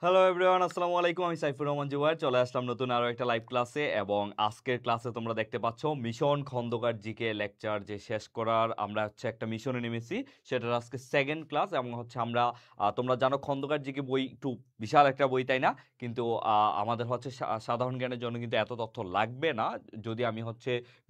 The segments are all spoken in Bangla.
হ্যালো এভরিওয়ান, আসসালামু আলাইকুম। আমি সাইফুর রহমান জুবায়ের চলে আসলাম নতুন আরও একটা লাইভ ক্লাসে। এবং আজকের ক্লাসে তোমরা দেখতে পাচ্ছ মিশন খন্দকার জিকে লেকচার যে শেষ করার আমরা একটা মিশনে নেমেছি। সেটার আজকে সেকেন্ড ক্লাস এবং আমরা তোমরা জানো খন্দকার জিকে বই একটু বিশাল একটা বই, তাই না? কিন্তু আমাদের সাধারণ জ্ঞানের জন্য কিন্তু এত তথ্য লাগবে না। যদি আমি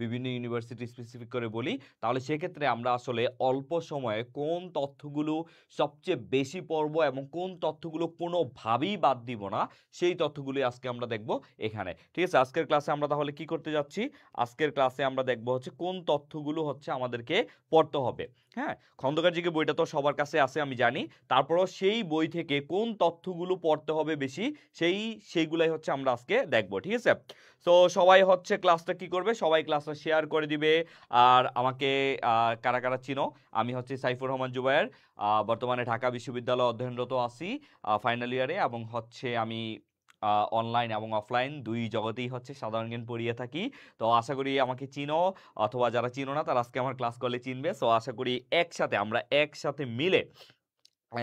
বিভিন্ন ইউনিভার্সিটি স্পেসিফিক করে বলি, তাহলে সেক্ষেত্রে আমরা আসলে অল্প সময়ে কোন তথ্যগুলো সবচেয়ে বেশি পড়ব এবং কোন তথ্যগুলো কোনোভাবেই বাদ দিব না, সেই তথ্যগুলি আজকে আমরা দেখব এখানে। ঠিক আছে, আজকের ক্লাসে আমরা তাহলে কি করতে যাচ্ছি? আজকের ক্লাসে আমরা দেখব কোন তথ্যগুলো আমাদেরকে পড়তে হবে। হ্যাঁ, খন্দকার জিকে বইটা তো সবার কাছে আছে আমি জানি, তারপরও সেই বই থেকে কোন তথ্যগুলো পড়তে হবে বেশি সেইগুলাই আমরা আজকে দেখব। ঠিক আছে, তো সবাই ক্লাসটা কি করবে, সবাই ক্লাসটা শেয়ার করে দিবে। আর আমাকে কারা কারা চিনো, আমি সাইফুর রহমান জুবায়ের, বর্তমানে ঢাকা বিশ্ববিদ্যালয়ে অধ্যয়নরত আছি ফাইনাল ইয়ারে, এবং আমি অনলাইন এবং অফলাইন দুই জগতেই সাধারণ জ্ঞান পড়িয়ে থাকি। তো আশা করি আমাকে চিনো, অথবা যারা চিনো না তারা আজকে আমার ক্লাস করলে চিনবে। সো আশা করি আমরা একসাথে মিলে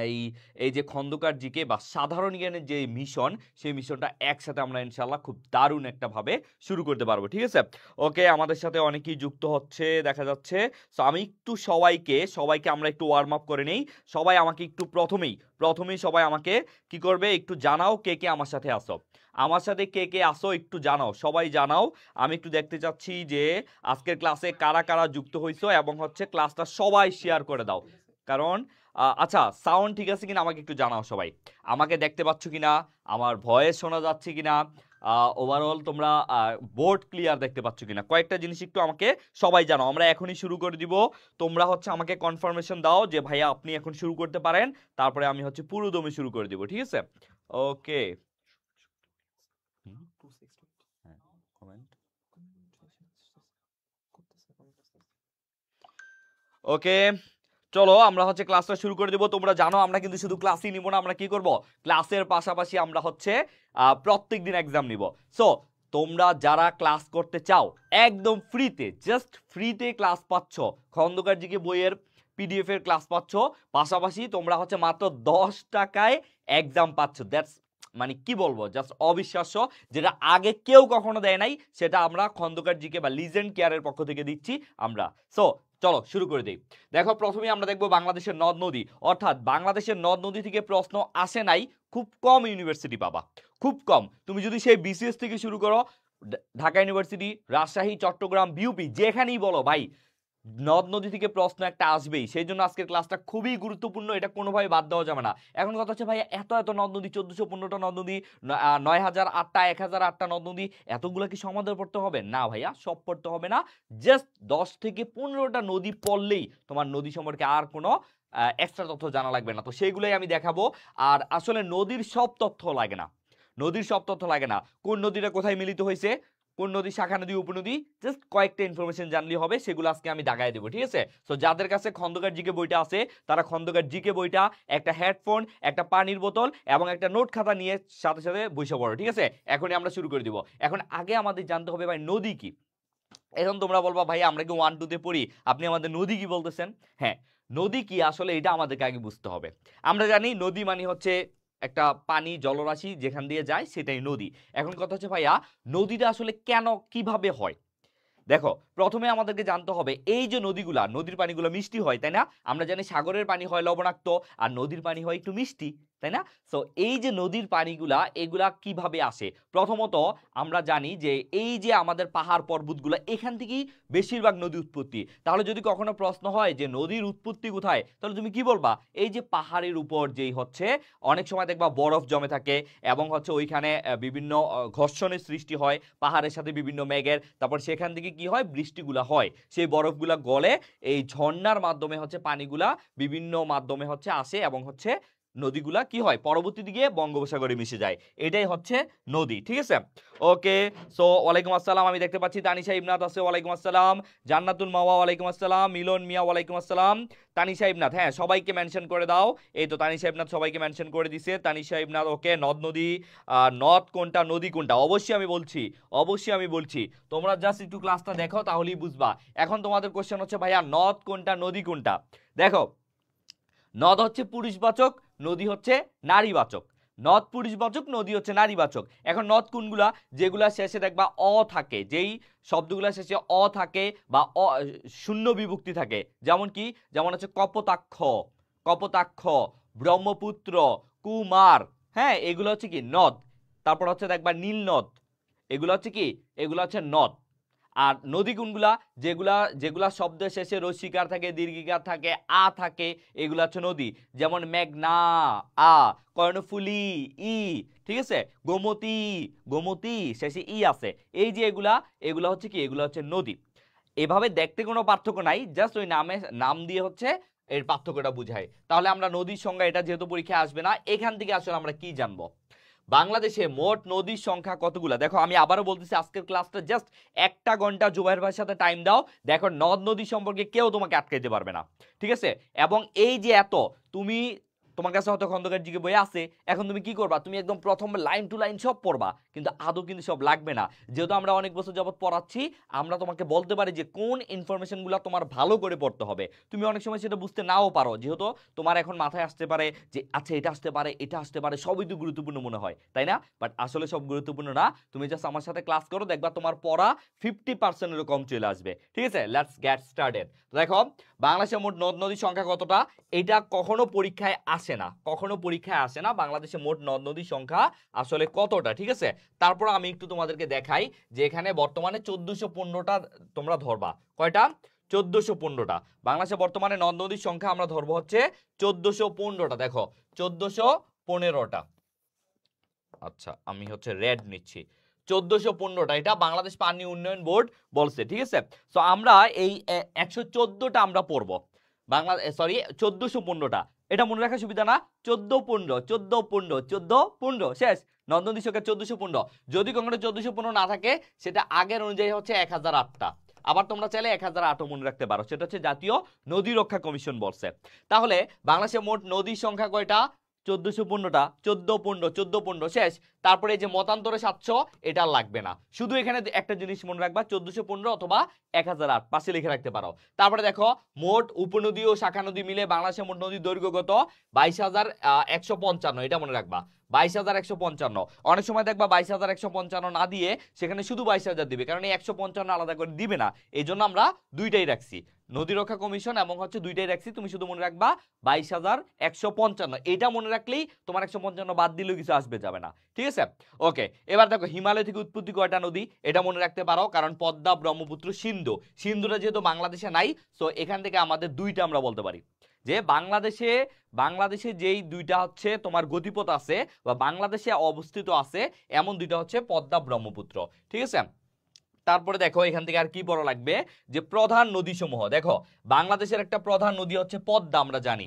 এই এই যে খন্দকার জিকে বা সাধারণ জ্ঞানের যে মিশন, সেই মিশনটা একসাথে আমরা ইনশাল্লাহ খুব দারুণ একটা ভাবে শুরু করতে পারবো। ঠিক আছে, ওকে, আমাদের সাথে অনেকেই যুক্ত হচ্ছে দেখা যাচ্ছে। সো আমি একটু সবাইকে আমরা একটু ওয়ার্ম আপ করে নেই। সবাই আমাকে একটু প্রথমেই সবাই আমাকে কি করবে, একটু জানাও কে কে আমার সাথে আসো। আমার সাথে কে কে আসো একটু জানাও, সবাই জানাও। আমি একটু দেখতে চাচ্ছি যে আজকের ক্লাসে কারা কারা যুক্ত হইছো, এবং ক্লাসটা সবাই শেয়ার করে দাও। কারণ আচ্ছা, সাউন্ড ঠিক আছে কিনা আমাকে একটু জানাও সবাই। আমাকে দেখতে পাচ্ছ কিনা, আমার ভয়েস শোনা যাচ্ছে কিনা, ওভারঅল তোমরা বোর্ড ক্লিয়ার দেখতে পাচ্ছ কিনা, কয়েকটা জিনিস একটু আমাকে সবাই জানাও। আমরা এখনই শুরু করে দিব। তোমরা আমাকে কনফার্মেশন দাও যে ভাইয়া আপনি এখন শুরু করতে পারেন, তারপরে আমি পুরো দমে শুরু করে দিব। ঠিক আছে, ওকে। ওকে, চলো আমরা ক্লাসটা শুরু করে দেব। তোমরা জানো আমরা কিন্তু শুধু ক্লাসই নিব না, আমরা কি করব, ক্লাসের পাশাপাশি আমরা প্রত্যেক দিন এক্সাম নিব। সো তোমরা যারা ক্লাস করতে চাও একদম ফ্রিতে, জাস্ট ফ্রিতে ক্লাস পাচ্ছ, খন্দকার জিকে বইয়ের পিডিএফ এর ক্লাস পাচ্ছ, পাশাপাশি তোমরা মাত্র 10 টাকায় এক্সাম পাচ্ছ। দ্যাটস মানে কি বলবো, জাস্ট অবিশ্বাস্য, যেটা আগে কেউ কখনো দেয় নাই। সেটা আমরা খন্দকার জিকে বা লিজেন্ড কেয়ারের পক্ষ থেকে দিচ্ছি আমরা। সো চলো শুরু করে দিই। দেখো, প্রথমে আমরা দেখবো বাংলাদেশের নদ নদী, অর্থাৎ বাংলাদেশের নদ নদী থেকে প্রশ্ন আসে নাই, খুব কম ইউনিভার্সিটি পাবা, খুব কম। তুমি যদি সেই বিসিএস থেকে শুরু করো, ঢাকা ইউনিভার্সিটি, রাজশাহী, চট্টগ্রাম, বিউপি, যেখানেই বলো ভাই, নদ নদী থেকে প্রশ্ন একটা আসবেই। সেই জন্য আজকের ক্লাসটা খুবই গুরুত্বপূর্ণ, এটা কোনোভাবে বাদ দেওয়া যাবে না। এখন কথা ভাই এত এত নদ নদী, 1415টা নদ নদী, 9008টা, 1008টা নদ নদী, এতগুলো কি সমাধান পড়তে হবে? না ভাইয়া, সব পড়তে হবে না। জাস্ট 10 থেকে 15টা নদী পড়লেই তোমার নদী সম্পর্কে আর কোনো এক্সট্রা তথ্য জানা লাগবে না। তো সেইগুলোই আমি দেখাবো। আর আসলে নদীর সব তথ্য লাগে না, কোন নদীটা কোথায় মিলিত হয়েছে, কোন নদী শাখা নদী, উপনদী, জাস্ট কয়েকটা ইনফরমেশন জানলেই হবে, সেগুলো আজকে আমি দাগায় দেবো। ঠিক আছে, তো যাদের কাছে খন্দকার জিকে বইটা আছে, তারা খন্দকার জিকে বইটা, একটা হেডফোন, একটা পানির বোতল এবং একটা নোট খাতা নিয়ে সাথে সাথে বসে পড়ো। ঠিক আছে, এখনই আমরা শুরু করে দিব। এখন আগে আমাদের জানতে হবে ভাই নদী কি। এখন তোমরা বলবা ভাই আমরা কি 1 2 তে পড়ি, আপনি আমাদের নদী কি বলতেছেন? হ্যাঁ, নদী কি আসলে এটা আমাদেরকে আগে বুঝতে হবে। আমরা জানি নদী মানে একটা পানি জলরাশি যেখান দিয়ে যায়, সেটাই নদী। এখন কথা ভাইয়া, নদীটা আসলে কেন কিভাবে হয়? দেখো, প্রথমে আমাদেরকে জানতে হবে এই যে নদীর পানিগুলো মিষ্টি হয়, তাই না? আমরা জানি সাগরের পানি হয় লবণাক্ত, আর নদীর পানি হয় একটু মিষ্টি, তাই না? সো এই যে নদীর পানিগুলা, এগুলা কিভাবে আসে? প্রথমত আমরা জানি যে এই যে আমাদের পাহাড় পর্বতগুলো, এখান থেকেই বেশিরভাগ নদী উৎপত্তি। তাহলে যদি কখনো প্রশ্ন হয় যে নদীর উৎপত্তি কোথায়, তাহলে তুমি কি বলবা? এই যে পাহাড়ের উপর যেই অনেক সময় দেখবা বরফ জমে থাকে, এবং ওইখানে বিভিন্ন ঘর্ষণের সৃষ্টি হয় পাহাড়ের সাথে বিভিন্ন মেঘের, তারপর সেখান থেকে কি হয়, বৃষ্টিগুলা হয়, সেই বরফগুলা গলে এই ঝর্ণার মাধ্যমে পানিগুলা বিভিন্ন মাধ্যমে আসে, এবং নদীগুলা কি হয়, পরবর্তী দিকে বঙ্গোপসাগরে মিশে যায়, এটাই নদী। ঠিক আছে, ওকে। সো ওয়ালাইকুম আসসালাম, আমি দেখতে পাচ্ছি তানিশা ইবনাথ আছে, ওয়ালাইকুম আসসালাম। জান্নাতুল মাওয়া, ওয়ালাইকুম আসসালাম। মিলন মিয়া, ওয়ালাইকুম আসসালাম। তানিশা ইবনাথ, হ্যাঁ সবাইকে মেনশন করে দাও। এই তো তানিশা ইবনাথ সবাইকে মেনশন করে দিছে। তানিশা ইবনাথ, ওকে। নদ নদী, নদ কোনটা, নদী কোনটা, অবশ্যই আমি বলছি। তোমরা জাস্ট একটু ক্লাসটা দেখো, তাহলেই বুঝবা। এখন তোমাদের কোশ্চেন ভাইয়া নদ কোনটা, নদী কোনটা? দেখো, নদ পুরুষবাচক, নদী নারীবাচক। নদ পুরুষবাচক, নদী হচ্ছে নারীবাচক। এখন নদ কোনগুলা? যেগুলা শেষে দেখবা অ থাকে, যেই শব্দগুলা শেষে অ থাকে বা শূন্য বিভক্তি থাকে, যেমন কি, যেমন হচ্ছে কপোতাক্ষ, কপোতাক্ষ, ব্রহ্মপুত্র, কুমার, হ্যাঁ, এগুলো হচ্ছে কি নদ। তারপর হচ্ছে দেখবা নীল নদ, এগুলো হচ্ছে কি, এগুলো হচ্ছে নদ। আর নদী কোনগুলা? যেগুলা যেগুলা শব্দের শেষে রস্যিকার থাকে, দীর্ঘিকার থাকে, আ থাকে, এগুলা হচ্ছে নদী। যেমন মেঘনা আ, কর্ণফুলী ই, ঠিক আছে, গোমতী, গোমতী শেষে ই আছে, এই যে এগুলা, এগুলা হচ্ছে কি, এগুলা হচ্ছে নদী। এভাবে দেখতে কোনো পার্থক্য নাই, জাস্ট ওই নাম দিয়ে হচ্ছে এর পার্থক্যটা বুঝায়। তাহলে আমরা নদীর সংজ্ঞা, এটা যেহেতু পরীক্ষায় আসবে না, এখান থেকে আসলে আমরা কি জানবো? বাংলাদেশে মোট নদীর সংখ্যা কতগুলা? দেখো আমি আবারও বলতেছি, আজকের ক্লাসটা জাস্ট 1টা ঘন্টা জুবাইর ভাইয়ের সাথে টাইম দাও, দেখো নদ নদী সম্পর্কে কেউ তোমাকে আটকাইতে পারবে না, ঠিক আছে? এবং এই যে এত, তুমি, তোমার কাছে হয়তো খন্দকার জিকে বই আছে, এখন তুমি কি করবা? তুমি একদম প্রথম লাইন টু লাইন সব পড়বা, কিন্তু আদৌ কিন্তু সব লাগবে না। যেহেতু আমরা অনেক বছর যাবত পড়াচ্ছি, আমরা তোমাকে বলতে পারি যে কোন ইনফরমেশনগুলো তোমার ভালো করে পড়তে হবে। তুমি অনেক সময় সেটা বুঝতে নাও পারো, যেহেতু তোমার এখন মাথায় আসতে পারে যে আচ্ছা এটা আসতে পারে, এটা আসতে পারে, সবই তো গুরুত্বপূর্ণ মনে হয়, তাই না? বাট আসলে সব গুরুত্বপূর্ণ না। তুমি জাস্ট আমার সাথে ক্লাস করো, দেখবা তোমার পড়া 50%-এরও কম চলে আসবে, ঠিক আছে? Let's get started. দেখো বাংলাদেশের মোট নদ নদীর সংখ্যা কতটা? এটা কখনো পরীক্ষায় আসে না, কখনো পরীক্ষায় আসে না, বাংলাদেশের মোট নদ নদীর সংখ্যা আসলে কতটা, ঠিক আছে? তারপর আমি একটু তোমাদেরকে দেখাই যে এখানে বর্তমানে 1415টা তোমরা ধরবা। কয়টা? 1415টা। বাংলাদেশে বর্তমানে নদ নদীর সংখ্যা আমরা ধরবো হচ্ছে 1415টা। দেখো 1415টা। আচ্ছা আমি হচ্ছে রেড নিচ্ছি, 1415টা, এটা বাংলাদেশ পানি উন্নয়ন বোর্ড বলছে, ঠিক আছে? সো আমরা এই 114টা আমরা পড়বো, বাংলা সরি 1415টা, এটা মনে রাখার সুবিধা না? 1415, 1415, 1415 শেষ। নদ নদী সংখ্যা 1415। যদি কখনো 1415 না থাকে, সেটা আগের অনুযায়ী হচ্ছে 1008টা। আবার তোমরা চাইলে 1008ও মনে রাখতে পারো, সেটা হচ্ছে জাতীয় নদী রক্ষা কমিশন বলছে। তাহলে বাংলাদেশের মোট নদীর সংখ্যা কয়টা? 1415টা, 1415, 1415 শেষ। তারপরে এই যে মতান্তরে 700, এটা লাগবে না, শুধু এখানে একটা জিনিস মনে রাখবা, 1415 অথবা 1008 পাশে লিখে রাখতে পারো। তারপরে দেখো মোট উপনদী ও শাখা নদী মিলে বাংলাদেশের মোট নদীর দৈর্ঘ্য কত? 22,155, এটা মনে রাখবা, 22,155। অনেক সময় দেখবা 22,155 না দিয়ে সেখানে শুধু 22,000 দিবে, কারণ এই 155 আলাদা করে দিবে না, এই জন্য আমরা দুইটাই রাখছি, নদী রক্ষা কমিশন এবং হচ্ছে দুইটাই রাখছি। তুমি শুধু মনে রাখবা 22,155, এটা মনে রাখলেই তোমার 155 বাদ দিলেও কিছু আসবে যাবে না, ঠিক আছে? ওকে, এবার দেখো হিমালয় থেকে উৎপত্তি কয়টা নদী? এটা মনে রাখতে পারো, কারণ পদ্মা, ব্রহ্মপুত্র, সিন্ধু, সিন্ধুটা যেহেতু বাংলাদেশে নাই, সো এখান থেকে আমাদের দুইটা আমরা বলতে পারি যে বাংলাদেশে যেই দুইটা হচ্ছে তোমার গতিপথ আছে বা বাংলাদেশে অবস্থিত আছে, এমন দুইটা হচ্ছে পদ্মা, ব্রহ্মপুত্র, ঠিক আছে? তারপরে দেখো এখান থেকে আর কি পড়া লাগবে, যে প্রধান নদী সমূহ। দেখো বাংলাদেশের একটা প্রধান নদী হচ্ছে পদ্মা, আমরা জানি,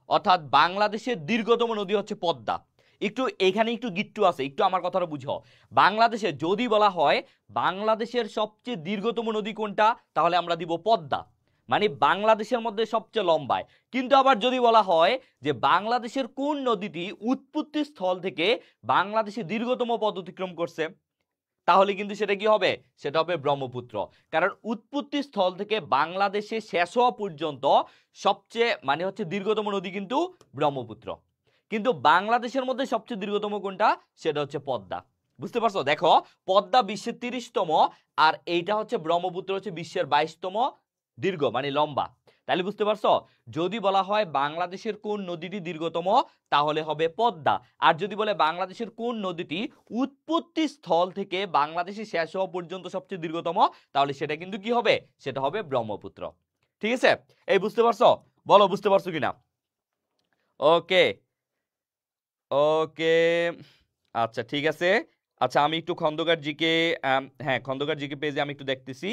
অর্থাৎ বাংলাদেশের দীর্ঘতম নদী হচ্ছে পদ্মা। একটু এখানে একটু গিট্টু আছে, একটু আমার কথাটা বুঝো। বাংলাদেশে যদি বলা হয় বাংলাদেশের সবচেয়ে দীর্ঘতম নদী কোনটা, তাহলে আমরা দিব পদ্মা, মানে বাংলাদেশের মধ্যে সবচেয়ে লম্বায়। কিন্তু আবার যদি বলা হয় যে বাংলাদেশের কোন নদীটি উৎপত্তি স্থল থেকে বাংলাদেশে দীর্ঘতম পথ অতিক্রম করছে, তাহলে কিন্তু সেটা কি হবে? সেটা হবে ব্রহ্মপুত্র। কারণ উৎপত্তি স্থল থেকে বাংলাদেশে শেষ হওয়া পর্যন্ত সবচেয়ে মানে হচ্ছে দীর্ঘতম নদী কিন্তু ব্রহ্মপুত্র। কিন্তু বাংলাদেশের মধ্যে সবচেয়ে দীর্ঘতম কোনটা? সেটা হচ্ছে পদ্মা। বুঝতে পারছো? দেখো পদ্মা বিশ্বের 30তম, আর এইটা হচ্ছে ব্রহ্মপুত্র হচ্ছে বিশ্বের 22তম দীর্ঘ, মানে লম্বা। তাহলে বুঝতে পারছো, যদি বলা হয় বাংলাদেশের কোন নদীটি দীর্ঘতম, তাহলে হবে পদ্মা। আর যদি বলে বাংলাদেশের কোন নদীটি উৎপত্তি স্থল থেকে বাংলাদেশে শেষ হওয়া পর্যন্ত সবচেয়ে দীর্ঘতম, তাহলে সেটা কিন্তু কি হবে? সেটা হবে ব্রহ্মপুত্র, ঠিক আছে? এই বুঝতে পারছো? বলো বুঝতে পারছো কিনা? ওকে ওকে, আচ্ছা ঠিক আছে। আচ্ছা আমি একটু খন্দকার জিকে, হ্যাঁ খন্দকার জিকে পেজে আমি একটু দেখতেছি।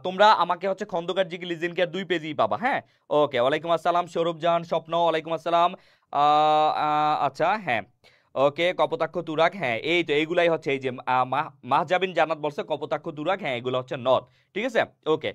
তোমরা আমাকে হচ্ছে খন্দকার জিকে লিজেন কেয়ার 2 পেজেই পাবা, হ্যাঁ? ওকে, ওয়ালাইকুম আসসালাম সৌরভ জাহান, স্বপ্ন, ওয়ালাইকুম আসসালাম। আচ্ছা হ্যাঁ, ওকে, কপোতাক্ষ, তুরাগ, হ্যাঁ এই তো এইগুলাই হচ্ছে, এই যে মাহজাবিন জান্নাত বলছে কপোতাক্ষ, তুরাগ, হ্যাঁ এগুলো হচ্ছে নদ, ঠিক আছে? ওকে,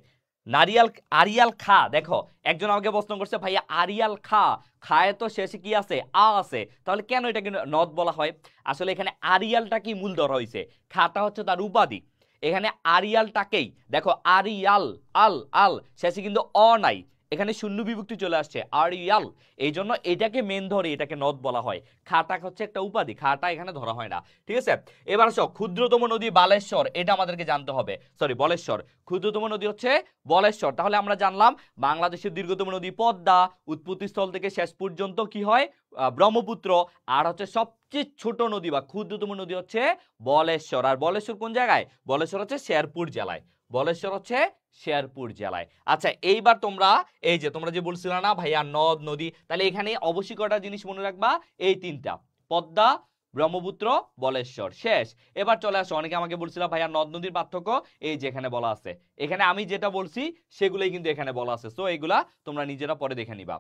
নারিয়াল, আরিয়াল খা। দেখো একজন আমাকে প্রশ্ন করছে ভাইয়া আরিয়াল খা, খায় তো শেষে কি আছে? আ আছে, তাহলে কেন এটাকে নদ বলা হয়? আসলে এখানে আরিয়ালটা কি মূল ধরা হয়েছে, খাটা হচ্ছে তার উপাধি। এখানে আরিয়ালটাকেই দেখো, আরিয়াল, আল আল শেষে কিন্তু অ নাই, এখানে শূন্য বিভক্তি চলে আসছে আর ইয়াল, এই জন্য এটাকে মেন ধরে এটাকে নদ বলা হয়। খাটা হচ্ছে একটা উপাধি, খাটা এখানে ধরা হয় না, ঠিক আছে। এবার আসো ক্ষুদ্রতম নদী বালেশ্বর, এটা আমাদেরকে জানতে হবে, সরি বলেশ্বর, ক্ষুদ্রতম নদী হচ্ছে বলেশ্বর। তাহলে আমরা জানলাম বাংলাদেশের দীর্ঘতম নদী পদ্মা, উৎপত্তিস্থল থেকে শেষ পর্যন্ত কি হয় ব্রহ্মপুত্র, আর হচ্ছে সবচেয়ে ছোট নদী বা ক্ষুদ্রতম নদী হচ্ছে বলেশ্বর। আর বলেশ্বর কোন জায়গায়? বলেশ্বর হচ্ছে শেরপুর জেলায়, বলেশ্বর হচ্ছে শেরপুর জেলায়। আচ্ছা এইবার তোমরা এই যে তোমরা যে বলছিল না ভাইয়া নদ নদী, তাহলে এখানে অবশ্যই কটা জিনিস মনে রাখবা, এই তিনটা, পদ্মা, ব্রহ্মপুত্র, বলেশ্বর, শেষ। এবার চলে আসো, অনেকে আমাকে বলছিল ভাইয়া নদ নদীর পার্থক্য, এই যে এখানে বলা আছে, এখানে আমি যেটা বলছি সেগুলোই কিন্তু এখানে বলা আছে, সো এইগুলা তোমরা নিজেরা পরে দেখে নিবা।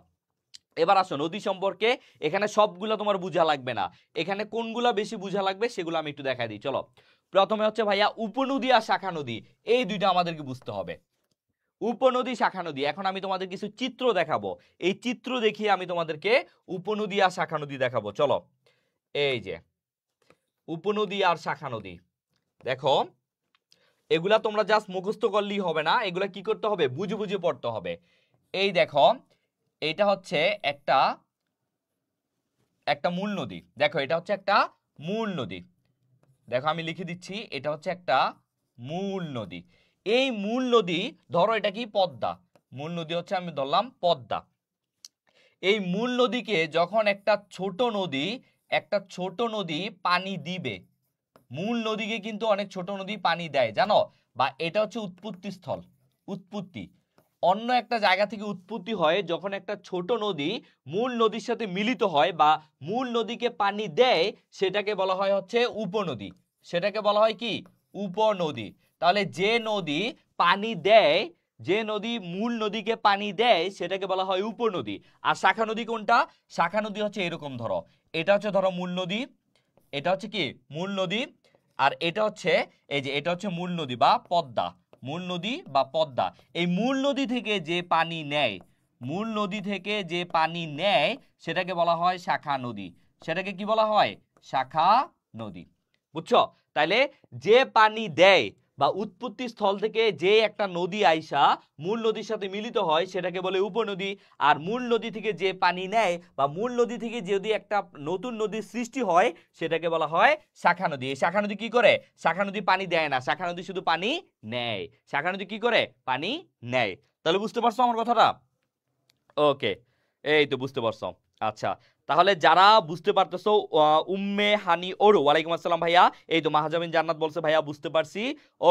এবার আসো নদী সম্পর্কে, এখানে সবগুলো তোমার বোঝা লাগবে না, এখানে কোনগুলা বেশি বোঝা লাগবে সেগুলো আমি একটু দেখাই দিই। চলো প্রথমে হচ্ছে ভাইয়া উপনদী আর শাখা নদী, এই দুইটা আমাদেরকে বুঝতে হবে। উপনদী শাখা নদী, এখন আমি তোমাদের কিছু চিত্র দেখাবো, এই চিত্র দেখিয়ে আমি তোমাদেরকে উপনদী আর শাখা নদী দেখাবো। চলো এই যে উপনদী আর শাখা নদী, দেখো এগুলা তোমরা জাস্ট মুখস্থ করলেই হবে না, এগুলা কি করতে হবে, বুঝে বুঝে পড়তে হবে। এই দেখো এটা হচ্ছে একটা একটা মূল নদী, দেখো এটা হচ্ছে একটা মূল নদী, দেখো আমি লিখে দিচ্ছি, এটা হচ্ছে একটা মূল নদী। এই মূল নদী ধরো এটা কি পদ্মা, মূল নদী হচ্ছে আমি ধরলাম পদ্মা। এই মূল নদীকে যখন একটা ছোট নদী পানি দিবে, মূল নদীকে কিন্তু অনেক ছোট নদী পানি দেয় জানো, বা এটা হচ্ছে উৎপত্তি স্থল, উৎপত্তি অন্য একটা জায়গা থেকে উৎপত্তি হয়, যখন একটা ছোট নদী মূল নদীর সাথে মিলিত হয় বা মূল নদীকে পানি দেয়, সেটাকে বলা হয় হচ্ছে উপনদী, সেটাকে বলা হয় কি উপনদী। তাহলে যে নদী পানি দেয়, যে নদী মূল নদীকে পানি দেয় সেটাকে বলা হয় উপনদী। আর শাখা নদী কোনটা? শাখা নদী হচ্ছে এরকম, ধরো এটা হচ্ছে ধরো মূল নদী, এটা হচ্ছে কি মূল নদী, আর এটা হচ্ছে এই যে এটা হচ্ছে মূল নদী বা পদ্মা, মূল নদী বা পদ্মা। এই মূল নদী থেকে যে পানি নেয়, মূল নদী থেকে যে পানি নেয় সেটাকে বলা হয় শাখা নদী, সেটাকে কি বলা হয়? শাখা নদী। বুঝছো? তাইলে যে পানি দেয় বা উৎপত্তি স্থল থেকে যে একটা নদী আইসা মূল নদীর সাথে মিলিত হয় সেটাকে বলে উপনদী, আর মূল নদী থেকে যে পানি নেয় বা মূল নদী থেকে যদি একটা নতুন নদীর সৃষ্টি হয় সেটাকে বলা হয় শাখা নদী। এই শাখা নদী কি করে? শাখা নদী পানি দেয় না, শাখা নদী শুধু পানি নেয়। শাখা নদী কি করে? পানি নেয়। তাহলে বুঝতে পারছো আমার কথাটা? ওকে, এই তো বুঝতে পারছো। আচ্ছা, তাহলে যারা বুঝতে পারতেছো উম্মে হানি ওরু, ওয়ালাইকুম আসসালাম ভাইয়া, এই তো মাহাজামিন জান্নাত বলছে ভাইয়া বুঝতে পারছি।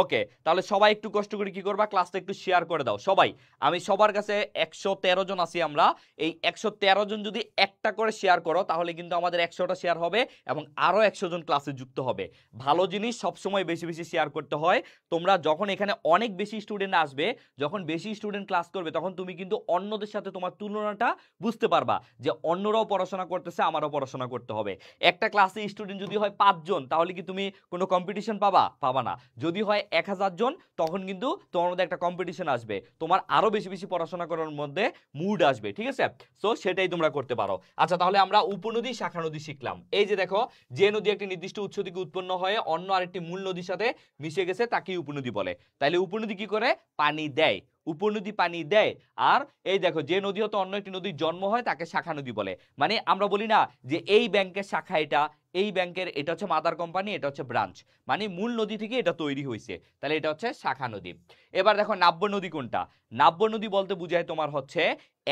ওকে, তাহলে সবাই একটু কষ্ট করে কি করবা, ক্লাসটা একটু শেয়ার করে দাও সবাই। আমি সবার কাছে 113 জন আছি আমরা, এই 113 জন যদি একটা করে শেয়ার করো তাহলে কিন্তু আমাদের 100টা শেয়ার হবে এবং আরো 100 জন ক্লাসে যুক্ত হবে। ভালো জিনিস সবসময় বেশি বেশি শেয়ার করতে হয়। তোমরা যখন এখানে অনেক বেশি স্টুডেন্ট আসবে, যখন বেশি স্টুডেন্ট ক্লাস করবে, তখন তুমি কিন্তু অন্যদের সাথে তোমার তুলনাটা বুঝতে পারবা যে অন্যরাও পড়াশোনা করতেছে, আমারও পড়াশোনা করতে হবে। একটা ক্লাসে স্টুডেন্ট যদি হয় 5 জন, তাহলে কি তুমি কোনো কম্পিটিশন পাবা? পাবা না। যদি হয় 1000 জন, তখন কিন্তু তোমার মধ্যে একটা কম্পিটিশন আসবে, তোমার আরো বেশি বেশি পড়াশোনা করার মধ্যে মুড আসবে, ঠিক আছে? সো সেটাই তোমরা করতে পারো। আচ্ছা, তাহলে আমরা উপনদী শাখা নদী শিখলাম। এই যে দেখো, যে নদী একটি নির্দিষ্ট উৎস থেকে উৎপন্ন হয়ে অন্য আরেকটি মূল নদীর সাথে মিশে গেছে তাকেই উপনদী বলে। তাইলে উপনদী কি করে? পানি দেয়, উপনদী পানি দেয়। আর এই দেখো, যে নদী হতে অন্য একটি নদীর জন্ম হয় তাকে শাখা নদী বলে। মানে আমরা বলি না যে এই ব্যাংকের শাখা এটা, এই ব্যাংকের এটা হচ্ছে মাদার কোম্পানি, এটা হচ্ছে ব্রাঞ্চ, মানে মূল নদী থেকে এটা তৈরি হয়েছে, তাহলে এটা হচ্ছে শাখা নদী। এবার দেখো নাব্য নদী কোনটা? নাব্য নদী বলতে বোঝায় তোমার হচ্ছে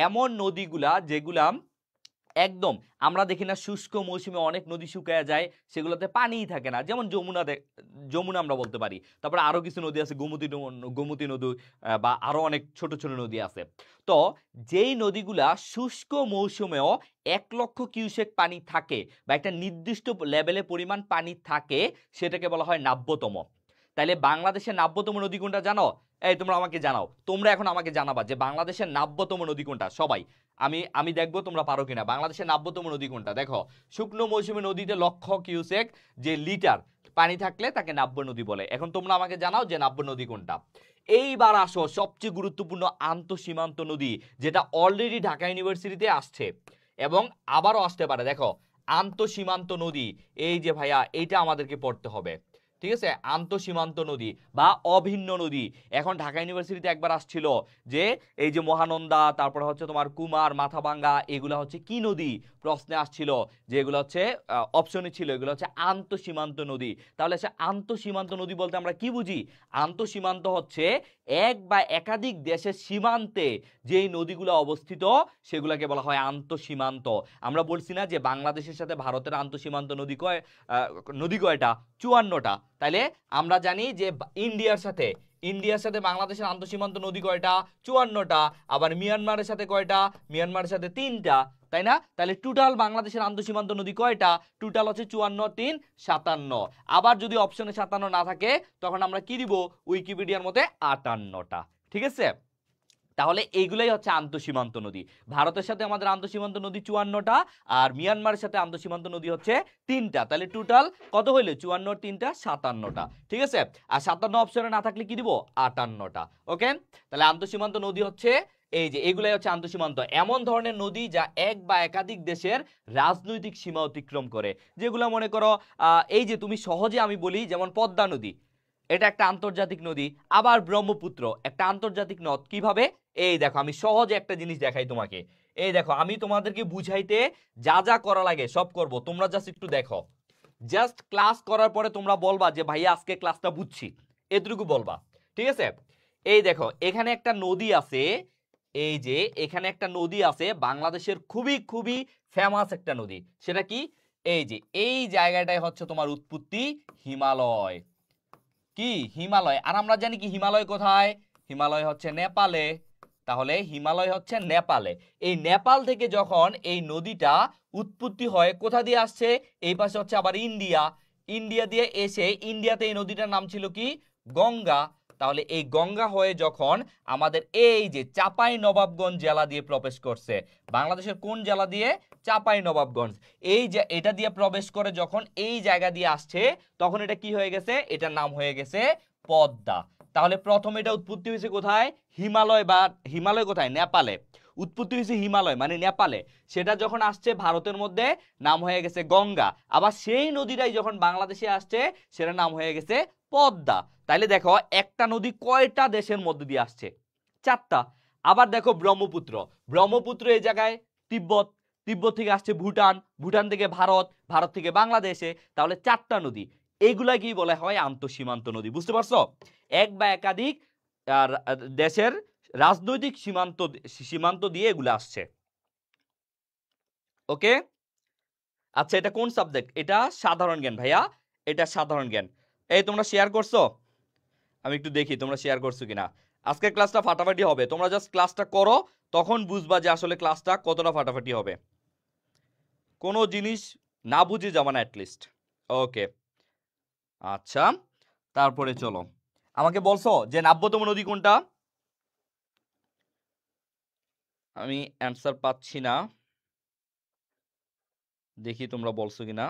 এমন নদীগুলা যেগুলা একদম আমরা দেখি না শুষ্ক মৌসুমে অনেক নদী শুকায় যায়, সেগুলোতে পানিই থাকে না, যেমন যমুনা, যমুনা আমরা বলতে পারি। তারপরে আরো কিছু নদী আছে, গোমতী নদী, বা আরো অনেক ছোট ছোট নদী আছে। তো যেই নদীগুলা শুষ্ক মৌসুমেও 1 লক্ষ কিউসেক পানি থাকে বা একটা নির্দিষ্ট লেভেলে পরিমাণ পানি থাকে, সেটাকে বলা হয় নাব্যতম। তাইলে বাংলাদেশের নাব্যতম নদী কোনটা জানো? এই তোমরা আমাকে জানাও, তোমরা এখন আমাকে জানাবা যে বাংলাদেশের নাব্যতম নদী কোনটা সবাই। আমি দেখবো তোমরা পারো কিনা। বাংলাদেশের নাব্যতম নদী কোনটা? দেখো, শুকনো মৌসুমে নদীতে লক্ষ কিউসেক যে লিটার পানি থাকলে তাকে নাব্য নদী বলে। এখন তোমরা আমাকে জানাও যে নাব্য নদী কোনটা। এইবার আসো সবচেয়ে গুরুত্বপূর্ণ আন্তঃসীমান্ত নদী, যেটা অলরেডি ঢাকা ইউনিভার্সিটিতে আসছে এবং আবারও আসতে পারে। দেখো, আন্তঃসীমান্ত নদী, এই যে ভাইয়া, এইটা আমাদেরকে পড়তে হবে। ঠিক আছে, আন্তঃসীমান্ত নদী বা অভিন্ন নদী। এখন ঢাকা ইউনিভার্সিটিতে একবার আসছিল যে এই যে মহানন্দা, তারপরে হচ্ছে তোমার কুমার, মাথাভাঙ্গা, এগুলো হচ্ছে কি নদী প্রশ্নে আসছিল, যে এগুলো হচ্ছে অপশনে ছিল এগুলো হচ্ছে আন্তঃসীমান্ত নদী। তাহলে সে আন্তঃসীমান্ত নদী বলতে আমরা কি বুঝি? আন্তঃসীমান্ত হচ্ছে এক বা একাধিক দেশের সীমান্তে যেই নদীগুলো অবস্থিত সেগুলোকে বলা হয় আন্তঃসীমান্ত। আমরা বলছি না যে বাংলাদেশের সাথে ভারতের আন্তঃসীমান্ত নদী নদী কয়টা? 54টা। তাইলে আমরা জানি যে ইন্ডিয়ার সাথে বাংলাদেশের আন্তঃসীমান্ত নদী কয়টা? 54টা। আবার মিয়ানমারের সাথে কয়টা? মিয়ানমারের সাথে 3টা, তাই না? তাহলে টোটাল বাংলাদেশের আন্তঃসীমান্ত নদী কয়টা? টোটাল হচ্ছে 54, 3, 57। আবার যদি অপশনে 57 না থাকে তখন আমরা কি দিব? উইকিপিডিয়ার মতে 58টা। ঠিক আছে, তাহলে এইগুলাই হচ্ছে আন্তঃসীমান্ত নদী। ভারতের সাথে আমাদের আন্তঃসীমান্ত নদী 54টা, আর মিয়ানমারের সাথে আন্তঃসীমান্ত নদী হচ্ছে 3টা। তাহলে টোটাল কত হইলো? 54, 3টা, 57টা। ঠিক আছে, আর 57 অপশনে না থাকলে কি দিব? 58টা। ওকে, তাহলে আন্তঃসীমান্ত নদী হচ্ছে এই যে এগুলাই হচ্ছে আন্তঃসীমান্ত, এমন ধরনের নদী যা এক বা একাধিক দেশের রাজনৈতিক সীমা অতিক্রম করে। যেগুলো মনে করো এই যে তুমি সহজে আমি বলি, যেমন পদ্মা নদী, এটা একটা আন্তর্জাতিক নদী। আবার ব্রহ্মপুত্র একটা আন্তর্জাতিক নদ। কিভাবে? এই দেখো, আমি সহজে একটা জিনিস দেখাই তোমাকে। এই দেখো, আমি তোমাদেরকে বুঝাইতে যা যা করা লাগে সব করব, তোমরা জাস্ট একটু দেখো। জাস্ট ক্লাস করার পরে তোমরা বলবা যে ভাইয়া আজকে ক্লাসটা বুঝছি, এতটুকু বলবা। ঠিক আছে, এই দেখো এখানে একটা নদী আছে, এই যে এখানে একটা নদী আছে বাংলাদেশের খুবই খুবই ফেমাস একটা নদী। সেটা কি? এই যে এই জায়গাটায় হচ্ছে তোমার উৎপত্তি হিমালয়। কি? হিমালয়। আর আমরা জানি কি হিমালয় কোথায়? হিমালয় হচ্ছে নেপালে। তাহলে হিমালয় হচ্ছে নেপালে। এই নেপাল থেকে যখন এই নদীটা উৎপত্তি হয়, কোথা দিয়ে আসছে? এই পাশে হচ্ছে আবার ইন্ডিয়া। ইন্ডিয়া দিয়ে এসে ইন্ডিয়াতে এই নদীটার নাম ছিল কি? গঙ্গা। তাহলে এই গঙ্গা হয়ে যখন আমাদের এই যে চাঁপাই নবাবগঞ্জ জেলা দিয়ে প্রবেশ করছে, বাংলাদেশের কোন জেলা দিয়ে? চাঁপাই নবাবগঞ্জ। এই যে এটা দিয়ে প্রবেশ করে যখন এই জায়গা দিয়ে আসছে, তখন এটা কি হয়ে গেছে? এটার নাম হয়ে গেছে পদ্মা। তাহলে প্রথম এটা উৎপত্তি হয়েছে কোথায়? হিমালয়। বা হিমালয় কোথায়? নেপালে। উৎপত্তি হয়েছে হিমালয় মানে নেপালে। সেটা যখন আসছে ভারতের মধ্যে, নাম হয়ে গেছে গঙ্গা। আবার সেই নদীটাই যখন বাংলাদেশে আসছে, সেটার নাম হয়ে গেছে পদ্মা। তাইলে দেখো একটা নদী কয়টা দেশের মধ্যে দিয়ে আসছে? 4টা। আবার দেখো ব্রহ্মপুত্র। ব্রহ্মপুত্র এই জায়গায় তিব্বত, তিব্বত থেকে আসছে ভুটান, ভুটান থেকে ভারত, ভারত থেকে বাংলাদেশে। তাহলে 4টা নদী। এইগুলা কি বলা হয়? আন্তঃসীমান্ত নদী। বুঝতে পারছো? এক বা একাধিক দেশের রাজনৈতিক সীমান্ত দিয়ে এগুলো আসছে। ওকে, আচ্ছা এটা কোন সাবজেক্ট? এটা সাধারণ জ্ঞান ভাইয়া, এটা সাধারণ জ্ঞান। এই তোমরা শেয়ার করছো? আমি একটু দেখি তোমরা শেয়ার করছো কিনা। আজকের ক্লাসটা ফাটাফাটি হবে, তোমরা জাস্ট ক্লাসটা করো, তখন বুঝবা যে আসলে ক্লাসটা কতটা ফাটাফাটি হবে। কোনো জিনিস না বুঝে যাবা না অ্যাটলিস্ট। ওকে, আচ্ছা তারপরে চলো, আমাকে বলছো যে নাব্যতম নদী কোনটা? আমি অ্যান্সার পাচ্ছি না, দেখি তোমরা বলছো কিনা।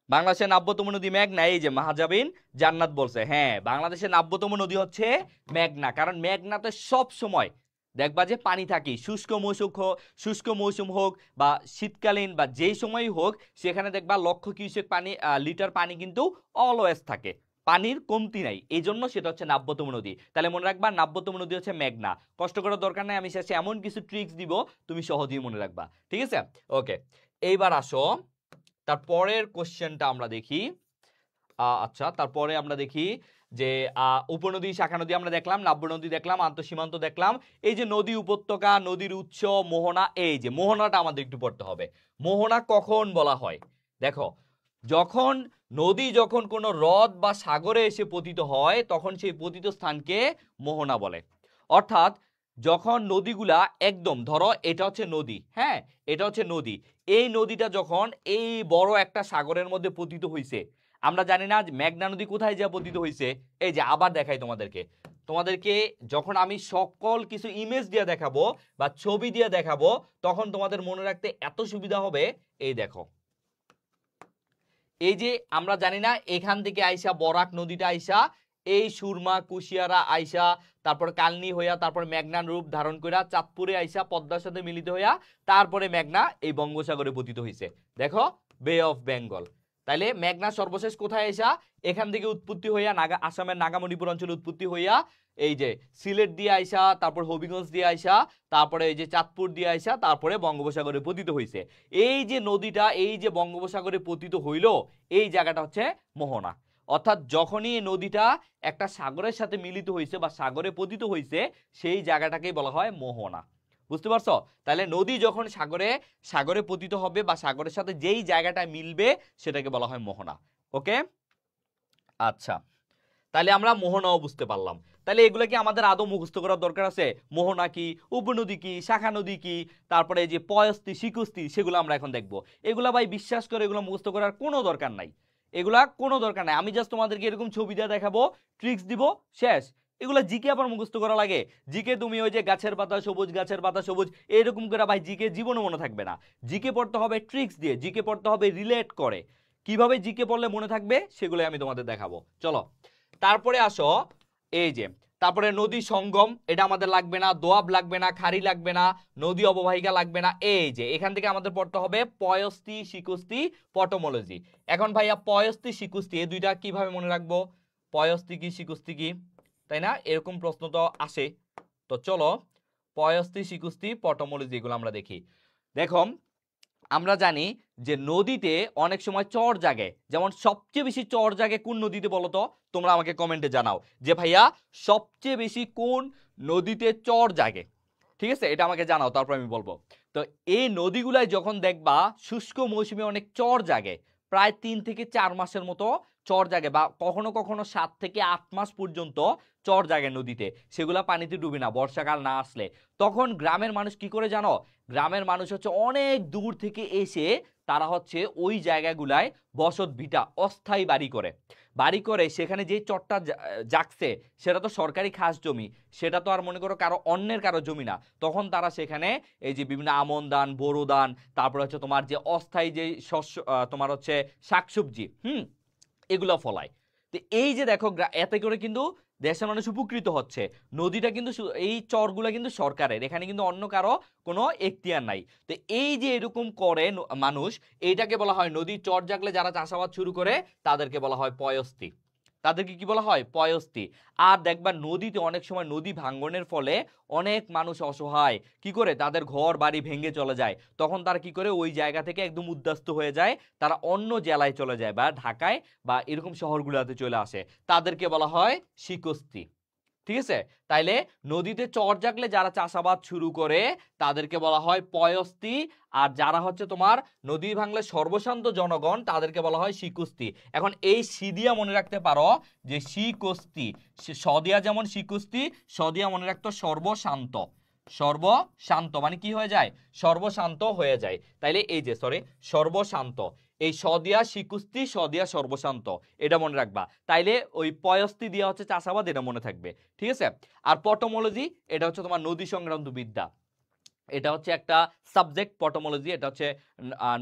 বাংলাদেশের নাব্যতম নদী মেঘনা। এই যে মাহাজাবিন জান্নাত বলছে, হ্যাঁ বাংলাদেশের নাব্যতম নদী হচ্ছে মেঘনা। কারণ মেঘনাতে সব সময় দেখবা যে পানি থাকে, শুষ্ক মৌসুম হোক বা শীতকালীন বা যেই সময়ই হোক, সেখানে দেখবা লক্ষ কিউসেক পানি, লিটার পানি কিন্তু অলওয়েজ থাকে, পানির কমতি নাই। এই জন্য সেটা হচ্ছে নাব্যতম নদী। তাহলে মনে রাখবা নাব্যতম নদী হচ্ছে মেঘনা। কষ্ট করার দরকার নাই, আমি শেষে এমন কিছু ট্রিক্স দিব তুমি সহজেই মনে রাখবা। ঠিক আছে, ওকে এইবার আসো তারপরের কোশ্চেনটা আমরা দেখি। আচ্ছা তারপরে আমরা দেখি যে উপনদী, শাখা নদী আমরা দেখলাম, নাব্য নদী দেখলাম, আন্তঃসীমান্ত দেখলাম। এই যে নদী, উপত্যকা, নদীর উৎস, মোহনা। এই যে মোহনাটা আমাদের একটু পড়তে হবে। মোহনা কখন বলা হয়? দেখো, যখন নদী যখন কোনো হ্রদ বা সাগরে এসে পতিত হয়, তখন সেই পতিত স্থানকে মোহনা বলে। অর্থাৎ যখন নদীগুলা একদম, ধরো এটা হচ্ছে নদী, হ্যাঁ এটা হচ্ছে নদী, এই নদীটা যখন এই বড় একটা সাগরের মধ্যে পতিত হয়েছে, আমরা জানি না মেঘনা নদী কোথায় যা পতিত হয়েছে। এই যে আবার দেখাই তোমাদেরকে যখন আমি সকল কিছু ইমেজ দিয়ে দেখাবো বা ছবি দিয়ে দেখাবো, তখন তোমাদের মনে রাখতে এত সুবিধা হবে। এই দেখো, এই যে আমরা জানি না এখান থেকে আইসা বরাক নদীটা আইসা এই সুরমা, কুশিয়ারা আইসা, তারপর কালনি হইয়া, তারপর মেঘনার রূপ ধারণ কইরা চাঁদপুরে আইসা পদ্মার সাথে মিলিত হইয়া, তারপরে মেঘনা এই বঙ্গোসাগরে পতিত হইছে। দেখো বে অফ বেঙ্গল। তাইলে মেঘনা সর্বশেষ কোথায় আসা, এখান থেকে উৎপত্তি হইয়া আসামের নাগামণিপুর অঞ্চলে উৎপত্তি হইয়া এই যে সিলেট দিয়ে আইসা, তারপর হবিগঞ্জ দিয়ে আইসা, তারপরে এই যে চাঁদপুর দিয়ে আইসা, তারপরে বঙ্গোপসাগরে পতিত হইছে। এই যে নদীটা এই যে বঙ্গোপসাগরে পতিত হইল, এই জায়গাটা হচ্ছে মোহনা। অর্থাৎ যখনই এই নদীটা একটা সাগরের সাথে মিলিত হইছে বা সাগরে পতিত হইছে, সেই জায়গাটাকেই বলা হয় মোহনা। বুঝতে পারছো? তাহলে নদী যখন সাগরে পতিত হবে বা সাগরের সাথে যেই জায়গাটা মিলবে সেটাকে বলা হয় মোহনা। ওকে, আচ্ছা, তাহলে আমরা মোহনাও বুঝতে পারলাম। তাহলে এগুলো কি আমাদের আদৌ মুখস্থ করার দরকার আছে? মোহনা কি, উপনদী কি, শাখা নদী কি, তারপরে এই যে পয়স্তি শিকুস্তি, সেগুলো আমরা এখন দেখবো। এগুলা ভাই বিশ্বাস করে এগুলো মুখস্থ করার কোনো দরকার নাই, এগুলা কোনো দরকার নাই। আমি জাস্ট তোমাদেরকে এরকম ছবি দিয়ে দেখাবো, ট্রিক্স দিব, শেষ। এগুলা জিকে আবার মুখস্থ করা লাগে? জিকে তুমি ওই যে গাছের পাতা সবুজ, গাছের পাতা সবুজ এরকম করে ভাই জিকে জীবনে মনে থাকবে না। জিকে পড়তে হবে ট্রিক্স দিয়ে, জিকে পড়তে হবে রিলেট করে। কিভাবে জিকে পড়লে মনে থাকবে সেগুলো আমি তোমাদের দেখাবো। চলো তারপরে আসো, এই যে তারপরে নদী সঙ্গম, এটা আমাদের লাগবে না, দোয়াব লাগবে না, খাড়ি লাগবে না, নদী অববাহিকা লাগবে না। এই যে এখান থেকে আমাদের পড়তে হবে পয়স্তি শিকুস্তি পটমোলজি। এখন ভাইয়া পয়স্তি শিকুস্তি এই দুইটা কিভাবে মনে রাখবো? পয়স্তি কি শিকুস্তি কি, তাই না? এরকম প্রশ্ন তো আসে। তো চলো পয়স্তি শিকুস্তি পটমোলজি এগুলো আমরা দেখি। দেখো আমরা জানি যে নদীতে অনেক সময় চর জাগে, যেমন সবচেয়ে বেশি চর জাগে কোন নদীতে বলো তো? তোমরা আমাকে কমেন্টে জানাও যে ভাইয়া সবচেয়ে বেশি কোন নদীতে চর জাগে। ঠিক আছে, এটা আমাকে জানাও, তারপর আমি বলবো। তো এই নদীগুলাই যখন দেখবা শুষ্ক মৌসুমে অনেক চর জাগে, প্রায় 3 থেকে 4 মাসের মতো চর জাগে, বা কখনো কখনো 7 থেকে 8 মাস পর্যন্ত চর জাগে নদীতে, সেগুলা পানিতে ডুবে না বর্ষাকাল না আসলে। তখন গ্রামের মানুষ কি করে জানো? গ্রামের মানুষ হচ্ছে অনেক দূর থেকে এসে তারা হচ্ছে ওই জায়গাগুলায় বসত ভিটা অস্থায়ী বাড়ি করে সেখানে যে চরটা জাগছে সেটা তো সরকারি খাস জমি, সেটা তো আর মনে করো অন্যের কারো জমি না। তখন তারা সেখানে এই যে বিভিন্ন আমন ধান, বোরো ধান, তারপরে হচ্ছে তোমার যে অস্থায়ী যে শস্য তোমার হচ্ছে শাকসবজি এগুলো ফলায়। তো এই যে দেখো এতে করে কিন্তু দেশের মানুষ উপকৃত হচ্ছে। নদীটা কিন্তু এই চরগুলা কিন্তু সরকারের, এখানে কিন্তু অন্য কারো কোনো এখতিয়ার নাই। তো এই যে এরকম করে মানুষ, এইটাকে বলা হয় নদী। চর জাগলে যারা চাষাবাদ শুরু করে তাদেরকে বলা হয় পয়স্তি, তাদেরকে কি বলা হয়? পয়স্তি। আর দেখবা নদীতে অনেক সময় নদী ভাঙ্গনের ফলে অনেক মানুষ অসহায়, কি করে তাদের ঘর বাড়ি ভেঙে চলে যায়, তখন তারা কি করে ওই জায়গা থেকে একদম উদ্বাস্তু হয়ে যায়, তারা অন্য জেলায় চলে যায় বা ঢাকায় বা এরকম শহরগুলোতে চলে আসে, তাদেরকে বলা হয় শিকস্তি। ঠিক আছে, তাইলে নদীতে চর জাগলে যারা চাষাবাদ শুরু করে তাদেরকে বলা হয় পয়স্তি, আর যারা হচ্ছে তোমার নদী ভাঙলে সর্বশান্ত জনগণ তাদেরকে বলা হয় শিকুস্তি। এখন এই সিদিয়া মনে রাখতে পারো যে শিকস্তি, সদিয়া যেমন শিকুস্তি, সদিয়া মনে রাখতো সর্বশান্ত, সর্বশান্ত মানে কি হয়ে যায়? সর্বশান্ত হয়ে যায়। তাইলে এই যে সর্বশান্ত, এই সদিয়া শিকুস্তি, সদিয়া সর্বশান্ত, এটা মনে রাখবা। তাইলে ওই পয়স্তি দিয়া হচ্ছে চাষাবাদ, এটা মনে থাকবে। ঠিক আছে, আর পটমোলজি এটা হচ্ছে তোমার নদী সংক্রান্ত বিদ্যা, এটা হচ্ছে একটা সাবজেক্ট পটমোলজি, এটা হচ্ছে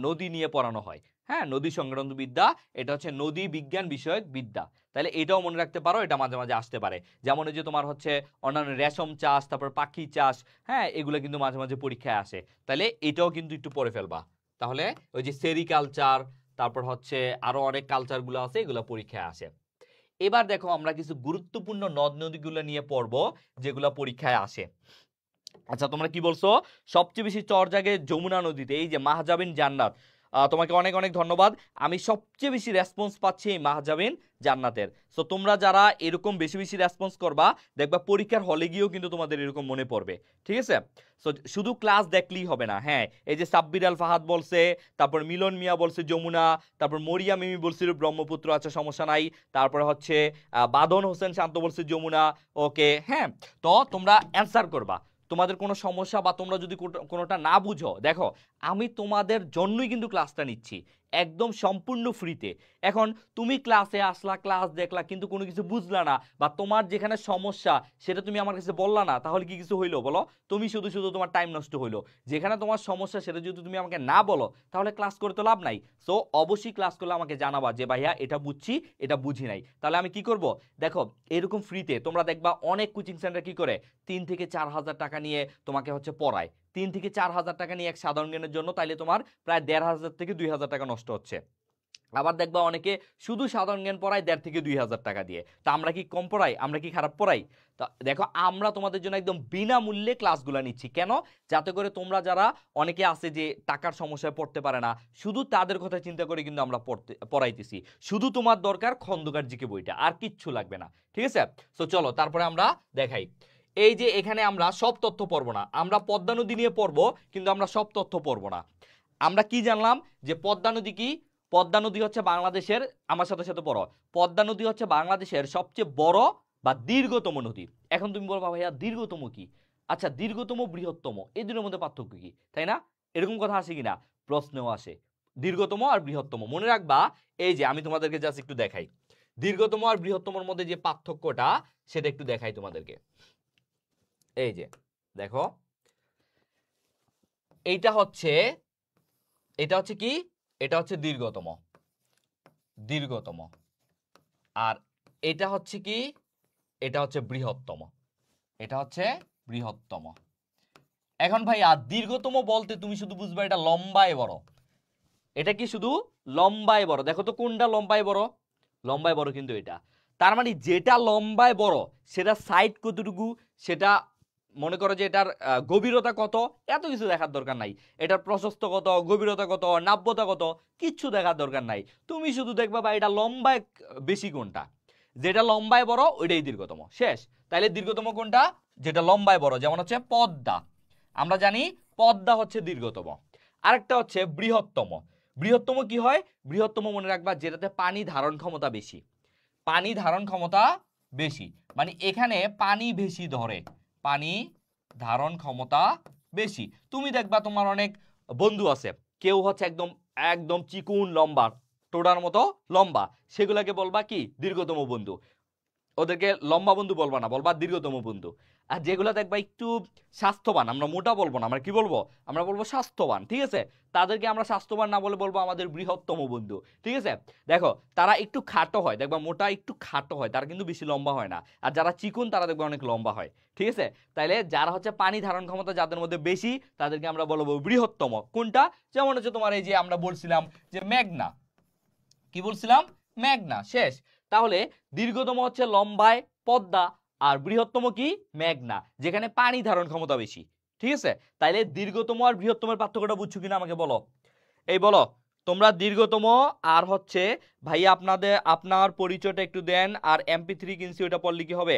নদী নিয়ে পড়ানো হয়। হ্যাঁ, নদী সংক্রান্ত বিদ্যা, এটা হচ্ছে নদী বিজ্ঞান বিষয়ক বিদ্যা। তাহলে এটাও মনে রাখতে পারো, এটা মাঝে মাঝে আসতে পারে। যেমন এই যে তোমার হচ্ছে অন্যান্য রেশম চাষ, তারপর পাখি চাষ, হ্যাঁ এগুলো কিন্তু মাঝে মাঝে পরীক্ষায় আসে। তাহলে এটাও কিন্তু একটু পড়ে ফেলবা। তাহলে ওই যে সেরিকালচার, তারপর হচ্ছে আরো অনেক কালচারগুলো আছে, এগুলো পরীক্ষায় আসে। এবার দেখো আমরা কিছু গুরুত্বপূর্ণ নদ নদীগুলো নিয়ে পড়বো যেগুলো পরীক্ষায় আসে। আচ্ছা, তোমরা কি বলছো? সবচেয়ে বেশি চর জাগে যমুনা নদীতে। এই যে মাহজাবিন জান্নাত, তোমাকে অনেক অনেক ধন্যবাদ। আমি সবচেয়ে বেশি রেসপন্স পাচ্ছি এই মাহজাবিন জান্নাতের। সো তোমরা যারা এরকম বেশি বেশি রেসপন্স করবা, দেখবা পরীক্ষার হলে গিয়েও কিন্তু তোমাদের এরকম মনে পড়বে। ঠিক আছে, সো শুধু ক্লাস দেখলেই হবে না। হ্যাঁ, এই যে সাব্বির আল ফাহাদ বলছে, তারপর মিলন মিয়া বলছে যমুনা, তারপর মরিয়া মিমি বলছিল ব্রহ্মপুত্র, আচ্ছা সমস্যা নাই। তারপরে হচ্ছে বাদন হোসেন শান্ত বলছে যমুনা। ওকে, হ্যাঁ, তো তোমরা অ্যান্সার করবা। তোমাদের কোনো সমস্যা বা তোমরা যদি কোনোটা না বুঝো, দেখো আমি তোমাদের জন্যই কিন্তু ক্লাসটা নিচ্ছি একদম সম্পূর্ণ ফ্রিতে। এখন তুমি ক্লাসে আসলা, ক্লাস দেখলা, কিন্তু কোনো কিছু বুঝলা না, বা তোমার যেখানে সমস্যা সেটা তুমি আমার কাছে বললা না, তাহলে কি কিছু হইলো বলো? তুমি শুধু শুধু তোমার টাইম নষ্ট হইলো। যেখানে তোমার সমস্যা সেটা যদি তুমি আমাকে না বলো, তাহলে ক্লাস করে তো লাভ নাই। সো অবশ্যই ক্লাস করলে আমাকে জানাবা যে ভাইয়া এটা বুঝছি, এটা বুঝি নাই। তাহলে আমি কি করব? দেখো এরকম ফ্রিতে তোমরা দেখবা অনেক কোচিং সেন্টার কি করে 3 থেকে 4 হাজার টাকা নিয়ে তোমাকে হচ্ছে পড়ায়। 3 থেকে 4 হাজার টাকা নিয়ে এক সাধারণ জ্ঞানের জন্য, তাইলে তোমার প্রায় 1,500 থেকে 2,000 টাকা নষ্ট হচ্ছে। আবার দেখবা অনেকে শুধু সাধারণ জ্ঞান পড়ায় 1.5 থেকে 2,000 টাকা দিয়ে। তা আমরা কি কম পড়াই? আমরা কি খারাপ পড়াই? তা দেখো আমরা তোমাদের জন্য একদম বিনামূল্যে ক্লাসগুলো নিচ্ছি। কেন? যাতে করে তোমরা যারা অনেকে আছে যে টাকার সমস্যায় পড়তে পারে না, শুধু তাদের কথা চিন্তা করে কিন্তু আমরা পড়াইতেছি। শুধু তোমার দরকার খন্দকার জিকে বইটা, আর কিচ্ছু লাগবে না। ঠিক আছে? সো চলো তারপরে আমরা দেখাই। এই যে এখানে আমরা সব তথ্য পড়বো না, আমরা পদ্মা নদী নিয়ে পড়বো, কিন্তু আমরা সব তথ্য পড়বো না। আমরা কি জানলাম যে পদ্মা নদী কি? পদ্মা নদী হচ্ছে বাংলাদেশের, আমার সাথে সাথে পড়ো, পদ্মা নদী হচ্ছে বাংলাদেশের সবচেয়ে বড় বা দীর্ঘতম নদী। এখন তুমি বলবা ভাইয়া দীর্ঘতম কি? আচ্ছা, দীর্ঘতম বৃহত্তম এই দুটোর মধ্যে পার্থক্য কি, তাই না? এরকম কথা আসে কিনা, প্রশ্নেও আসে। দীর্ঘতম আর বৃহত্তম মনে রাখবা। এই যে আমি তোমাদেরকে জাস্ট একটু দেখাই দীর্ঘতম আর বৃহত্তমর মধ্যে যে পার্থক্যটা, সেটা একটু দেখাই তোমাদেরকে। এই যে দেখো, এটা হচ্ছে কি? এটা হচ্ছে দীর্ঘতম, আর এটা হচ্ছে কি? এটা হচ্ছে বৃহত্তম, এটা হচ্ছে বৃহত্তম। এখন ভাইয়া দীর্ঘতম বলতে তুমি শুধু বুঝবা এটা লম্বায় বড়। এটা কি শুধু লম্বায় বড়? দেখো তো কোনটা লম্বায় বড়? লম্বায় বড় কিন্তু এটা। তার মানে যেটা লম্বায় বড় সেটা সাইড কতটুকু, সেটা মনে করো যে এটার গভীরতা কত, এত কিছু দেখার দরকার নাই। এটার প্রশস্ত কত, গভীরতা কত, নাব্যতা কত, কিচ্ছু দেখার দরকার নাই। তুমি শুধু দেখবা বা এটা লম্বায় বেশি কোনটা, যেটা লম্বায় বড় ওইটাই দীর্ঘতম, শেষ। তাইলে দীর্ঘতম কোনটা? যেটা লম্বায় বড়, যেমন হচ্ছে পদ্মা। আমরা জানি পদ্মা হচ্ছে দীর্ঘতম। আরেকটা হচ্ছে বৃহত্তম। বৃহত্তম কি হয়? বৃহত্তম মনে রাখবা যেটাতে পানি ধারণ ক্ষমতা বেশি। পানি ধারণ ক্ষমতা বেশি মানে এখানে পানি বেশি ধরে, পানি ধারণ ক্ষমতা বেশি। তুমি দেখবা তোমার অনেক বন্ধু আছে, কেউ হচ্ছে একদম একদম চিকুন লম্বা, টোডার মতো লম্বা, সেগুলাকে বলবা কি? দীর্ঘতম বন্ধু। ওদেরকে লম্বা বন্ধু বলবা না, বলবা দীর্ঘতম বন্ধু। আর যেগুলো দেখবা একটু স্বাস্থ্যবান, আমরা মোটা বলবো না, আমরা কি বলবো? আমরা বলবো স্বাস্থ্যবান। ঠিক আছে? তাদেরকে আমরা স্বাস্থ্যবান না বলে বলবো আমাদের বৃহত্তম বন্ধু। ঠিক আছে? দেখো তারা একটু খাটো হয়, দেখবা মোটা একটু খাটো হয়, তারা কিন্তু বেশি লম্বা হয় না। আর যারা চিকন তারা দেখবে অনেক লম্বা হয়। ঠিক আছে? তাইলে যারা হচ্ছে পানি ধারণ ক্ষমতা যাদের মধ্যে বেশি, তাদেরকে আমরা বলবো বৃহত্তম। কোনটা? যেমন হচ্ছে তোমার এই যে আমরা বলছিলাম যে মেঘনা, কি বলছিলাম? মেঘনা, শেষ। তাহলে দীর্ঘতম হচ্ছে লম্বায় পদ্মা, আর বৃহত্তম কি? মেঘনা, যেখানে পানি ধারণ ক্ষমতা বেশি। ঠিক আছে? তাইলে দীর্ঘতম আর বৃহত্তমের পার্থক্যটা বুঝছো কিনা আমাকে বলো। এই বলো তোমরা দীর্ঘতম আর হচ্ছে ভাইয়া আপনার পরিচয়টা একটু দেন, আর MP3 কিনছি ওটা পড়লে কি হবে?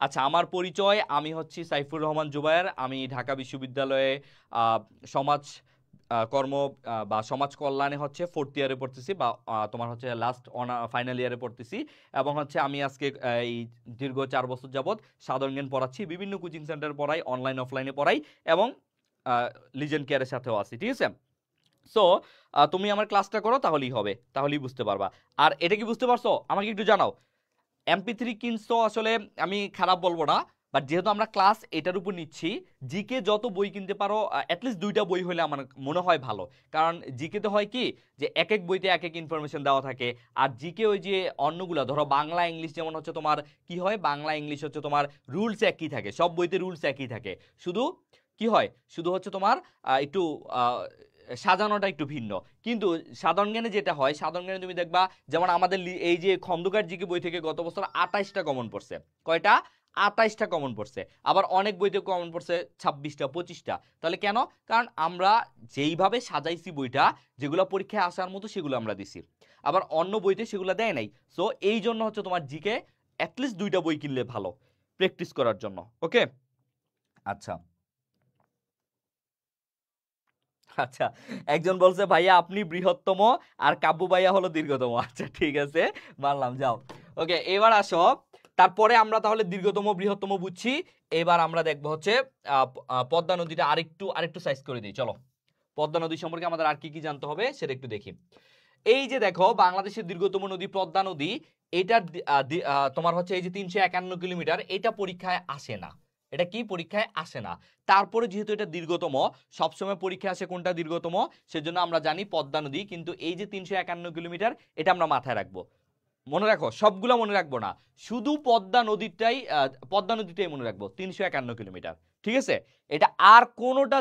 আচ্ছা, আমার পরিচয়, আমি হচ্ছি সাইফুর রহমান জুবায়ের, আমি ঢাকা বিশ্ববিদ্যালয়ে সমাজ কর্ম বা সমাজ কল্যাণে হচ্ছে 4th ইয়ারে পড়তেছি, বা তোমার হচ্ছে লাস্ট ফাইনাল ইয়ারে পড়তেছি। এবং হচ্ছে আমি আজকে এই দীর্ঘ 4 বছর যাবত সাধারণ জ্ঞান পড়াচ্ছি, বিভিন্ন কোচিং সেন্টার পড়াই, অনলাইন অফলাইনে পড়াই, এবং লিজেন্ড কেয়ারের সাথেও আছি। ঠিক আছে? সো তুমি আমার ক্লাসটা করো, তাহলেই হবে, তাহলেই বুঝতে পারবা। আর এটা কি বুঝতে পারছো? আমাকে একটু জানাও। MP3 কিনছো আসলে আমি খারাপ বলবো না, বাট যেহেতু আমরা ক্লাস এটার উপর নিচ্ছি, জিকে যত বই কিনতে পারো অ্যাটলিস্ট 2টা বই হলে আমার মনে হয় ভালো। কারণ জিকেতে হয় কি যে এক এক বইতে এক এক ইনফরমেশন দেওয়া থাকে। আর জিকে ওই যে অন্যগুলা ধরো বাংলা ইংলিশ, যেমন হচ্ছে তোমার কি হয়, বাংলা ইংলিশ হচ্ছে তোমার রুলস একই থাকে, সব বইতে রুলস একই থাকে। শুধু কি হয়, শুধু হচ্ছে তোমার একটু সাজানোটা একটু ভিন্ন। কিন্তু সাধারণ জ্ঞানে যেটা হয়, সাধারণ জ্ঞানে তুমি দেখবা যেমন আমাদের এই যে খন্দকার জিকে বই থেকে গত বছর 28টা কমন পড়ছে। কয়টা? 28টা কমন পড়ছে। আবার অনেক বইতে কমন পড়ছে 26টা 25টা। তাহলে কেন? কারণ আমরা যেইভাবে সাজাইছি বইটা, যেগুলো পরীক্ষায় আসার মতো সেগুলো আমরা দিছি, আবার অন্য বইতে সেগুলো দেয় নাই। সো এই জন্য হচ্ছে তোমার জিকে অ্যাটলিস্ট 2টা বই কিনলে ভালো প্র্যাকটিস করার জন্য। ওকে, আচ্ছা আচ্ছা, একজন বলছে ভাইয়া আপনি বৃহত্তম আর কাব্যু ভাইয়া হলো দীর্ঘতম। আচ্ছা ঠিক আছে, মানলাম, যাও। ওকে, এবার আসো, তারপরে আমরা তাহলে দীর্ঘতম বৃহত্তম বুঝছি। এবার আমরা দেখবো হচ্ছে পদ্মা নদীটা আরেকটু সাইজ করে দিই। চলো, পদ্মা নদী সম্পর্কে আমাদের আর কি কি জানতে হবে সেটা একটু দেখি। এই যে দেখো, বাংলাদেশের দীর্ঘতম নদী পদ্মা নদী, এটা তোমার হচ্ছে এই যে 351 কিলোমিটার, এটা পরীক্ষায় আসে না। এটা কি পরীক্ষায় আসে না? তারপরে যেহেতু এটা দীর্ঘতম, সবসময় পরীক্ষায় আসে কোনটা দীর্ঘতম, সেজন্য আমরা জানি পদ্মা নদী। কিন্তু এই যে 351 কিলোমিটার, এটা আমরা মাথায় রাখবো। মনে রাখো, সবগুলা মনে রাখবো না, শুধু পদ্মা নদীটাই মনে রাখবো, 351 কিলোমিটার। ঠিক আছে? এটা আর কোনোটা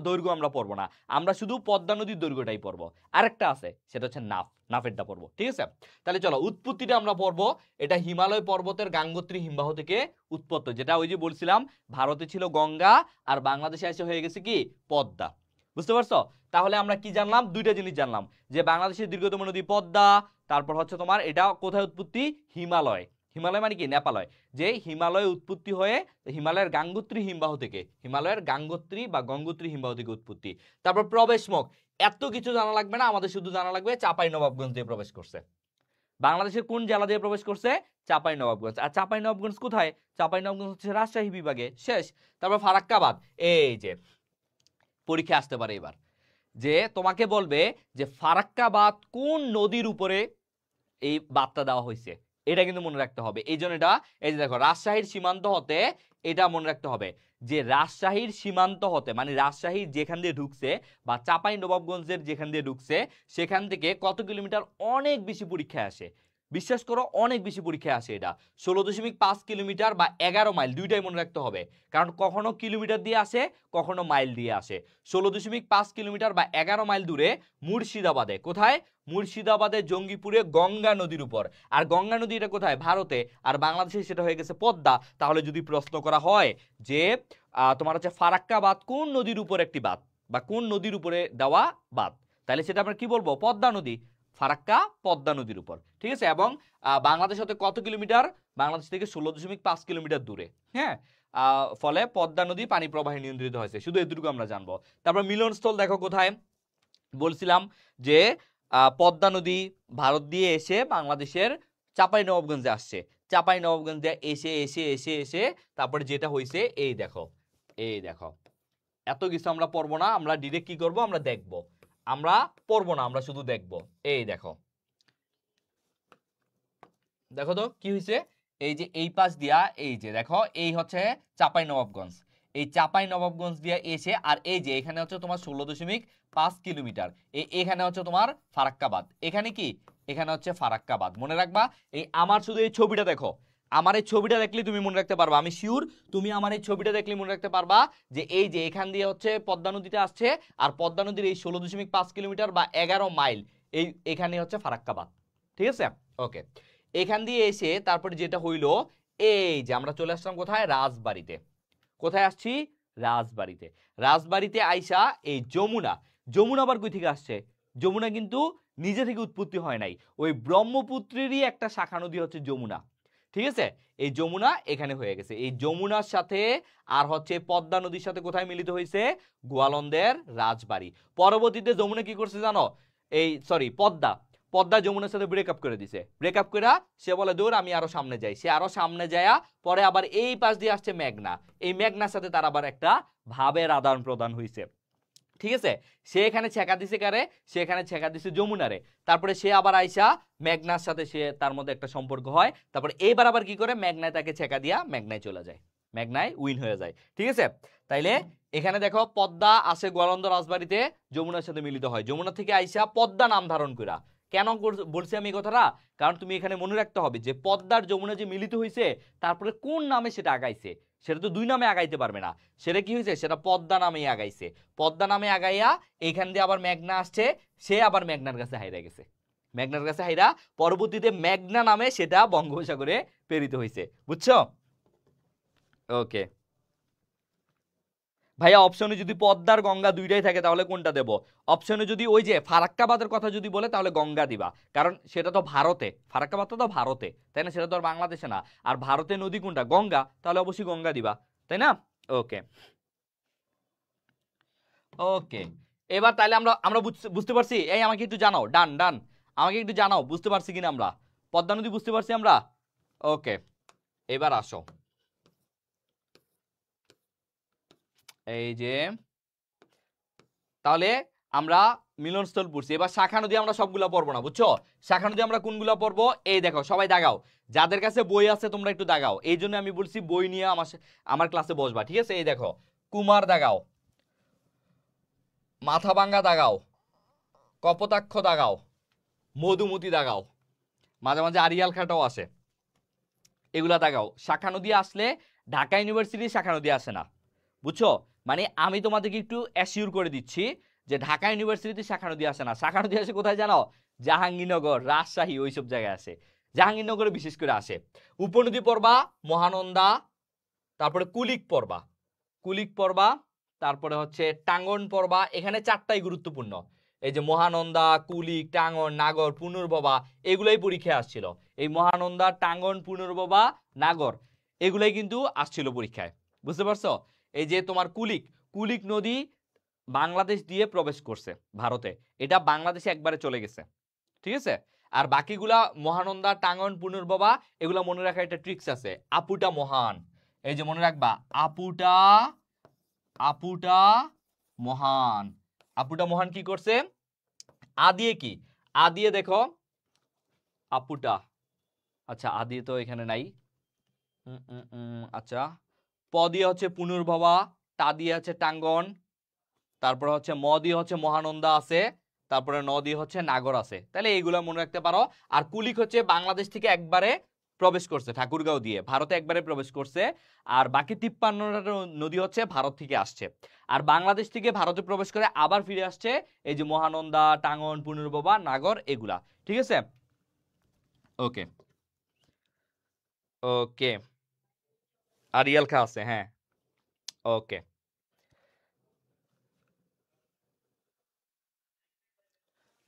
দৈর্ঘ্য আমরা পড়বো না, আমরা শুধু পদ্মা নদীর দৈর্ঘ্যটাই পড়বো। আরেকটা আছে, সেটা হচ্ছে নাফ। নাফেরটা পড়বো, ঠিক আছে? তাহলে চলো উৎপত্তিটা আমরা পড়বো। এটা হিমালয় পর্বতের গাঙ্গোত্রী হিমবাহ থেকে উৎপত্তি, যেটা ওই যে বলছিলাম ভারতে ছিল গঙ্গা আর বাংলাদেশে এসে হয়ে গেছে কি পদ্মা। বুঝতে পারছো? তাহলে আমরা কি জানলাম? দুইটা জিনিস জানলাম, যে বাংলাদেশের দীর্ঘতম নদী পদ্মা, তারপর হচ্ছে তোমার এটা কোথায় উৎপত্তি? হিমালয়। হিমালয় মানে কি? নেপালয়। যে হিমালয় উৎপত্তি হয়ে হিমালয়ের গাঙ্গোত্রী হিমবাহ থেকে, হিমালয়ের গাঙ্গোত্রী বা গঙ্গোত্রী হিমবাহ থেকে উৎপত্তি। তারপর প্রবেশমুখ, এত কিছু জানা লাগবে না, আমাদের শুধু জানা লাগবে চাঁপাইনবাবগঞ্জ দিয়ে প্রবেশ করছে। বাংলাদেশের কোন জেলা দিয়ে প্রবেশ করছে? চাঁপাইনবাবগঞ্জ। আর চাঁপাইনবাবগঞ্জ কোথায়? চাঁপাইনবাবগঞ্জ হচ্ছে রাজশাহী বিভাগে। শেষ। তারপর ফারাক্কাবাদ, এই যে পরীক্ষা আসতে পারে এবার, যে তোমাকে বলবে যে ফারাক্কাবাদ কোন নদীর উপরে এই বার্তা দেওয়া হয়েছে, এটা কিন্তু মনে রাখতে হবে। এই জন্য এটা, এই যে দেখো রাজশাহীর সীমান্ত হতে, এটা মনে রাখতে হবে যে রাজশাহীর সীমান্ত হতে মানে রাজশাহীর যেখান দিয়ে ঢুকছে বা চাঁপাইনবাবগঞ্জের যেখান দিয়ে ঢুকছে সেখান থেকে কত কিলোমিটার, অনেক বেশি পরীক্ষায় আসে। বিশ্বাস করো অনেক বেশি পরীক্ষায় আসে এটা। 16.5 কিলোমিটার বা 11 মাইল, দুইটাই মনে রাখতে হবে, কারণ কখনো কিলোমিটার দিয়ে আসে, কখনো মাইল দিয়ে আসে। 16.5 কিলোমিটার বা 11 মাইল দূরে মুর্শিদাবাদে। কোথায়? মুর্শিদাবাদের জঙ্গিপুরে গঙ্গা নদীর উপর। আর গঙ্গা নদী এটা কোথায়? ভারতে। আর বাংলাদেশে সেটা হয়ে গেছে পদ্মা। তাহলে যদি প্রশ্ন করা হয় যে তোমার হচ্ছে ফারাক্কাবাদ কোন নদীর উপর একটি বাঁধ বা কোন নদীর উপরে দেওয়া বাঁধ, তাহলে সেটা আমরা কি বলবো? পদ্মা নদী। ফারাক্কা পদ্মা নদীর উপর, ঠিক আছে? এবং বাংলাদেশ হতে কত কিলোমিটার? বাংলাদেশ থেকে 16.5 কিলোমিটার দূরে। হ্যাঁ, ফলে পদ্মা নদী পানি প্রবাহে নিয়ন্ত্রিত হয়েছে। শুধু এটুকু আমরা জানবো। তারপর মিলনস্থল দেখো কোথায়? বলছিলাম যে পদ্মা নদী ভারত দিয়ে এসে বাংলাদেশের চাঁপাইনবাবগঞ্জে আসছে। চাঁপাইনবাবগঞ্জে এসে এসে এসে এসে তারপরে যেটা হয়েছে, এই দেখো, এই দেখো। এত কিছু আমরা পড়বো না, আমরা ডিরেক্ট কি করব? আমরা দেখব। আমরা পড়বো না, আমরা শুধু দেখব। এই দেখো, দেখো তো কি হয়েছে। এই যে এই পাশ দিয়া, এই যে দেখো, এই হচ্ছে চাঁপাইনবাবগঞ্জ। এই চাঁপাইনবাবগঞ্জ দিয়া এসে, আর এই যে এখানে হচ্ছে তোমার 16.5 কিলোমিটার, এখানে হচ্ছে তোমার ফারাক্কাবাদ। এখানে কি? এখানে হচ্ছে ফারাক্কাবাদ। মনে রাখবা। এই আমার শুধু এই ছবিটা দেখো, আমার এই ছবিটা দেখলে তুমি মনে রাখতে পারবা। আমি শিওর তুমি আমার এই ছবিটা দেখলে মনে রাখতে পারবা যে এই যে এখান দিয়ে হচ্ছে পদ্মা নদীটা আসছে, আর পদ্মা নদীর এই 16.5 কিলোমিটার বা 11 মাইল এখানে হচ্ছে ফারাক্কাবাদ। ঠিক আছে? ওকে। এখান দিয়ে এসে তারপরে যেটা হইলো, এই যে আমরা চলে আসলাম কোথায়? রাজবাড়িতে। কোথায় আসছি? রাজবাড়িতে। রাজবাড়িতে আইসা এই যমুনা, যমুনা আবার কই থেকে আসছে? যমুনা কিন্তু নিজে থেকে উৎপত্তি হয় নাই, ওই ব্রহ্মপুত্রেরই একটা শাখা নদী হচ্ছে যমুনা। ঠিক আছে? এই যমুনা এখানে হয়ে গেছে। এই যমুনার সাথে আর হচ্ছে পদ্মা নদীর সাথে কোথায় মিলিত হয়েছে? গোয়ালন্দের রাজবাড়ি। পরবর্তীতে যমুনা কি করছে জানো? এই সরি, পদ্মা, পদ্মা যমুনার সাথে ব্রেকআপ করে দিছে। ব্রেকআপ করে সে বলে দূর, আমি আরো সামনে যাই। সে আরো সামনে যায়, পরে আবার এই পাশ দিয়ে আসছে মেঘনা। এই মেঘনার সাথে তার আবার একটা ভাবের আদান প্রদান হয়েছে। ঠিক আছে? সে এখানে ছেকা দিছে কারে? সে এখানে ছেকা দিছে যমুনারে। তারপরে সে আবার আইসা মেঘনার সাথে সে তার মধ্যে একটা সম্পর্ক হয়। তারপরে এইবার আবার কি করে? মেঘনায় তাকে ছেকা দিয়া মেঘনায় চলে যায়, মেঘনায় উইন হয়ে যায়। ঠিক আছে? তাইলে এখানে দেখো পদ্মা আসে গোয়ালন্দ রাজবাড়িতে, যমুনার সাথে মিলিত হয়। যমুনা থেকে আইসা পদ্মা নাম ধারণ করা। কেন বলছি আমি এই কথাটা? কারণ তুমি এখানে মনে রাখতে হবে যে পদ্মার যমুনা যে মিলিত হয়েছে, তারপরে কোন নামে সেটা আগাইছে। সেটা তো দুই নামে আগাইতে পারবে না। সেটা কি হয়েছে? সেটা পদ্মা নামেই আগাইছে। পদ্মা নামে আগাইয়া এখান দিয়ে আবার মেঘনা আসছে, সে আবার মেঘনার কাছে হাইরা গেছে। মেঘনার কাছে হাইরা পরবর্তীতে মেঘনা নামে সেটা বঙ্গোপসাগরে প্রেরিত হয়েছে। বুঝছো? ওকে ভাইয়া, অপশনে যদি পদ্মার গঙ্গা দুইটাই থাকে তাহলে কোনটা দেব? অপশনে যদি ওই যে ফারাক্কাবাদের কথা যদি বলে তাহলে গঙ্গা দিবা, কারণ সেটা তো ভারতে, ফারাক্কাবাদ তো ভারতে, তাই না? সেটা তো আর বাংলাদেশে না। আর ভারতের নদী কোনটা? গঙ্গা, তাহলে অবশ্যই গঙ্গা দিবা, তাই না? ওকে ওকে। এবার তাহলে আমরা আমরা বুঝতে পারছি। এই আমাকে একটু জানাও, ডান ডান, আমাকে একটু জানাও বুঝতে পারছি কিনা আমরা। পদ্মা নদী বুঝতে পারছি আমরা। ওকে, এবার আসো। এই যে তাহলে আমরা মিলনস্থল পড়ছি, এবার শাখা নদী আমরা সবগুলা পড়বো না, বুঝছো? শাখা নদী আমরা কোনগুলা পড়বো? এই দেখো, সবাই দাগাও, যাদের কাছে বই আছে তোমরা একটু দাগাও। এই জন্য আমি বলছি বই নিয়ে আমার ক্লাসে বসবা। ঠিক আছে? এই দেখো, কুমার দাগাও, মাথাভাঙ্গা দাগাও, কপোতাক্ষ দাগাও, মধুমতি দাগাও, মাঝে মাঝে আরিয়াল খাটাও আসে, এগুলা দাগাও। শাখা নদী আসলে ঢাকা ইউনিভার্সিটির শাখা নদী আসে না, বুঝছো? মানে আমি তোমাদেরকে একটু অ্যাসিওর করে দিচ্ছি যে ঢাকা ইউনিভার্সিটিতে শাখা নদী আসে না, শাখা নদী আসে কোথায় জানো? জাহাঙ্গীরনগর, রাজশাহী, ওইসব জায়গায় আসে। জাহাঙ্গীরনগরে বিশেষ করে আসে। উপনদী পড়বা মহানন্দা, তারপরে কুলিক পড়বা, কুলিক পড়বা, তারপরে হচ্ছে টাঙ্গন পড়বা। এখানে চারটাই গুরুত্বপূর্ণ, এই যে মহানন্দা, কুলিক, টাঙ্গন, নাগর, পুনর্ভবা, এগুলাই পরীক্ষায় আসছিল। এই মহানন্দা, টাঙ্গন, পুনর্ভবা, নাগর এগুলাই কিন্তু আসছিল পরীক্ষায়, বুঝতে পারছো? এই যে তোমার কুলিক, কুলিক নদী বাংলাদেশ দিয়ে প্রবেশ করছে ভারতে, এটা বাংলাদেশে একবারে চলে গেছে, ঠিক আছে? আর বাকিগুলা মহানন্দা, টাঙ্গন, পুনর্ভবা এগুলা মনে রাখা একটা ট্রিক্স আছে। আপুটা মহান, এই যে মনে রাখবা, আপুটা, আপুটা মহান। আপুটা মহান কি করছে? আ দিয়ে কি? আ দিয়ে দেখো আপুটা, আচ্ছা আ দিয়ে তো এখানে নাই। আচ্ছা, প দিয়ে হচ্ছে পুনর্ভবা, টা দিয়ে হচ্ছে টাঙ্গন, তারপরে হচ্ছে ম দিয়ে হচ্ছে মহানন্দা আছে, তারপরে ন দিয়ে হচ্ছে নাগর আছে। তাহলে এইগুলো মনে রাখতে পারো। আর কুলিক হচ্ছে বাংলাদেশ থেকে একবারে প্রবেশ করছে, ঠাকুরগাঁও দিয়ে ভারতে একবারে প্রবেশ করছে। আর বাকি 53টা নদী হচ্ছে ভারত থেকে আসছে। আর বাংলাদেশ থেকে ভারতে প্রবেশ করে আবার ফিরে আসছে এই যে মহানন্দা, টাঙ্গন, পুনর্ভবা, নাগর এগুলা, ঠিক আছে? ওকে ওকে, আর রিয়াল খা আছে, হ্যাঁ ওকে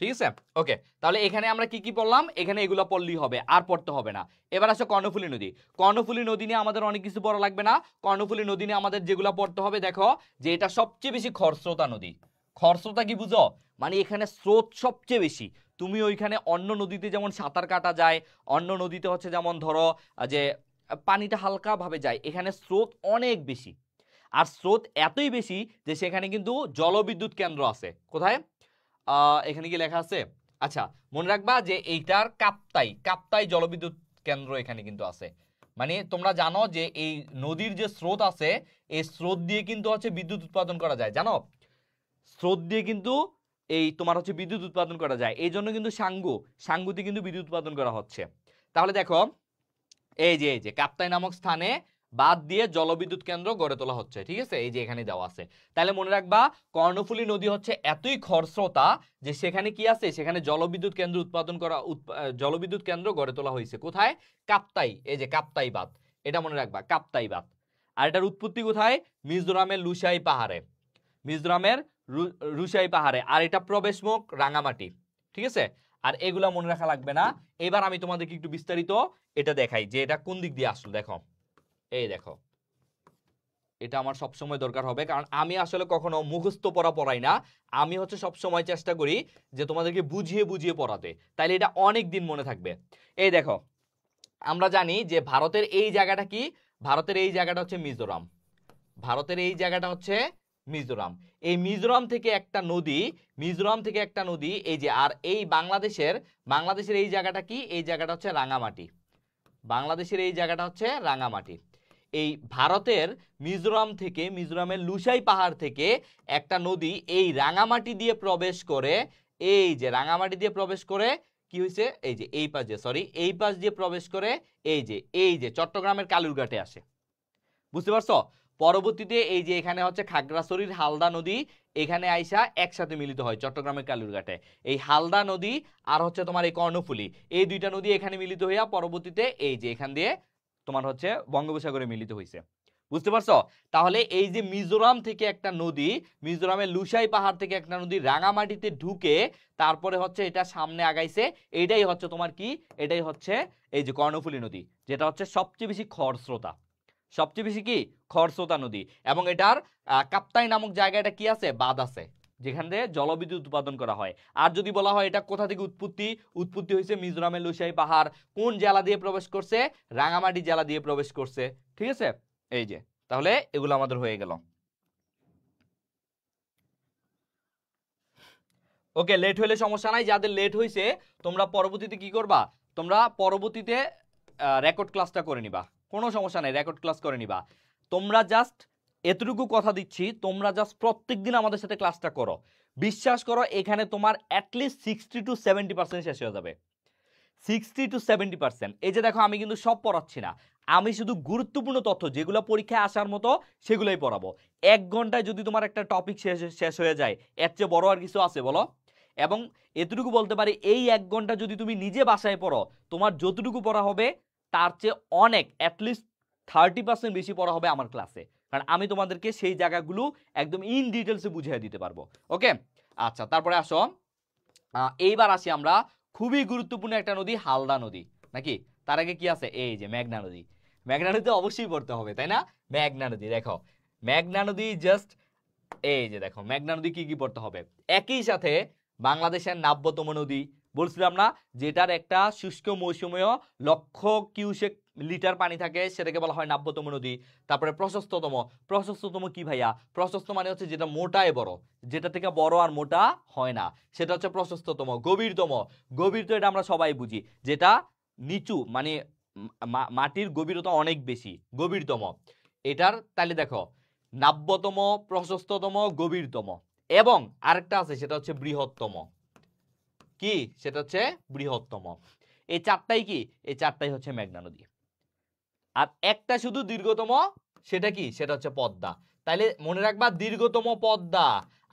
ঠিক আছে। ওকে, তাহলে এখানে আমরা কি কি পড়লাম? এখানে এগুলো পড়লেই হবে, আর পড়তে হবে না। এবার আসো কর্ণফুলী নদী। কর্ণফুলী নদী নিয়ে আমাদের অনেক কিছু পড়া লাগবে না। কর্ণফুলী নদী নিয়ে আমাদের যেগুলো পড়তে হবে, দেখো যে এটা সবচেয়ে বেশি খরস্রোতা নদী। খরস্রোতা কি বুঝো? মানে এখানে স্রোত সবচেয়ে বেশি। তুমি ওইখানে অন্য নদীতে যেমন সাঁতার কাটা যায়, অন্য নদীতে হচ্ছে যেমন ধরো যে পানিটা হালকা ভাবে যায়, এখানে স্রোত অনেক বেশি। আর স্রোত এতই বেশি যে সেখানে কিন্তু জলবিদ্যুৎ কেন্দ্র আছে। কোথায়? এখানে কি লেখা আছে? আচ্ছা, মনে রাখবা যে এইটার কাপ্তাই, কাপ্তাই জলবিদ্যুৎ কেন্দ্র এখানে কিন্তু আছে। মানে তোমরা জানো যে এই নদীর যে স্রোত আছে, এই স্রোত দিয়ে কিন্তু হচ্ছে বিদ্যুৎ উৎপাদন করা যায়, জানো? স্রোত দিয়ে কিন্তু এই তোমার হচ্ছে বিদ্যুৎ উৎপাদন করা যায়। এই জন্য কিন্তু সাঙ্গুতে কিন্তু বিদ্যুৎ উৎপাদন করা হচ্ছে। তাহলে দেখো এই যে কাপ্তাই নামক স্থানে বাদ দিয়ে জলবিদ্যুৎ কেন্দ্র গড়ে তোলা হচ্ছে, ঠিক আছে? এই যে এখানে দেওয়া আছে। তাহলে মনে রাখবা কর্ণফুলী নদী হচ্ছে এতই খরস্রোতা যে সেখানে কি আছে? সেখানে জলবিদ্যুৎ কেন্দ্র উৎপাদন করা, জলবিদ্যুৎ কেন্দ্র গড়ে তোলা হয়েছে। কোথায়? কাপ্তাই, এই যে কাপ্তাই বাঁধ, এটা মনে রাখবা, কাপ্তাই বাঁধ। আর এটার উৎপত্তি কোথায়? মিজোরামের লুসাই পাহাড়ে, মিজোরামের রুসাই পাহাড়ে। আর এটা প্রবেশমুখ রাঙামাটি, ঠিক আছে? আর এগুলা মনে রাখা লাগবে না। এবার আমি তোমাদেরকে একটু বিস্তারিত এটা দেখাই যে এটা কোন দিক দিয়ে আসলো। দেখো, এই দেখো, এটা আমার সবসময় দরকার হবে, কারণ আমি আসলে কখনো মুখস্থ পড়া পড়াই না। আমি হচ্ছে সবসময় চেষ্টা করি যে তোমাদেরকে বুঝিয়ে বুঝিয়ে পড়াতে, তাইলে এটা অনেক দিন মনে থাকবে। এই দেখো, আমরা জানি যে ভারতের এই জায়গাটা কি? ভারতের এই জায়গাটা হচ্ছে মিজোরাম, ভারতের এই জায়গাটা হচ্ছে মিজোরাম। এই মিজোরাম থেকে একটা নদী, মিজোরাম থেকে একটা নদী, এই যে, আর এই বাংলাদেশের এই জায়গাটা কি? এই জায়গাটা হচ্ছে রাঙামাটি, বাংলাদেশের এই জায়গাটা হচ্ছে রাঙামাটি। এই ভারতের মিজোরাম থেকে, মিজোরামের লুসাই পাহাড় থেকে একটা নদী এই রাঙামাটি দিয়ে প্রবেশ করে, এই যে রাঙামাটি দিয়ে প্রবেশ করে কি হয়েছে? এই যে এই পাশ দিয়ে, সরি, এই পাশ দিয়ে প্রবেশ করে এই যে চট্টগ্রামের কালুরঘাটে আসে, বুঝতে পারছো? পরবর্তীতে এই যে এখানে হচ্ছে খাগড়াছড়ির হালদা নদী, এখানে আইসা একসাথে মিলিত হয় চট্টগ্রামের কালুরঘাটে। এই হালদা নদী আর হচ্ছে তোমার এই কর্ণফুলী, এই দুইটা নদী এখানে মিলিত হইয়া পরবর্তীতে এই যে এখান দিয়ে তোমার হচ্ছে বঙ্গোপসাগরে মিলিত হয়েছে, বুঝতে পারছো? তাহলে এই যে মিজোরাম থেকে একটা নদী, মিজোরামের লুসাই পাহাড় থেকে একটা নদী রাঙামাটিতে ঢুকে তারপরে হচ্ছে এটা সামনে আগাইছে, এটাই হচ্ছে তোমার কি? এটাই হচ্ছে এই যে কর্ণফুলী নদী, যেটা হচ্ছে সবচেয়ে বেশি খরস্রোতা, সবচেয়ে বেশি কি? খরস্রোতা নদী। এবং এটার কাপ্তাই নামক জায়গাটা কি আছে? বাঁধ আছে, যেখান থেকে জলবিদ্যুৎ উৎপাদন করা হয়। আর যদি বলা হয় এটা কোথা থেকে উৎপত্তি, উৎপত্তি হয়েছে মিজোরামের লুসাই পাহাড়। কোন জেলা দিয়ে প্রবেশ করছে? রাঙামাটি জেলা দিয়ে প্রবেশ করছে, ঠিক আছে? এই যে, তাহলে এগুলো আমাদের হয়ে গেল। ওকে, লেট হইলে সমস্যা নাই, যাদের লেট হয়েছে তোমরা পরবর্তীতে কি করবা? তোমরা পরবর্তীতে রেকর্ড ক্লাসটা করে নিবা, কোনো সমস্যা নাই, রেকর্ড ক্লাস করে নিবা। তোমরা জাস্ট এতটুকু কথা দিচ্ছি, তোমরা জাস্ট প্রত্যেকদিন আমাদের সাথে ক্লাসটা করো। বিশ্বাস করো, এখানে তোমার অ্যাটলিস্ট 60 to 70% শেষ হয়ে যাবে। 60-70%। এই যে দেখো আমি কিন্তু সব পড়াচ্ছি না, আমি শুধু গুরুত্বপূর্ণ তথ্য যেগুলো পরীক্ষায় আসার মতো সেগুলোই পড়াবো। 1 ঘন্টায় যদি তোমার একটা টপিক শেষ হয়ে যায়, এর চেয়ে বড় আর কিছু আছে বলো? এবং এতটুকু বলতে পারি, এই 1 ঘন্টা যদি তুমি নিজে বাসায় পড়ো, তোমার যতটুকু পড়া হবে তার চেয়ে অনেক অ্যাটলিস্ট 30% বেশি পড়া হবে আমার ক্লাসে, কারণ আমি তোমাদেরকে সেই জায়গাগুলো একদম ইন ডিটেলসে বুঝিয়ে দিতে পারবো। ওকে, আচ্ছা তারপরে আসো, এইবার আসি আমরা খুবই গুরুত্বপূর্ণ একটা নদী, হালদা নদী, নাকি? তার আগে কি আছে? এই যে মেঘনা নদী। মেঘনা নদী অবশ্যই পড়তে হবে, তাই না? মেঘনা নদী, দেখো মেঘনা নদী জাস্ট, এই যে দেখো মেঘনা নদী কি কি পড়তে হবে। একই সাথে বাংলাদেশের নাব্যতম নদী বলছিলাম না, যেটার একটা শুষ্ক মৌসুমীয় লক্ষ কিউসেক লিটার পানি থাকে, সেটাকে বলা হয় নাব্যতম নদী। তারপরে প্রশস্ততম, প্রশস্ততম কি ভাইয়া? প্রশস্ত মানে হচ্ছে যেটা মোটায় বড়, যেটা থেকে বড় আর মোটা হয় না, সেটা হচ্ছে প্রশস্ততম। গভীরতম, গভীর তো এটা আমরা সবাই বুঝি, যেটা নিচু মানে মাটির গভীরতা অনেক বেশি, গভীরতম এটার। তাহলে দেখো নাব্যতম, প্রশস্ততম, গভীরতম, এবং আরেকটা আছে সেটা হচ্ছে বৃহত্তম। কি? সেটা হচ্ছে বৃহত্তম। এই চারটাই কি? এই চারটাই হচ্ছে মেঘনা নদী। আর একটা শুধু দীর্ঘতম, সেটা কি? সেটা হচ্ছে পদ্মা। তাইলে মনে রাখবা, দীর্ঘতম পদ্মা,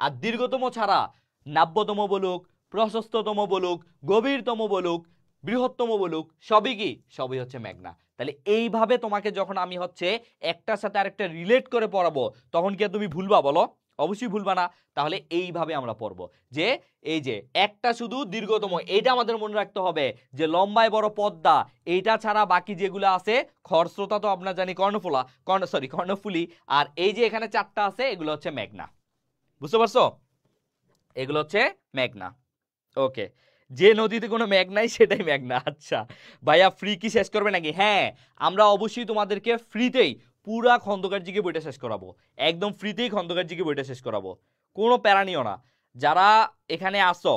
আর দীর্ঘতম ছাড়া নাব্যতম বলুক, প্রশস্ততম বলুক, গভীরতম বলুক, বৃহত্তম বলুক, সবই কি? সবই হচ্ছে মেঘনা। তাহলে এইভাবে তোমাকে যখন আমি হচ্ছে একটার সাথে আরেকটা রিলেট করে পড়াবো, তখন কি তুমি ভুলবা বলো? অবশ্যই ভুলবা না। তাহলে এইভাবে আমরা পড়বো, যে এই যে একটা শুধু দীর্ঘতম, এটা আমাদের মনে রাখতে হবে, যে লম্বায় বড় পদ্মা, এইটা ছাড়া বাকি যেগুলো আছে, খরস্রোতা তো আমরা জানি, কর্ণফুলী, আর এই যে এখানে চারটা আছে, এগুলো হচ্ছে মেঘনা। বুঝতে পারছো? এগুলো হচ্ছে মেঘনা। ওকে, যে নদীতে কোনো মেঘ নাই সেটাই মেঘনা। আচ্ছা ভাইয়া, ফ্রি কি শেষ করবে নাকি? হ্যাঁ, আমরা অবশ্যই তোমাদেরকে ফ্রিতেই পুরা খন্দকার জিকে বইটা শেষ করাবো, একদম ফ্রিতেই খন্দকার জিকে বইটা শেষ করাবো, কোনো প্যারা নিও না। যারা এখানে আসো,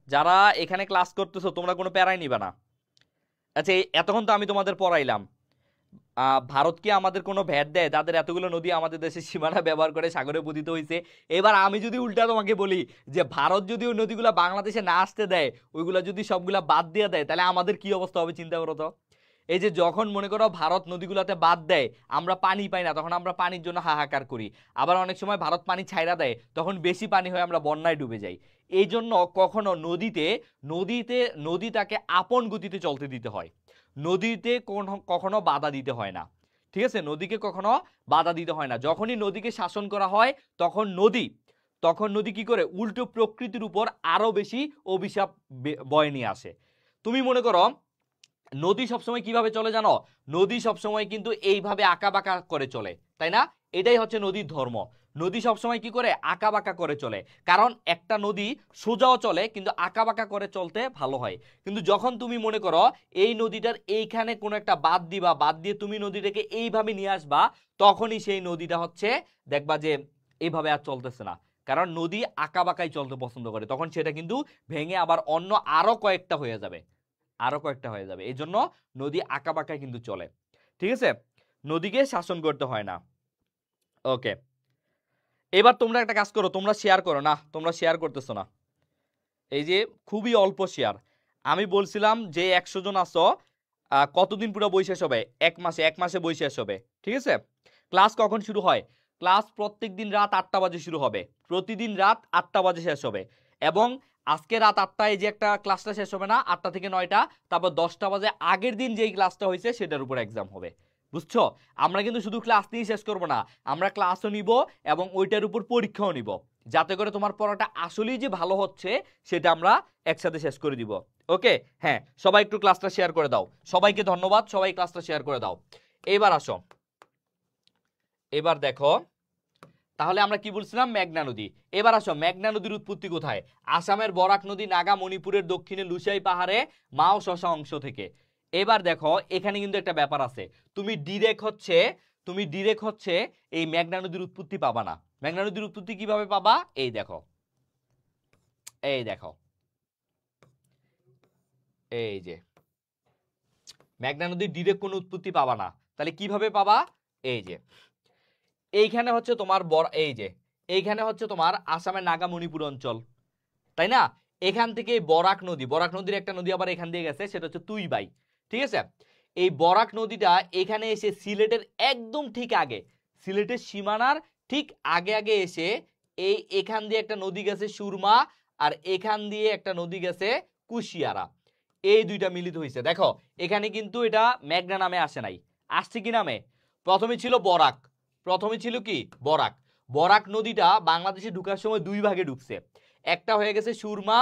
যারা এখানে ক্লাস করতেছো, তোমরা কোনো প্যারাই নিবা না। আচ্ছা, এতক্ষণ তো আমি তোমাদের পড়াইলাম, ভারত কি আমাদের কোনো ভ্যাট দেয়? তাদের এতগুলো নদী আমাদের দেশের সীমানা ব্যবহার করে সাগরে পতিত হয়েছে। এবার আমি যদি উল্টা তোমাকে বলি যে ভারত যদি ওই নদীগুলো বাংলাদেশে না আসতে দেয়, ওইগুলো যদি সবগুলা বাদ দিয়ে দেয়, তাহলে আমাদের কি অবস্থা হবে চিন্তা করো তো। এই যে যখন মনে করো ভারত নদীগুলোতে বাদ দেয়, আমরা পানি পাই না, তখন আমরা পানির জন্য হাহাকার করি। আবার অনেক সময় ভারত পানি ছাইড়া দেয়, তখন বেশি পানি হয়ে আমরা বন্যায় ডুবে যাই। এই জন্য কখনো নদীটাকে আপন গতিতে চলতে দিতে হয়, নদীতে কখনো বাধা দিতে হয় না। ঠিক আছে, নদীকে কখনো বাধা দিতে হয় না। যখনই নদীকে শাসন করা হয়, তখন নদী কি করে? উল্টো প্রকৃতির উপর আরো বেশি অভিশাপ বয়ে নিয়ে আসে। তুমি মনে করো নদী সবসময় কিভাবে চলে জানো? নদী সবসময় কিন্তু এইভাবে আঁকা বাঁকা করে চলে, তাই না? এটাই হচ্ছে নদীর ধর্ম। নদী সবসময় কি করে? আঁকা বাঁকা করে চলে, কারণ একটা নদী সোজাও চলে কিন্তু আঁকা বাঁকা করে চলতে ভালো হয়। কিন্তু যখন তুমি মনে করো এই নদীটার এইখানে কোনো একটা বাদ দিবা, বাদ দিয়ে তুমি নদীটাকে এইভাবে নিয়ে আসবা, তখনই সেই নদীটা হচ্ছে দেখবা যে এইভাবে আর চলতেছে না, কারণ নদী আঁকা বাঁকাই চলতে পছন্দ করে, তখন সেটা কিন্তু ভেঙে আবার অন্য আরো কয়েকটা হয়ে যাবে, এই জন্য নদী আঁকা বাঁকায় কিন্তু চলে। ঠিক আছে, নদীকে শাসন করতে হয় না। ওকে, এবার তোমরা একটা কাজ করো, তোমরা শেয়ার করো না, তোমরা শেয়ার করতেছো না, এই যে খুবই অল্প শেয়ার। আমি বলছিলাম যে 100 জন আসো, কতদিন পুরো বই শেষ হবে? 1 মাসে বই শেষ হবে। ঠিক আছে, ক্লাস কখন শুরু হয়? ক্লাস প্রত্যেক দিন রাত 8টা বাজে শুরু হবে, প্রতিদিন রাত 8টা বাজে শেষ হবে। এবং আজকে রাত 8টায় যে একটা ক্লাসটা শেষ হবে না, 8টা থেকে 9টা, তারপর 10টা বাজে আগের দিন যেই ক্লাসটা হয়েছে সেটার উপর এক্সাম হবে। বুঝছো? আমরা কিন্তু শুধু ক্লাস নিয়ে শেষ করবো না, আমরা ক্লাসও নিব এবং ওইটার উপর পরীক্ষাও নিব, যাতে করে তোমার পড়াটা আসলেই যে ভালো হচ্ছে সেটা আমরা একসাথে শেষ করে দিব। ওকে, হ্যাঁ, সবাই একটু ক্লাসটা শেয়ার করে দাও। সবাইকে ধন্যবাদ, সবাই ক্লাসটা শেয়ার করে দাও। এবার আসো, এবার দেখো, তাহলে আমরা কি বলছিলাম? মেঘনা নদী। এবার আসো, মেঘনা নদীর উৎপত্তি কোথায়? আসামের বরাক নদী নাগা মণিপুরের দক্ষিণে লুসাই পাহাড়ে মাও শশা অংশ থেকে। এবার দেখো, এখানে কিন্তু একটা ব্যাপার আছে, তুমি ডিরেক্ট হচ্ছে এই মেঘনা নদীর উৎপত্তি পাবা না। মেঘনা নদীর উৎপত্তি কিভাবে পাবা? এই দেখো, এই দেখো, এই যে মেঘনা নদীর ডিরেক্ট কোনো উৎপত্তি পাবা না। তাহলে কিভাবে পাবা? এই যে এইখানে হচ্ছে তোমার এইখানে হচ্ছে তোমার আসামের নাগা মণিপুর অঞ্চল, তাই না? এখান থেকে বরাক নদীর একটা নদী আবার এখান দিয়ে গেছে, সেটা হচ্ছে তুইবাই। ঠিক আছে, এই বরাক নদীটা এখানে এসে সিলেটের একদম ঠিক আগে, সিলেটের সীমানার ঠিক আগে আগে এসে এখান দিয়ে একটা নদী গেছে সুরমা, আর এখান দিয়ে একটা নদী গেছে কুশিয়ারা, এই দুইটা মিলিত হয়েছে। দেখো এখানে কিন্তু এটা মেঘনা নামে আসে নাই, আসছে কি নামে? প্রথমে ছিল বরাক, প্রথমে ছিল কি বরাক। বরাক নদীটা বাংলাদেশে ঢুকার সময় দুই ভাগে ঢুকছে, একটা হয়ে গেছে সুরমা,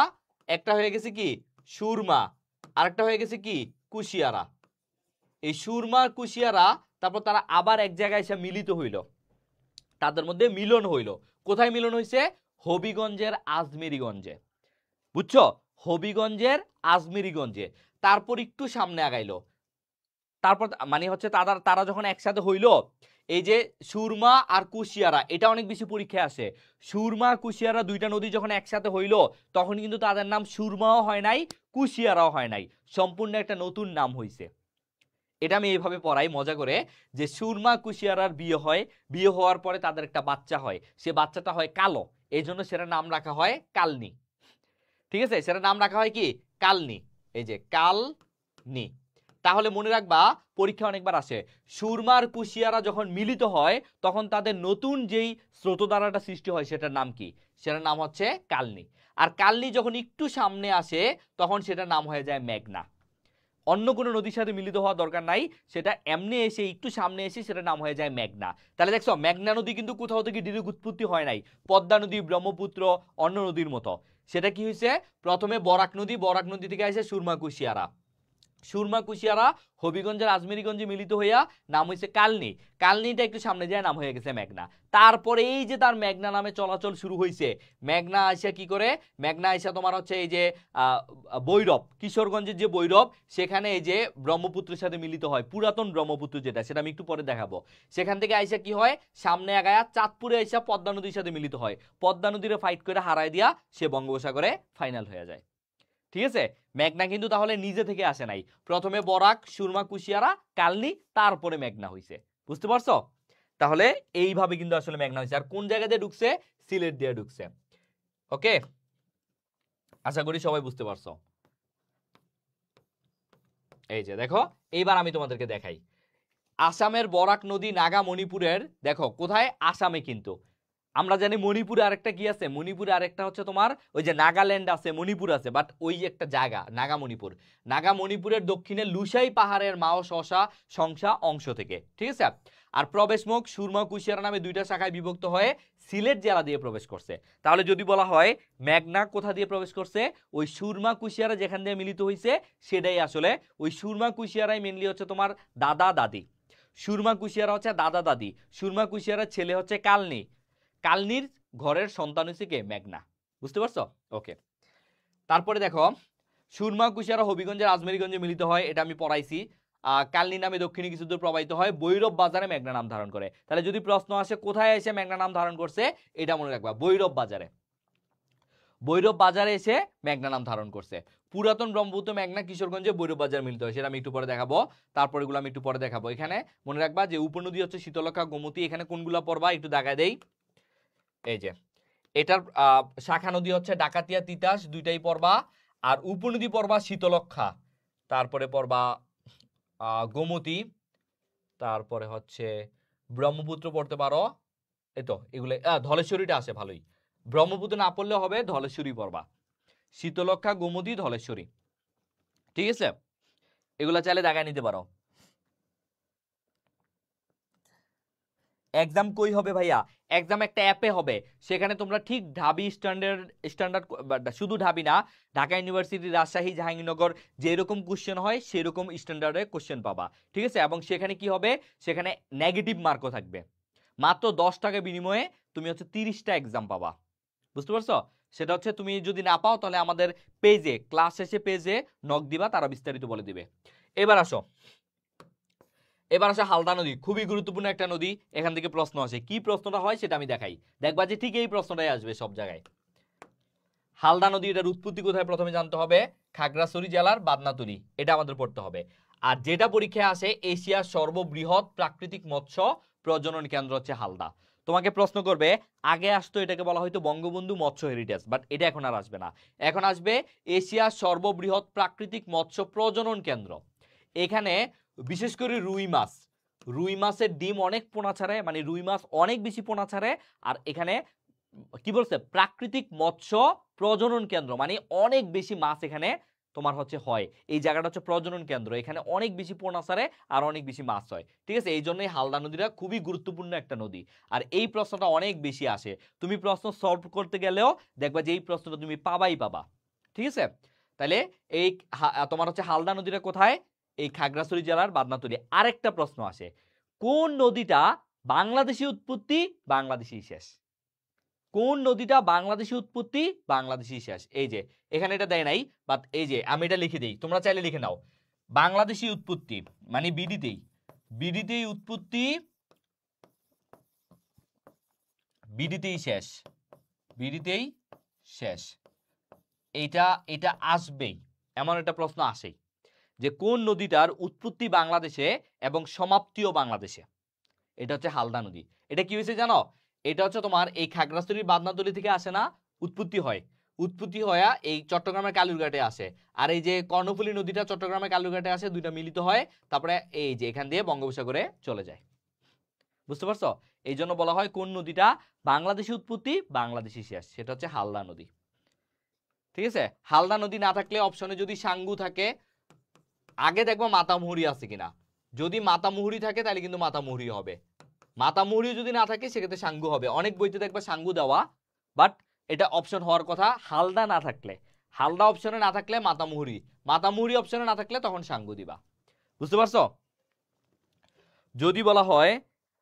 একটা হয়ে গেছে কি সুরমা, আরেকটা হয়ে গেছে কি কুশিয়ারা। এই সুরমা কুশিয়ারা তারপর তারা আবার এক জায়গায় এসে মিলিত হইল, তাদের মধ্যে মিলন হইল। কোথায় মিলন হইছে? হবিগঞ্জের আজমেরিগঞ্জে, বুঝছো? হবিগঞ্জের আজমেরিগঞ্জে। তারপর একটু সামনে আগাইলো, তারপর মানে হচ্ছে তারা যখন একসাথে হইলো, এই যে সুরমা আর কুশিয়ারা, এটা অনেক বেশি পরীক্ষায় আসে। সুরমা কুশিয়ারা দুইটা নদী যখন একসাথে হইলো, তখন কিন্তু তাদের নাম সুরমাও হয় নাই, কুশিয়ারাও হয় নাই, সম্পূর্ণ একটা নতুন নাম হইছে। এটা আমি এইভাবে পড়াই মজা করে, যে সুরমা কুশিয়ারার বিয়ে হয়, বিয়ে হওয়ার পরে তাদের একটা বাচ্চা হয়, সে বাচ্চাটা হয় কালো, এই জন্য সেটা নাম রাখা হয় কালনি। ঠিক আছে, সেটা নাম রাখা হয় কি কালনি, এই যে কালনি। তাহলে মনে রাখবা, পরীক্ষা অনেকবার আসে, সুরমার কুশিয়ারা যখন মিলিত হয় তখন তাদের নতুন যেই স্রোতধারাটা সৃষ্টি হয় সেটার নাম কি? সেটার নাম হচ্ছে কালনি। আর কালনি যখন একটু সামনে আসে তখন সেটার নাম হয়ে যায় মেঘনা। অন্য কোনো নদীর সাথে মিলিত হওয়া দরকার নাই, সেটা এমনি এসে একটু সামনে এসে সেটা নাম হয়ে যায় মেঘনা। তাহলে দেখছো মেঘনা নদী কিন্তু কোথাও থেকে ডিরেক্ট উৎপত্তি হয় নাই, পদ্মা নদী, ব্রহ্মপুত্র, অন্য নদীর মতো। সেটা কি হয়েছে? প্রথমে বরাক নদী থেকে আসে সুরমা কুশিয়ারা, সুরমা কুশিয়ারা হবিগঞ্জের আজমেরিগঞ্জে মিলিত হইয়া নাম হয়েছে কালনি, কালনিটা একটু সামনে যায় নাম হয়ে গেছে মেঘনা। তারপরে এই যে তার মেঘনা নামে চলাচল শুরু হয়েছে, মেঘনা আইসা কি করে? মেঘনা আইসা তোমার হচ্ছে এই যে বৈরব, কিশোরগঞ্জের যে বৈরব, সেখানে এই যে ব্রহ্মপুত্রের সাথে মিলিত হয়, পুরাতন ব্রহ্মপুত্র যেটা, সেটা আমি একটু পরে দেখাবো। সেখান থেকে আইসা কি হয়, সামনে আগায়া চাঁদপুরে আইসা পদ্মা নদীর সাথে মিলিত হয়, পদ্মা নদীরে ফাইট করে হারায় দিয়া সে বঙ্গোপসাগরে ফাইনাল হয়ে যায়। ঠিক আছে, মেঘনা কিন্তু তাহলে নিজে থেকে আসে নাই, প্রথমে বরাক, সুরমা, কুশিয়ারা, কালনি, তারপরে মেঘনা হইছে। বুঝতে পারছো? তাহলে এইভাবে কিন্তু আসলে মেঘনা হইছে। আর কোন জায়গা দিয়ে ঢুকছে? সিলেট দিয়ে ঢুকছে। ওকে, আশা করি সবাই বুঝতে পারছো। এই যে দেখো, এইবার আমি তোমাদেরকে দেখাই আসামের বরাক নদী নাগা মণিপুরের, দেখো কোথায়? আসামে। কিন্তু আমরা জানি মণিপুরে আরেকটা কি আছে, মণিপুরে আরেকটা হচ্ছে তোমার ওই যে নাগাল্যান্ড আছে, মণিপুর আছে, বাট ওই একটা জায়গা নাগা মণিপুর, নাগা মণিপুরের দক্ষিণে লুসাই পাহাড়ের মাও সংসা অংশ থেকে। ঠিক আছে, আর প্রবেশমুখ সুরমা কুশিয়ারা নামে দুইটা শাখায় বিভক্ত হয়ে সিলেট জেলা দিয়ে প্রবেশ করছে। তাহলে যদি বলা হয় মেঘনা কোথা দিয়ে প্রবেশ করছে, ওই সুরমা কুশিয়ারা যেখান দিয়ে মিলিত হয়েছে সেটাই আসলে, ওই সুরমা কুশিয়ারাই মেনলি হচ্ছে তোমার দাদা দাদি, সুরমা কুশিয়ারা হচ্ছে দাদা দাদি, সুরমা কুশিয়ারার ছেলে হচ্ছে কালনি, কালনির ঘরের সন্তান হচ্ছে কে? মেঘনা। বুঝতে পারছো? ওকে, তারপরে দেখো সুরমা কুশিয়ারা হবিগঞ্জের আজমেরিগঞ্জে মিলিত হয়, এটা আমি পড়াইছি। কালনি নামে দক্ষিণে কিছু দূর প্রবাহিত হয়, ভৈরব বাজারে মেঘনা নাম ধারণ করে। তাহলে যদি প্রশ্ন আসে কোথায় এসে মেঘনা নাম ধারণ করছে, এটা মনে রাখবা, ভৈরব বাজারে, ভৈরব বাজারে এসে মেঘনা নাম ধারণ করছে। পুরাতন ব্রহ্মপুত্র মেঘনা কিশোরগঞ্জে ভৈরব বাজার মিলিত হয়, সেটা আমি একটু পরে দেখাবো। তারপর এগুলো আমি একটু পরে দেখাবো। এখানে মনে রাখবা যে উপনদী হচ্ছে শীতলক্ষা, গোমতী, এখানে কোনগুলা পড়বা একটু দেখায় দেই। এই যে এটার শাখা নদী হচ্ছে ডাকাতিয়া, তিতাস, দুইটাই পড়বা। আর উপনদী পড়বা শীতলক্ষা, তারপরে পড়বা গোমতী, তারপরে হচ্ছে ব্রহ্মপুত্র পড়তে পারো। এই তো এগুলো, ধলেশ্বরীটা আসে ভালোই, ব্রহ্মপুত্র না পড়লে হবে ধলেশ্বরী পড়বা, শীতলক্ষা, গোমতী, ধলেশ্বরী। ঠিক আছে, এগুলা চাইলে দেখায় নিতে পারো। এক্সাম কই হবে ভাইয়া? এক্সাম একটা অ্যাপে হবে, সেখানে তোমরা ঠিক ঢাবি স্ট্যান্ডার্ড, শুধু ঢাবি না, ঢাকা ইউনিভার্সিটি, রাজশাহী, জাহাঙ্গীরনগর যেরকম কোশ্চেন হয় সেরকম স্ট্যান্ডার্ডে কোশ্চেন পাবা। ঠিক আছে, এবং সেখানে কি হবে, সেখানে নেগেটিভ মার্কও থাকবে, মাত্র 10 টাকা বিনিময়ে তুমি হচ্ছে 30টা এক্সাম পাবা। বুঝতে পারছো? সেটা হচ্ছে তুমি যদি না পাও তাহলে আমাদের পেজে, ক্লাস শেষে পেজে নক দিবা, তারা বিস্তারিত বলে দিবে। এবার আসো হালদা নদী, খুবই গুরুত্বপূর্ণ একটা নদী, এখান থেকে প্রশ্ন আসে। কি প্রশ্নটা হয় সেটা আমি দেখাই, দেখবা যে ঠিক এই প্রশ্নটাই আসবে সব জায়গায়। হালদা নদী, এটার উৎপত্তি কোথায় প্রথমে জানতে হবে, খাগড়াছড়ি জেলার বাদনাতুলি, এটা আমাদের পড়তে হবে। আর যেটা পরীক্ষায় আসে, এশিয়ার সর্ববৃহৎ প্রাকৃতিক মৎস্য প্রজনন কেন্দ্র হচ্ছে হালদা। তোমাকে প্রশ্ন করবে, আগে আসতো এটাকে বলা হয়তো বঙ্গবন্ধু মৎস্য হেরিটেজ, বাট এটা এখন আর আসবে না। এখন আসবে এশিয়ার সর্ববৃহৎ প্রাকৃতিক মৎস্য প্রজনন কেন্দ্র। এখানে বিশেষ করে রুই মাছের ডিম অনেক পোনা ছাড়ে, মানে রুই মাছ অনেক বেশি পোনা ছাড়ে। আর এখানে কি বলছে, প্রাকৃতিক মৎস্য প্রজনন কেন্দ্র, মানে অনেক বেশি মাছ এখানে তোমার হচ্ছে হয়। এই জায়গাটা হচ্ছে প্রজনন কেন্দ্র, এখানে অনেক বেশি পোনা ছাড়ে আর অনেক বেশি মাছ হয়। ঠিক আছে, এই জন্যই হালদা নদীটা খুবই গুরুত্বপূর্ণ একটা নদী। আর এই প্রশ্নটা অনেক বেশি আসে, তুমি প্রশ্ন সলভ করতে গেলেও দেখবা যে এই প্রশ্নটা তুমি পাবা। ঠিক আছে, তাহলে এই তোমার হচ্ছে হালদা নদীটা কোথায়? এই খাগড়াছড়ি জেলার বাদনাতলী। আরেকটা প্রশ্ন আসে, কোন নদীটা বাংলাদেশি উৎপত্তি বাংলাদেশি শেষ? কোন নদীটা বাংলাদেশি উৎপত্তি বাংলাদেশি শেষ? এই যে এখানে এটা দেয় নাই, বাট এই যে আমি এটা লিখে দিই, তোমরা চাইলে লিখে নাও। বাংলাদেশি উৎপত্তি মানে বিডিতেই উৎপত্তি, বিডিতেই শেষ। এটা আসবেই, এমন একটা প্রশ্ন আসেই যে কোন নদীটার উৎপত্তি বাংলাদেশে এবং সমাপ্তিও বাংলাদেশে। এটা হচ্ছে হালদা নদী। এটা কি হয়েছে জানো? এটা হচ্ছে তোমার এই খাগড়াছড়ির বাদনাতলী থেকে আসে না, উৎপত্তি হয় এই চট্টগ্রামের কালুরঘাটে আসে। আর এই যে কর্ণফুলী নদীটা চট্টগ্রামের কালুরঘাটে আসে, দুইটা মিলিত হয়, তারপরে এই যে এখান দিয়ে বঙ্গোপসাগরে চলে যায়। বুঝতে পারছো? এই জন্য বলা হয় কোন নদীটা বাংলাদেশি উৎপত্তি বাংলাদেশি শেষ, সেটা হচ্ছে হালদা নদী। ঠিক আছে, হালদা নদী না থাকলে অপশনে যদি সাঙ্গু থাকে, আগে দেখবো মাতামুহুরি আছে কিনা। যদি মাতামুহুরি থাকে তাহলে কিন্তু মাতামুহুরি হবে, মাতামুহুরি যদি না থাকে সেক্ষেত্রে সাঙ্গু হবে। অনেক বইতে দেখবা সাঙ্গু দেওয়া, বাট এটা অপশন হওয়ার কথা হালদা না থাকলে। হালদা অপশনে না থাকলে মাতামুহুরি অপশনে না থাকলে তখন সাঙ্গু দিবা। বুঝতে পারছো? যদি বলা হয়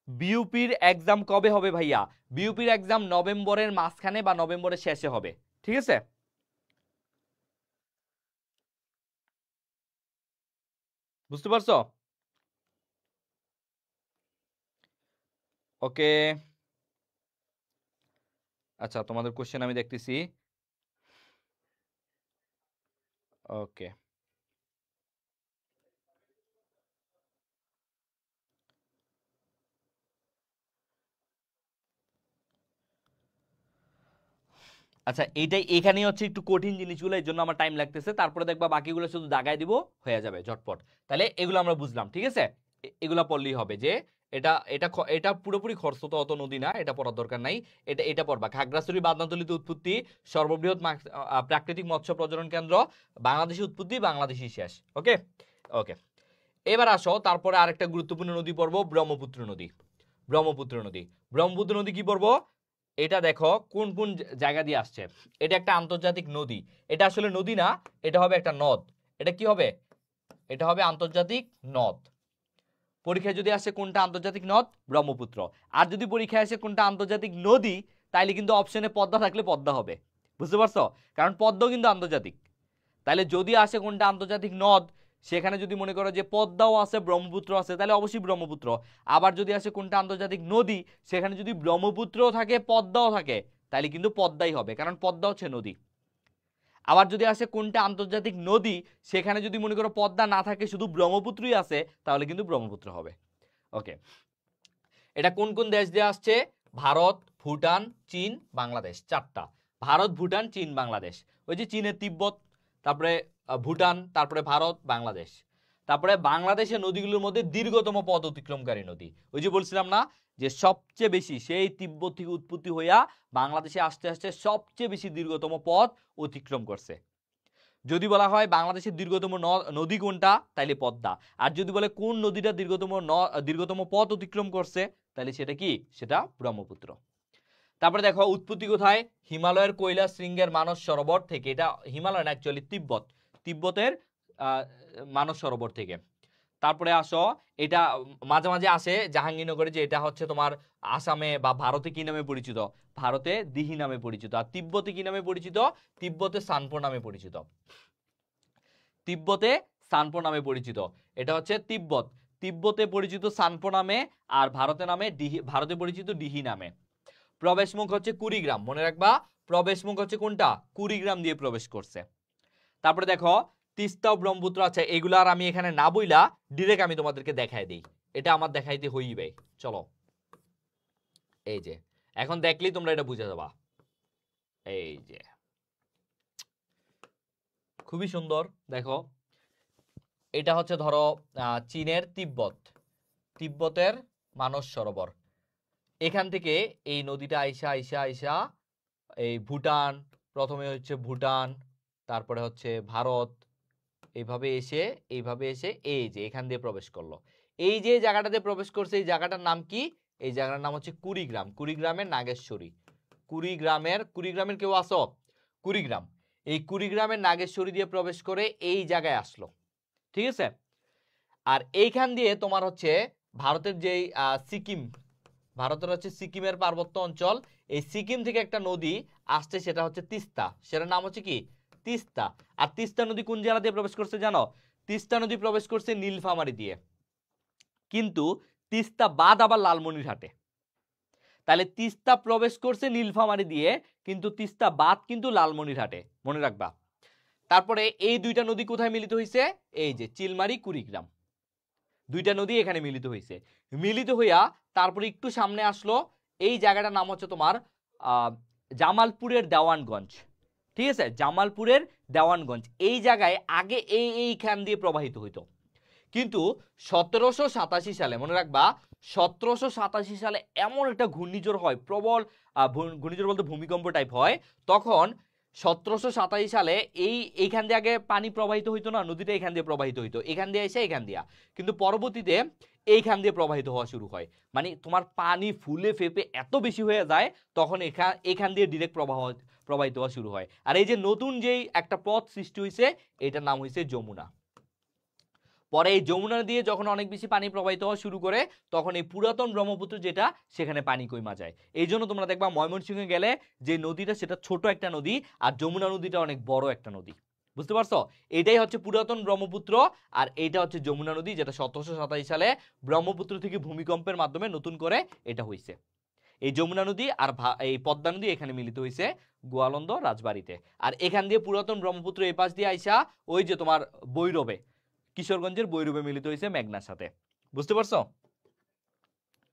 বিউপির এক্সাম কবে হবে ভাইয়া, বিউপির এক্সাম নভেম্বরের মাঝখানে বা নভেম্বরের শেষে হবে। ঠিক আছে, বুঝতে পারছো? ওকে, আচ্ছা তোমাদের কোশ্চেন আমি দেখতেছি। ওকে, আচ্ছা এইটাই, এখানেই হচ্ছে একটু কঠিন জিনিসগুলো, এই জন্য আমার টাইম লাগতেছে। তারপরে দেখবা বাকিগুলো শুধু দাগায় দিব, হয়ে যাবে ঝটপট। তাহলে এগুলো আমরা বুঝলাম। ঠিক আছে, এগুলা পড়লেই হবে যে এটা এটা এটা পুরোপুরি খরচ তো অত নদী না, এটা পড়ার দরকার নাই। এটা পড়বা, খাগড়াছড়ি বাদনাতলীতে উৎপত্তি, সর্ববৃহৎ প্রাকৃতিক মৎস্য প্রজনন কেন্দ্র, বাংলাদেশি উৎপত্তি বাংলাদেশি শেষ। ওকে ওকে, এবার আসো তারপরে আরেকটা গুরুত্বপূর্ণ নদী পড়বো, ব্রহ্মপুত্র নদী। ব্রহ্মপুত্র নদী কি পড়বো? এটা দেখো কোন কোন জায়গা দিয়ে আসছে। এটা একটা আন্তর্জাতিক নদী, এটা আসলে নদী না, এটা হবে একটা নদ। এটা কি হবে? এটা হবে আন্তর্জাতিক নদ। পরীক্ষায় যদি আসে কোনটা আন্তর্জাতিক নদ, ব্রহ্মপুত্র। আর যদি পরীক্ষায় আসে কোনটা আন্তর্জাতিক নদী, তাইলে কিন্তু অপশনে পদ্মা থাকলে পদ্মা হবে। বুঝতে পারছো? কারণ পদ্মাও কিন্তু আন্তর্জাতিক। তাহলে যদি আসে কোনটা আন্তর্জাতিক নদ, সেখানে যদি মনে করো যে পদ্মাও আছে ব্রহ্মপুত্র আছে, তাহলে অবশ্যই ব্রহ্মপুত্র। আবার যদি আসে কোনটা আন্তর্জাতিক নদী, সেখানে যদি ব্রহ্মপুত্রও থাকে পদ্মাও থাকে, তাহলে কিন্তু পদ্মাই হবে, কারণ পদ্মা হচ্ছে নদী। আবার যদি আসে কোনটা আন্তর্জাতিক নদী, সেখানে যদি মনে করো পদ্মা না থাকে শুধু ব্রহ্মপুত্রই আছে, তাহলে কিন্তু ব্রহ্মপুত্র হবে। ওকে, এটা কোন কোন দেশ দিয়ে আসছে? ভারত, ভুটান, চীন, বাংলাদেশ। চারটা, ভারত, ভুটান, চীন, বাংলাদেশ। ওই যে চীনের তিব্বত, তারপরে ভুটান, তারপরে ভারত, বাংলাদেশ। তারপরে বাংলাদেশের নদীগুলোর মধ্যে দীর্ঘতম পথ অতিক্রমকারী নদী, ওই যে বলছিলাম না যে সবচেয়ে বেশি সেই তিব্বত থেকে উৎপত্তি হইয়া বাংলাদেশে আসতে আসতে সবচেয়ে বেশি দীর্ঘতম পথ অতিক্রম করছে। যদি বলা হয় বাংলাদেশের দীর্ঘতম নদী কোনটা, তাইলে পদ্মা। আর যদি বলে কোন নদীটা দীর্ঘতম পথ অতিক্রম করছে, তাহলে সেটা কি? সেটা ব্রহ্মপুত্র। তারপরে দেখো উৎপত্তি কোথায়? হিমালয়ের কৈলাস শৃঙ্গের মানস সরোবর থেকে। এটা হিমালয় না, অ্যাকচুয়ালি তিব্বতের মানস সরোবর থেকে। তারপরে আসো, এটা মাঝে মাঝে আসে জাহাঙ্গীরনগরে, যে এটা হচ্ছে তোমার আসামে বা ভারতে কি নামে পরিচিত? ভারতে দিহি নামে পরিচিত। আর তিব্বতে কি নামে পরিচিত? তিব্বতে সানপো নামে পরিচিত। এটা হচ্ছে তিব্বতে পরিচিত সানপো নামে, আর ভারতে পরিচিত ডিহি নামে। প্রবেশ মুখ হচ্ছে কুড়িগ্রাম, মনে রাখবা প্রবেশ মুখ হচ্ছে কোনটা? কুড়িগ্রাম দিয়ে প্রবেশ করছে। তারপরে দেখো তিস্তা ও ব্রহ্মপুত্র আছে, এগুলো আর আমি এখানে না বইলা ডিরেক্ট আমি তোমাদেরকে দেখাই দিই, এটা আমার দেখাইতে হইবে। চলো, এই যে এখন দেখলেই তোমরা এটা বুঝে যাবা। এই যে খুবই সুন্দর, দেখো এটা হচ্ছে ধরো চীনের তিব্বতের মানস সরোবর। এখান থেকে এই নদীটা আইসা আইসা আইসা এই ভুটান, প্রথমে হচ্ছে ভুটান, তারপরে হচ্ছে ভারত, এইভাবে এসে এই যে এখান দিয়ে প্রবেশ করলো। এই যে জায়গাটাতে প্রবেশ করছে এই জায়গাটার নাম কি? এই জায়গাটার নাম হচ্ছে কুড়িগ্রাম, কুড়িগ্রামের নাগেশ্বরী। কুড়িগ্রামের কেউ আসো? কুড়িগ্রাম, এই কুড়িগ্রামের নাগেশ্বরী দিয়ে প্রবেশ করে এই জায়গায় আসলো, ঠিক আছে। আর এইখান দিয়ে তোমার হচ্ছে ভারতের যেই সিকিম, ভারতের হচ্ছে সিকিমের পার্বত্য অঞ্চল, এই সিকিম থেকে একটা নদী আসছে, সেটা হচ্ছে তিস্তা, সেটার নাম হচ্ছে কি? তিস্তা। আর তিস্তা নদী কোন জেলা দিয়ে প্রবেশ করছে জানো? তিস্তা নদী প্রবেশ করছে নীলফামারী দিয়ে, কিন্তু তিস্তা বাদ আবার লালমনিরহাটে। তাহলে তিস্তা প্রবেশ করছে নীলফামারী দিয়ে, কিন্তু তিস্তা বাদ কিন্তু লালমনিরহাটে, মনে রাখবা। তারপরে এই দুইটা নদী কোথায় মিলিত হয়েছে? এই যে চিলমারি কুড়িগ্রাম, দুইটা নদী এখানে মিলিত হয়েছে। মিলিত হইয়া তারপরে একটু সামনে আসলো, এই জায়গাটার নাম হচ্ছে তোমার জামালপুরের দেওয়ানগঞ্জ, ঠিক আছে, জামালপুরের দেওয়ানগঞ্জ। এই জায়গায় আগে এইখান দিয়ে প্রবাহিত হইতো, কিন্তু 1787 সালে, মনে রাখবা 1787 সালে এমন একটা ঘূর্ণিঝড় হয়, প্রবল ঘূর্ণিঝড় বলতে ভূমিকম্প টাইপ হয়, তখন 1787 সালে এইখান দিয়ে আগে পানি প্রবাহিত হইতো না, নদীটা এখান দিয়ে প্রবাহিত হইতো, এখান দিয়ে এসে এখান দিয়া, কিন্তু পরবর্তীতে এইখান দিয়ে প্রবাহিত হওয়া শুরু হয়। মানে তোমার পানি ফুলে ফেপে এত বেশি হয়ে যায়, তখন এখান দিয়ে ডিরেক্ট প্রবাহিত হওয়া শুরু হয়। আর এই যে নতুন যেই একটা পথ সৃষ্টি হয়েছে, এটার নাম হয়েছে যমুনা। পরে এই যমুনা দিয়ে যখন অনেক বেশি পানি প্রবাহিত হওয়া শুরু করে, তখন এই পুরাতন ব্রহ্মপুত্র যেটা, সেখানে পানি কমা যায়। এই জন্য তোমরা দেখবা ময়মনসিংহে গেলে যে নদীটা, সেটা ছোট একটা নদী, আর যমুনা নদীটা অনেক বড় একটা নদী, বুঝতে পারছো? এটাই হচ্ছে পুরাতন ব্রহ্মপুত্র, আর এইটা হচ্ছে যমুনা নদী, যেটা 1787 সালে ব্রহ্মপুত্র থেকে ভূমিকম্পের মাধ্যমে নতুন করে এটা হয়েছে। এই যমুনা নদী আর এই পদ্মা নদী এখানে মিলিত হয়েছে গোয়ালন্দ রাজবাড়িতে। আর এখান দিয়ে পুরাতন ব্রহ্মপুত্র এই পাশ দিয়ে আইসা ওই যে তোমার বৈরবে, কিশোরগঞ্জের বৈরবে মিলিত হয়েছে মেঘনার সাথে, বুঝতে পারছো?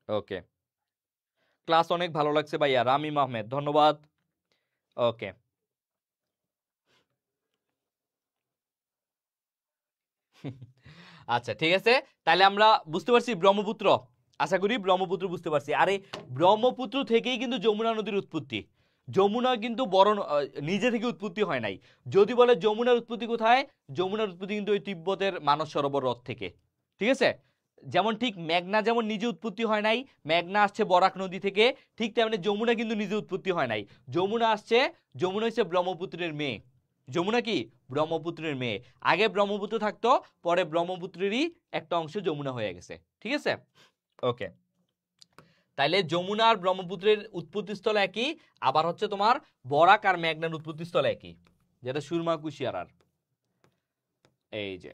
ওকে, ক্লাস অনেক ভালো লাগছে ভাইয়া, রামিম আহমেদ, ধন্যবাদ। ওকে, আচ্ছা ঠিক আছে, তাহলে আমরা বুঝতে পারছি ব্রহ্মপুত্র, আশা করি ব্রহ্মপুত্র বুঝতে পারছি। আরে ব্রহ্মপুত্র থেকেই কিন্তু যমুনা নদীর উৎপত্তি। যমুনা কিন্তু নিজে থেকে উৎপত্তি হয় নাই। যদি বলে যমুনার উৎপত্তি কোথায়, যমুনার উৎপত্তি কিন্তু ওই তিব্বতের মানস সরোবর হ্রদ থেকে, ঠিক আছে। যেমন ঠিক মেঘনা যেমন নিজে উৎপত্তি হয় নাই, মেঘনা আসছে বরাক নদী থেকে, ঠিক তেমনি যমুনা কিন্তু নিজে উৎপত্তি হয় নাই। যমুনা হচ্ছে ব্রহ্মপুত্রের মেয়ে। যমুনা কি? ব্রহ্মপুত্রের মেয়ে। আগে ব্রহ্মপুত্র থাকতো, পরে ব্রহ্মপুত্রেরই একটা অংশ যমুনা হয়ে গেছে, ঠিক আছে। ওকে, তাইলে যমুনা আর ব্রহ্মপুত্রের উৎপত্তিস্থল একই, আবার হচ্ছে তোমার বরাক আর মেঘনার উৎপত্তিস্থল একই, যেটা সুরমা কুশিয়ারার। এই যে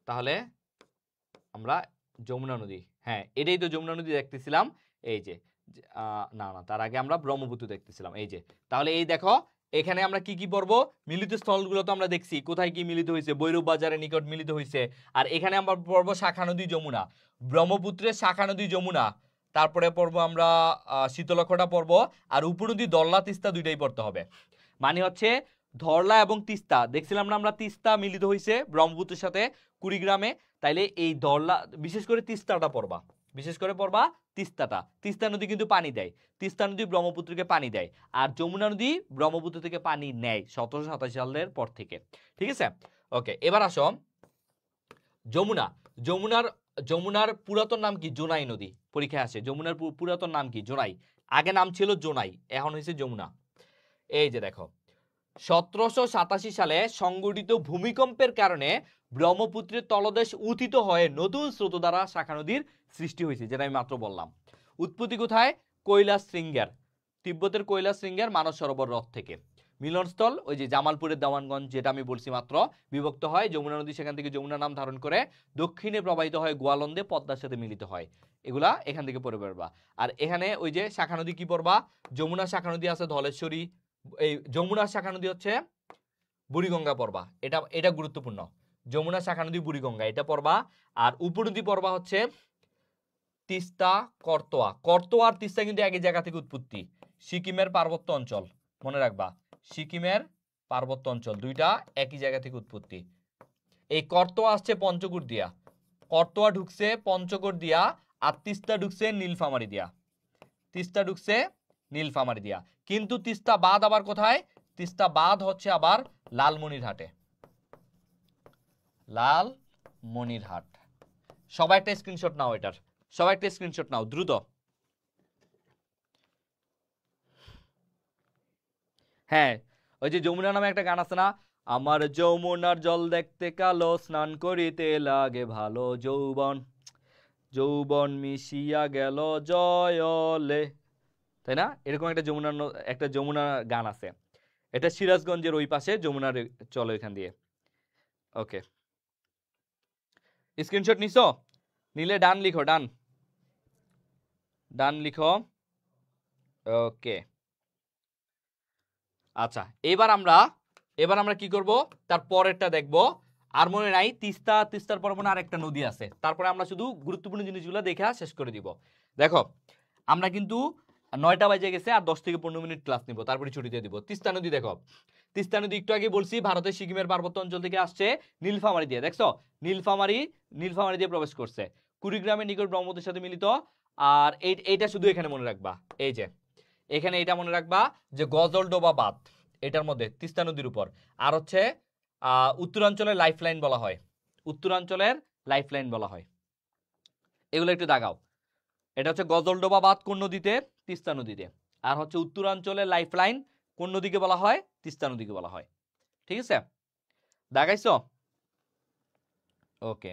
তাহলে আমরা যমুনা নদী, হ্যাঁ এটাই তো যমুনা নদী দেখতেছিলাম। এই যে না না, তার আগে আমরা ব্রহ্মপুত্র দেখতেছিলাম। এই যে তাহলে এই দেখো, এখানে আমরা কি কি পড়বো? মিলিত স্থলগুলো তো আমরা দেখছি, কোথায় কি মিলিত হয়েছে, ভৈরব বাজারের নিকট মিলিত হয়েছে। আর এখানে আমরা পড়বো শাখা নদী যমুনা, ব্রহ্মপুত্রের শাখা নদী যমুনা। তারপরে পড়বো আমরা শীতলক্ষটা পড়বো, আর উপনদী দল্লা তিস্তা দুইটাই পড়তে হবে। মানে হচ্ছে ধরলা এবং তিস্তা দেখছিলাম না আমরা, তিস্তা মিলিত হয়েছে ব্রহ্মপুত্রের সাথে কুড়িগ্রামে, তাইলে এই ধরলা বিশেষ করে তিস্তাটা পড়বা, বিশেষ করে পড়বা তিস্তাটা। তিস্তা নদী কিন্তু পানি দেয়, তিস্তা নদী ব্রহ্মপুত্রকে পানি দেয়, আর যমুনা নদী ব্রহ্মপুত্র থেকে পানি নেয় 1787 সালের পর থেকে, ঠিক আছে। ওকে, এবার আসো যমুনা। যমুনার পুরাতন নাম কি? জোনাই নদী, পরীক্ষায় আসে। যমুনার পুরাতন নাম কি? জোনাই। আগে নাম ছিল জোনাই, এখন হয়েছে যমুনা। এই যে দেখো, 1787 সালে সংঘটিত ভূমিকম্পের কারণে ব্রহ্মপুত্রের তলদেশ উত্থিত হয়ে নতুন স্রোতধারা শাখা নদীর সৃষ্টি হয়েছে, যেটা আমি মাত্র বললাম। উৎপত্তি কোথায়? কৈলাস শৃঙ্গের, তিব্বতের কৈলাস শৃঙ্গের মানস সরোবর হ্রদ থেকে। মিলনস্থল ওই যে জামালপুরের দেওয়ানগঞ্জ, যেটা আমি বলছি মাত্র। বিভক্ত হয় যমুনা নদী, সেখান থেকে যমুনা নাম ধারণ করে দক্ষিণে প্রবাহিত হয় গোয়ালন্দে, পদ্মার সাথে মিলিত হয়। এগুলা এখান থেকে পড়ে পড়বা। আর এখানে ওই যে শাখা নদী কি পড়বা? যমুনা শাখা নদী আছে ধলেশ্বরী, এই যমুনা শাখা নদী হচ্ছে বুড়িগঙ্গা পড়বা, এটা গুরুত্বপূর্ণ। যমুনা শাখা নদী বুড়িগঙ্গা, এটা পড়বা। আর উপনদী পড়বা হচ্ছে তিস্তা, করতোয়া। করতোয়া আর তিস্তা কিন্তু একই জায়গা থেকে উৎপত্তি, সিকিমের পার্বত্য অঞ্চল, মনে রাখবা সিকিমের পার্বত্য অঞ্চল, দুইটা একই জায়গা থেকে উৎপত্তি। এই করতোয়া আসছে পঞ্চগড় দিয়া, করতোয়া ঢুকছে পঞ্চগড় দিয়া, আর তিস্তা ঢুকছে নীলফামারী দিয়া, তিস্তা ঢুকছে নীলফামারী দিয়া। কিন্তু তিস্তা বাদ আবার কোথায়? তিস্তা বাদ হচ্ছে আবার লালমনিরহাটে, লালমনিরহাট। সবাই একটা স্ক্রিনশট নাও, এটার সবাই একটা স্ক্রিনশট নাও দ্রুত। হ্যাঁ, ওই যে যমুনা নামে একটা গান আছে না, আমার যমুনার জল দেখতে কালো, স্নান করিতে লাগে ভালো, যৌবন যৌবন মিশিয়া গেল জয়লে, তাই না? এরকম একটা যমুনা গান আছে। এটা সিরাজগঞ্জের ওই পাশে যমুনার চলে এখান দিয়ে। ওকে, স্ক্রিনশট নিছো? নিলে ডান লিখো, ডান ডান লিখো। ওকে, আচ্ছা, এবার আমরা কি করব, তার পরেরটা দেখব। আর মনে নাই তিস্তার পর মনে আরেকটা নদী আছে, তারপরে আমরা শুধু গুরুত্বপূর্ণ জিনিসগুলো দেখা শেষ করে দিব। দেখো, আমরা কিন্তু 9টা বাজে গেছে, আর 10 থেকে 15 মিনিট ক্লাস নিব, তারপরে ছুটি দিয়ে দিব। তিস্তা নদী দেখো, তিস্তা নদী একটু আগে বলছি ভারতের সিকিমের পার্বত্য অঞ্চল থেকে আসছে নীলফামারী দিয়ে, দেখছো নীলফামারী দিয়ে প্রবেশ করছে, কুড়িগ্রামের নিকট ব্রহ্মপুত্রের সাথে মিলিত। আর এইটা শুধু এখানে মনে রাখবা, এই যে এখানে এটা মনে রাখবা যে গজলডোবা বাঁধ এটার মধ্যে তিস্তা নদীর উপর। আর হচ্ছে উত্তরাঞ্চলের লাইফলাইন বলা হয়, উত্তরাঞ্চলের লাইফলাইন বলা হয়, এগুলো একটু দাগাও। এটা হচ্ছে গজলডোবা বাঁধ কোন নদীতে? তিস্তা নদীতে। আর হচ্ছে উত্তরাঞ্চলের লাইফলাইন কোন নদীকে বলা হয়? তিস্তা নদীকে বলা হয়। ঠিক আছে, দাগাইছো? ওকে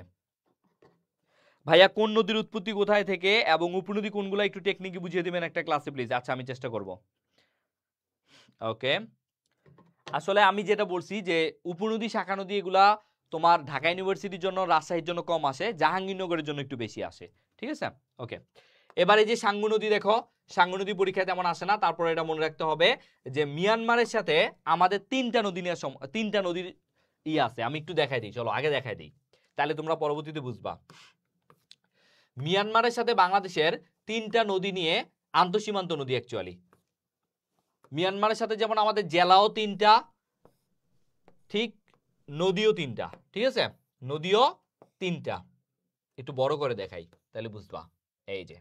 ভাইয়া, কোন নদীর উৎপত্তি কোথায় থেকে এবং উপনদী কোনগুলো একটু টেকনিকে বুঝিয়ে দিবেন একটা ক্লাসে প্লিজ। আচ্ছা, আমি চেষ্টা করব। ওকে, আসলে আমি যেটা বলছি যে উপনদী শাখা নদী এগুলা তোমার ঢাকা ইউনিভার্সিটির জন্য, রাজশাহীর জন্য কম আসে, জাহাঙ্গীরনগরের জন্য একটু বেশি আসে। ঠিক আছে, ওকে। এবারে যে সাঙ্গু নদী দেখো, সাঙ্গু নদী পরীক্ষায় তেমন আসে না, তারপরে এটা মনে রাখতে হবে যে মিয়ানমারের সাথে আমাদের 3টা নদী নিয়ে 3টা নদীর আছে। আমি একটু দেখাই দিই, চলো আগে দেখাই দিই, তাহলে তোমরা পরবর্তীতে বুঝবা। মিয়ানমারের সাথে বাংলাদেশের 3টা নদী নিয়ে আন্তঃসীমান্ত নদী অ্যাকচুয়ালি। মিয়ানমারের সাথে যেমন আমাদের জেলাও 3টা, ঠিক নদীও 3টা। ঠিক আছে, নদীও 3টা। একটু বড় করে দেখাই তাহলে বুঝবা। এই যে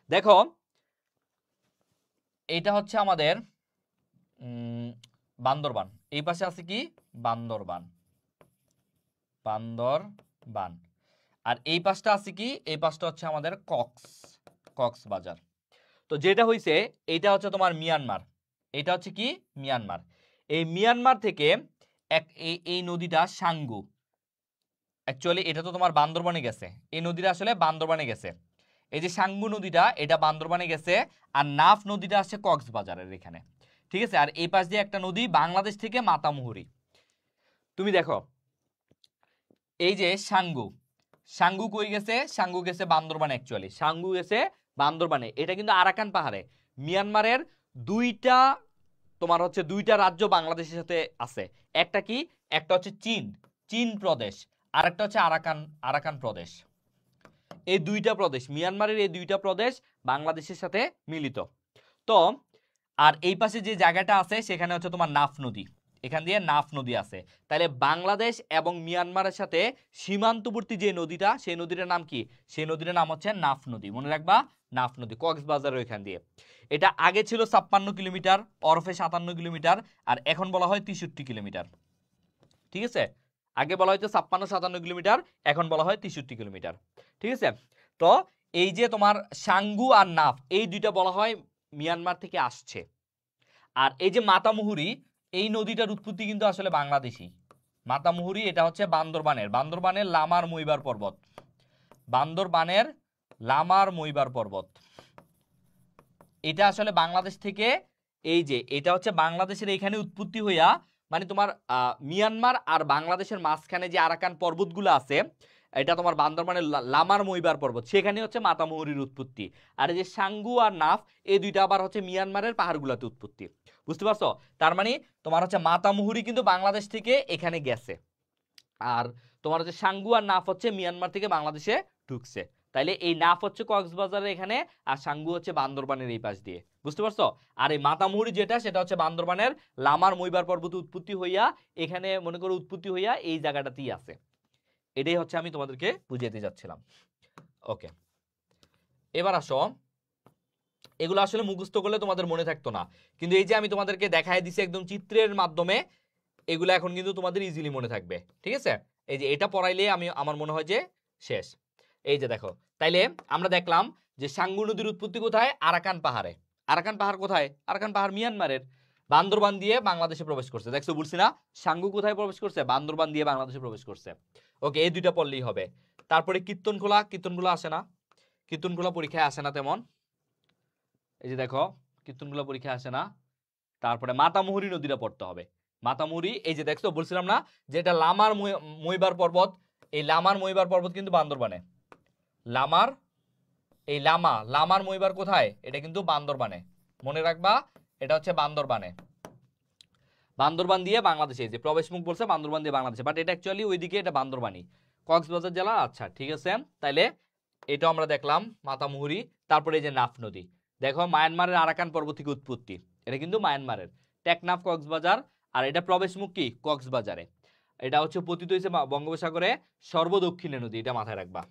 দেখো, এটা হচ্ছে আমাদের বান্দরবান, এই পাশে আছে কি বান্দরবান, বান্দরবান। আর এই পাশটা আছে কি, এই পাশটা হচ্ছে আমাদের কক্সবাজার। তো যেটা হইছে এইটা হচ্ছে তোমার মিয়ানমার, এটা হচ্ছে কি মিয়ানমার। এই মিয়ানমার থেকে এই নদীটা সাঙ্গু, অ্যাকচুয়ালি এটা তো তোমার বান্দরবানে গেছে, এই নদীটা আসলে বান্দরবানে গেছে। এই যে সাঙ্গু নদীটা এটা বান্দরবানে গেছে, আর নাফ নদীটা আসছে কক্সবাজারের এখানে। ঠিক আছে, আর এই পাশ দিয়ে একটা নদী বাংলাদেশ থেকে মাতামুহুরি। তুমি দেখো এই যে সাঙ্গু কই গেছে? সাঙ্গু গেছে বান্দরবানে, অ্যাকচুয়ালি সাঙ্গু গেছে বান্দরবানে। এটা কিন্তু আরাকান পাহাড়ে। মিয়ানমারের দুইটা রাজ্য বাংলাদেশের সাথে আছে। একটা কি, একটা হচ্ছে চীন প্রদেশ, আর একটা হচ্ছে আরাকান প্রদেশ। এই দুইটা প্রদেশ, মিয়ানমারের এই দুইটা প্রদেশ বাংলাদেশের সাথে মিলিত। তো আর এই পাশে যে জায়গাটা আছে সেখানে হচ্ছে তোমার নাফ নদী, এখান দিয়ে নাফ নদী আছে। তাহলে বাংলাদেশ এবং মিয়ানমারের সাথে সীমান্তবর্তী যে নদীটা, সেই নদীটার নাম কি? সেই নদীটার নাম হচ্ছে নাফ নদী, মনে রাখবা নাফ নদী, কক্সবাজারের ওইখান দিয়ে। এটা আগে ছিল 56 কিলোমিটার, ওরফে 57 কিলোমিটার, আর এখন বলা হয় 63 কিলোমিটার। ঠিক আছে, আগে বলা হয়তো 56-57 কিলোমিটার, এখন বলা হয় 63 কিলোমিটার। ঠিক আছে, তো এই যে তোমার সাঙ্গু আর নাফ এই দুইটা বলা হয় মিয়ানমার থেকে আসছে। আর এই যে মাতামুহুরি, এই নদীটার উৎপত্তি কিন্তু আসলে বাংলাদেশি। মাতামুহুরি এটা হচ্ছে বান্দরবানের লামার মইবার পর্বত, বান্দরবানের লামার মইবার পর্বত। এটা আসলে বাংলাদেশ থেকে, এই যে এটা হচ্ছে বাংলাদেশের এখানে উৎপত্তি হইয়া, মানে তোমার মিয়ানমার আর বাংলাদেশের মাঝখানে যে আরাকান পর্বতগুলো আছে, এটা তোমার বান্দরবানের লামার মইবার পর্বত, সেখানে হচ্ছে মাতামুহুরির উৎপত্তি। আর এই যে সাঙ্গু আর নাফ এই দুইটা আবার হচ্ছে মিয়ানমারের পাহাড়গুলোতে উৎপত্তি। বুঝতে পারছো? তার মানে তোমার হচ্ছে মাতামুহুরি কিন্তু বাংলাদেশ থেকে এখানে গেছে, আর তোমার হচ্ছে সাঙ্গু আর নাফ হচ্ছে মিয়ানমার থেকে বাংলাদেশে ঢুকছে। তাইলে এই নাফ হচ্ছে কক্সবাজারের এখানে, আর সাঙ্গু হচ্ছে বান্দরবানের এই পাশ দিয়ে, বুঝতে পারছো? আর এই মাতামুহুরি যেটা, সেটা হচ্ছে বান্দরবানের লামার মইবার পর্বতে উৎপত্তি হইয়া এখানে মনে করো উৎপত্তি হইয়া এই জায়গাটাতেই আছে। এটাই হচ্ছে আমি তোমাদেরকে বুঝাইতে যাচ্ছিলাম। ওকে, এবার আসো, এগুলো আসলে মুখস্থ করলে তোমাদের মনে থাকতো না, কিন্তু এই যে আমি তোমাদেরকে দেখাই দিছি একদম চিত্রের মাধ্যমে, এগুলো এখন কিন্তু তোমাদের ইজিলি মনে থাকবে। ঠিক আছে, এই যে এটা পড়াইলে আমার মনে হয় যে শেষ। এই যে দেখো, তাইলে আমরা দেখলাম যে সাঙ্গু নদীর উৎপত্তি কোথায়? আরাকান পাহাড়ে। আরাকান পাহাড় কোথায়? আরাকান পাহাড় মিয়ানমারের। বান্দরবান দিয়ে বাংলাদেশে প্রবেশ করছে। দেখছো, বলছি না? সাঙ্গু কোথায় প্রবেশ করছে? বান্দরবান দিয়ে বাংলাদেশে প্রবেশ করছে। ওকে, এই দুইটা পড়লেই হবে। তারপরে কীর্তনখোলা, কীর্তনখোলা আসে না, কীর্তনখোলা পরীক্ষায় আসে না তেমন। এই যে দেখো, কীর্তনখোলা পরীক্ষায় আসে না। তারপরে মাতামুহুরি নদীটা পড়তে হবে। মাতামুহুরি, এই যে দেখছো, বলছিলাম না যে এটা লামার মইবার পর্বত, এই লামার মইবার পর্বত কিন্তু বান্দরবানে। লামার, এই লামার মইবার কোথায়? এটা কিন্তু বান্দরবানে, মনে রাখবা, এটা হচ্ছে বান্দরবানে। বান্দরবান দিয়ে বাংলাদেশে, এই যে প্রবেশ মুখ বলছে বান্দরবান দিয়ে বাংলাদেশে, বাট এটা অ্যাকচুয়ালি ওইদিকে, এটা বান্দরবানি, কক্সবাজার জেলা। আচ্ছা ঠিক আছে, তাইলে এটা আমরা দেখলাম মাতামুহুরি। তারপরে এই যে নাফ নদী, দেখো মায়ানমারের আরাকান পর্বত থেকে উৎপত্তি, এটা কিন্তু মায়ানমারের। টেকনাফ কক্সবাজার, আর এটা প্রবেশ মুখ কি? কক্সবাজারে। এটা হচ্ছে পতিত হয়েছে বঙ্গোপসাগরে সর্বদক্ষিণে নদী, এটা মাথায় রাখবা।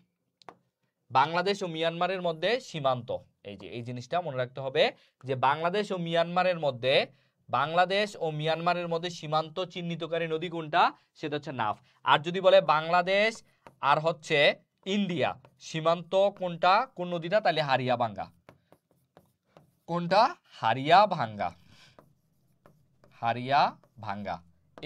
বাংলাদেশ ও মিয়ানমারের মধ্যে সীমান্ত, এই যে এই জিনিসটা মনে রাখতে হবে যে বাংলাদেশ ও মিয়ানমারের মধ্যে, বাংলাদেশ ও মিয়ানমারের মধ্যে সীমান্ত চিহ্নিতকারী নদী কোনটা? সেটা হচ্ছে নাফ। আর যদি বলে বাংলাদেশ আর হচ্ছে ইন্ডিয়া সীমান্ত কোনটা, কোন নদীটা, তাহলে হারিয়াভাঙ্গা। কোনটা? হারিয়াভাঙ্গা, হারিয়াভাঙ্গা,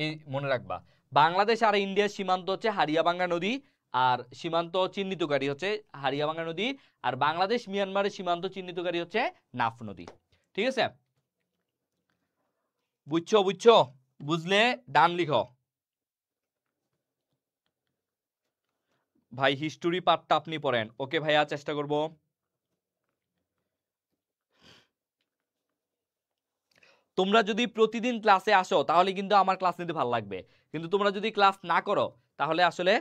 এই মনে রাখবা। বাংলাদেশ আর ইন্ডিয়ার সীমান্ত হচ্ছে হারিয়াভাঙ্গা নদী, আর সীমান্ত চিহ্নিতকারী হচ্ছে হারিয়াভাঙ্গা নদী, আর বাংলাদেশ মিয়ানমারের সীমান্ত চিহ্নিতকারী হচ্ছে নাফ নদী। ঠিক আছে, বুঝছো? বুঝছো? বুঝলে ডান লিখো ভাই। হিস্টোরি পার্টটা আপনি পড়েন। ওকে ভাইয়া, চেষ্টা করব। তোমরা যদি প্রতিদিন ক্লাসে আসো তাহলে কিন্তু আমার ক্লাস নিতে ভালো লাগবে, কিন্তু তোমরা যদি ক্লাস না করো তাহলে আসলে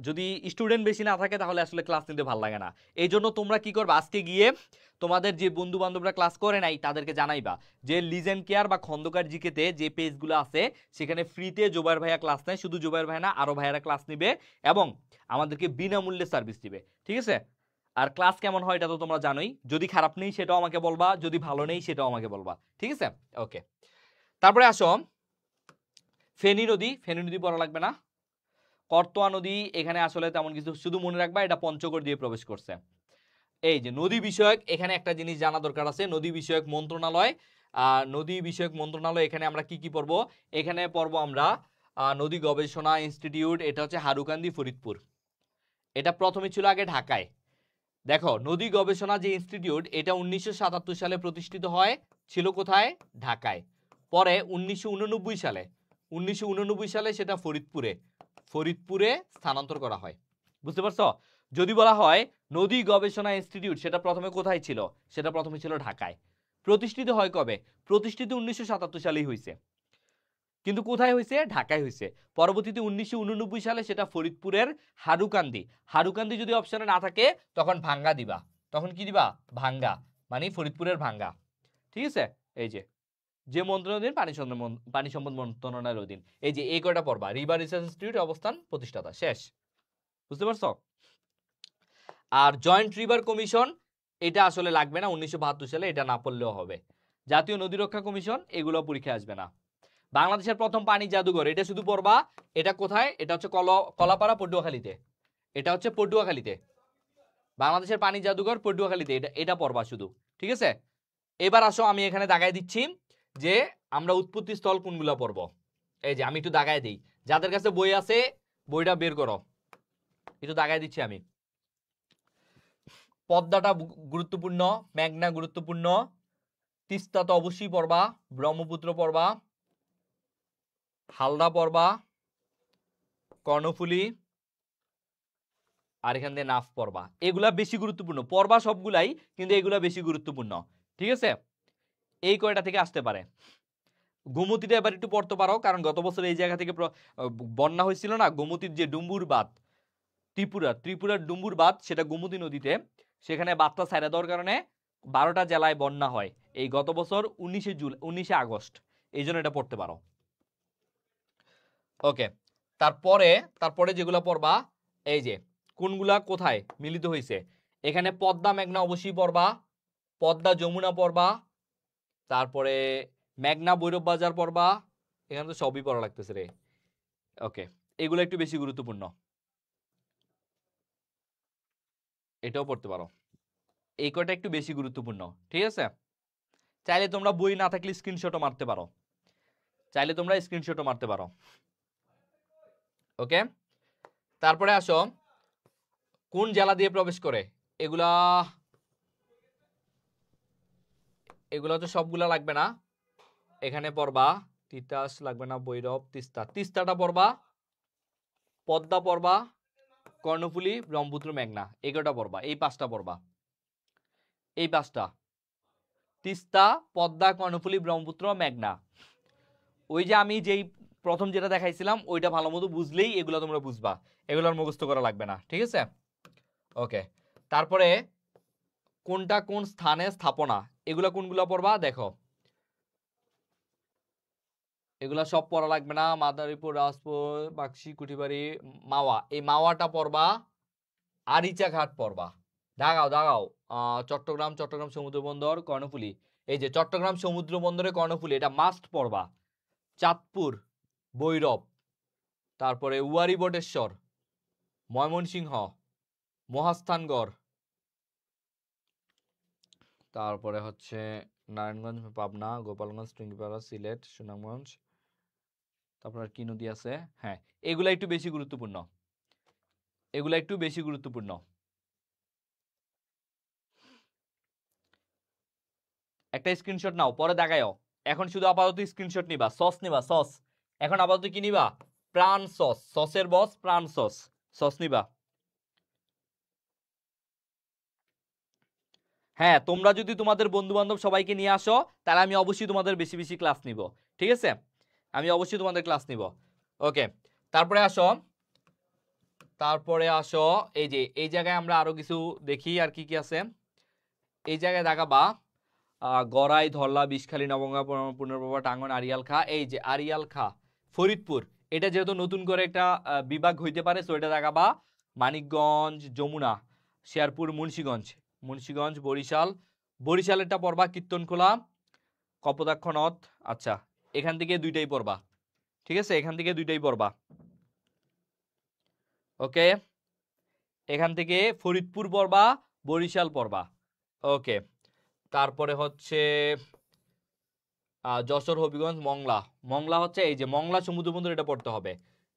যদি স্টুডেন্ট বেশি না থাকে তাহলে আসলে ক্লাস নিতে ভালো লাগে না। এই জন্য তোমরা কি করবে, আজকে গিয়ে তোমাদের যে বন্ধু বান্ধবরা ক্লাস করে নাই তাদেরকে জানাইবা যে লিজেন্ড কেয়ার বা খন্দকার জিকেতে যে পেজগুলো আছে সেখানে ফ্রিতে জুবাইর ভাইয়া ক্লাস নেয়। শুধু জুবাইর ভাই না, আরো ভাইয়ারা ক্লাস নিবে এবং আমাদেরকে বিনামূল্যে সার্ভিস দিবে। ঠিক আছে, আর ক্লাস কেমন হয় এটা তো তোমরা জানোই। যদি খারাপ নেই সেটাও আমাকে বলবা, যদি ভালো নেই সেটাও আমাকে বলবা। ঠিক আছে, ওকে। তারপরে আসো ফেনী নদী। ফেনী নদী পড়া লাগবে না। করতোয়া নদী, এখানে আসলে তেমন কিছু, শুধু মনে রাখবা এটা পঞ্চগড় দিয়ে প্রবেশ করছে। এই যে নদী বিষয়ক, এখানে একটা জিনিস জানা দরকার আছে, নদী বিষয়ক মন্ত্রণালয়। নদী বিষয়ক মন্ত্রণালয়, এখানে আমরা কি কি পড়বো? এখানে পড়বো আমরা নদী গবেষণা ইনস্টিটিউট, এটা হচ্ছে হারুকান্দি ফরিদপুর। এটা প্রথমে ছিল আগে ঢাকায়। দেখো, নদী গবেষণা যে ইনস্টিটিউট, এটা 1977 সালে প্রতিষ্ঠিত হয়, ছিল কোথায়? ঢাকায়। পরে 1989 সালে সেটা ফরিদপুরে স্থানান্তর করা হয়। বুঝতে পারছো? যদি বলা হয় নদী গবেষণা ইনস্টিটিউট, সেটা প্রথমে কোথায় ছিল? সেটা প্রথমে ছিল ঢাকায়। প্রতিষ্ঠিত হয় কবে? প্রতিষ্ঠিত 1977 সালেই হয়েছে, কিন্তু কোথায় হয়েছে? ঢাকায় হয়েছে। পরবর্তীতে 1989 সালে সেটা ফরিদপুরের হারুকান্দি যদি অপশনে না থাকে তখন ভাঙ্গা দিবা। তখন কি দিবা? ভাঙ্গা, মানে ফরিদপুরের ভাঙ্গা। ঠিক আছে, এই যে যে মন্ত্রণালয়ের পানি সম্পদ মন্ত্রণালয়ের অধীন, এই যে এই কয়টা পড়বা। রিভার রিসার্চ ইনস্টিটিউট অবস্থান প্রতিষ্ঠাতা, শেষ। বুঝতে পারছো? আর জয়েন্ট রিভার কমিশন, এটা আসলে লাগবে না, 1972 সালে, এটা না পড়লেও হবে। জাতীয় নদী রক্ষা কমিশন, এগুলো পরীক্ষায় আসবে না। বাংলাদেশের প্রথম পানি জাদুঘর, এটা শুধু পড়বা। এটা কোথায়? এটা হচ্ছে কলাপাড়া পটুয়াখালীতে। এটা হচ্ছে পটুয়াখালীতে, বাংলাদেশের পানি জাদুঘর পটুয়াখালীতে, এটা পড়বা শুধু। ঠিক আছে, এবার আসো আমি এখানে দাগায় দিচ্ছি যে আমরা উৎপত্তি স্থল কোনগুলো পড়বো। এই যে আমি একটু দাগায় দিই, যাদের কাছে বই আছে বইটা বের করো, একটু দাগায় দিচ্ছি আমি। পদ্মাটা গুরুত্বপূর্ণ, মেঘনা গুরুত্বপূর্ণ, তিস্তা তো অবশ্যই পড়বা, ব্রহ্মপুত্র পড়বা, হালদা পড়বা, কর্ণফুলী, আর এখান দিয়ে নাফ পড়বা। এগুলা বেশি গুরুত্বপূর্ণ, পড়বা সবগুলাই, কিন্তু এগুলা বেশি গুরুত্বপূর্ণ। ঠিক আছে, এই কয়টা থেকে আসতে পারে। গোমতীটা এবার একটু পড়তে পারো, কারণ গত বছর এই জায়গা থেকে বন্যা হয়েছিল না, গোমতীর যে ডুম্বুর বাঁধ, ত্রিপুরার ডুম্বুর বাঁধ, সেটা গোমতী নদীতে, সেখানে বাঁধটা ছাইড়া দেওয়ার কারণে 12টা জেলায় বন্যা হয় এই গত বছর 19 আগস্ট, এই জন্য এটা পড়তে পারো। ওকে, তারপরে যেগুলো পড়বা, এই যে কোনগুলা কোথায় মিলিত হয়েছে, এখানে পদ্মা মেঘনা অবশ্যই পড়বা, পদ্মা যমুনা পড়বা, তারপরে মেঘনা ভৈরব বাজার পড়বা, এখানে তো সবই পড়া লাগতেছে রে। ওকে, এগুলো একটু বেশি গুরুত্বপূর্ণ, এটাও পড়তে পারো, এই কয়টা একটু বেশি গুরুত্বপূর্ণ, ঠিক আছে। চাইলে তোমরা বই না থাকলে স্ক্রিনশটও মারতে পারো, ওকে। তারপরে আসো, কোন জেলা দিয়ে প্রবেশ করে, এগুলা তো সবগুলা লাগবে না, এখানে পড়বা তিতাস লাগবে না, ভৈরব, তিস্তাটা পড়বা, পদ্মা পড়বা, কর্ণফুলী, ব্রহ্মপুত্র, মেঘনা, এগুলোটা পড়বা, এই পাঁচটা পড়বা, এই পাঁচটা, তিস্তা, পদ্মা, কর্ণফুলী, ব্রহ্মপুত্র, মেঘনা। ওই যে আমি যেই প্রথম যেটা দেখাইছিলাম ওইটা ভালো মতো বুঝলেই এগুলো তোমরা বুঝবা, এগুলোর মুখস্থ করা লাগবে না, ঠিক আছে। ওকে, তারপরে কোনটা কোন স্থানে স্থাপনা, এগুলা কোনগুলা পড়বা দেখো, এগুলা সব পড়া লাগবে না, মাদারীপুর, রাজপুর, বাক্সি, কুঠিবাড়ি, মাওয়া, এই মাওয়াটা পড়বা, আরিচা ঘাট পড়বা, দাগাও চট্টগ্রাম সমুদ্র বন্দর, কর্ণফুলী, এই যে চট্টগ্রাম সমুদ্র বন্দরে কর্ণফুলী, এটা মাস্ট পড়বা, চাঁদপুর, ভৈরব, তারপরে উয়ারি বটেশ্বর, ময়মনসিংহ, মহাস্থানগড়, তারপরে হচ্ছে নারায়ণগঞ্জ, পাবনা, গোপালগঞ্জ, টুঙ্গিপাড়া, সিলেট, সুনামগঞ্জ, তারপর কি নদী আছে, হ্যাঁ, এগুলা একটু বেশি গুরুত্বপূর্ণ, একটা স্ক্রিনশট নাও, পরে দেখায়ও, এখন শুধু আপাতত স্ক্রিনশট নিবা, সস নিবা, সস, এখন আপাতত কি নিবা, প্রাণ সস, সসের বস প্রাণ সস, সস নিবা। হ্যাঁ, তোমরা যদি তোমাদের বন্ধু বান্ধব সবাইকে নিয়ে আসো তাহলে আমি অবশ্যই তোমাদের বেশি বেশি ক্লাস নিব, ঠিক আছে, আমি অবশ্যই তোমাদের ক্লাস নিব। ওকে, তারপরে আসো, এই যে এই জায়গায় আমরা আরো কিছু দেখি, আর কি কি আছে, এই জায়গায় দেখাবা গড়াই, ধরলা, বিষখালী, নবগঙ্গা, পুনর্ভবা, টাঙ্গন, আড়িয়াল খা, এই যে আড়িয়াল খা, ফরিদপুর, এটা যেহেতু নতুন করে একটা বিভাগ হইতে পারে, সো এটা দেখাবা, মানিকগঞ্জ, যমুনা, শেরপুর, মুন্সিগঞ্জ, বরিশালেরটা পড়বা, কীর্তনখোলা, কপোতাক্ষ নদ, আচ্ছা, এখান থেকে দুইটাই পড়বা, ঠিক আছে, এখান থেকে দুইটাই পড়বা, ওকে, এখান থেকে ফরিদপুর পড়বা, বরিশাল পড়বা, ওকে। তারপরে হচ্ছে যশোর, হবিগঞ্জ, মংলা হচ্ছে এই যে মংলা সমুদ্র বন্দর, এটা পড়তে হবে,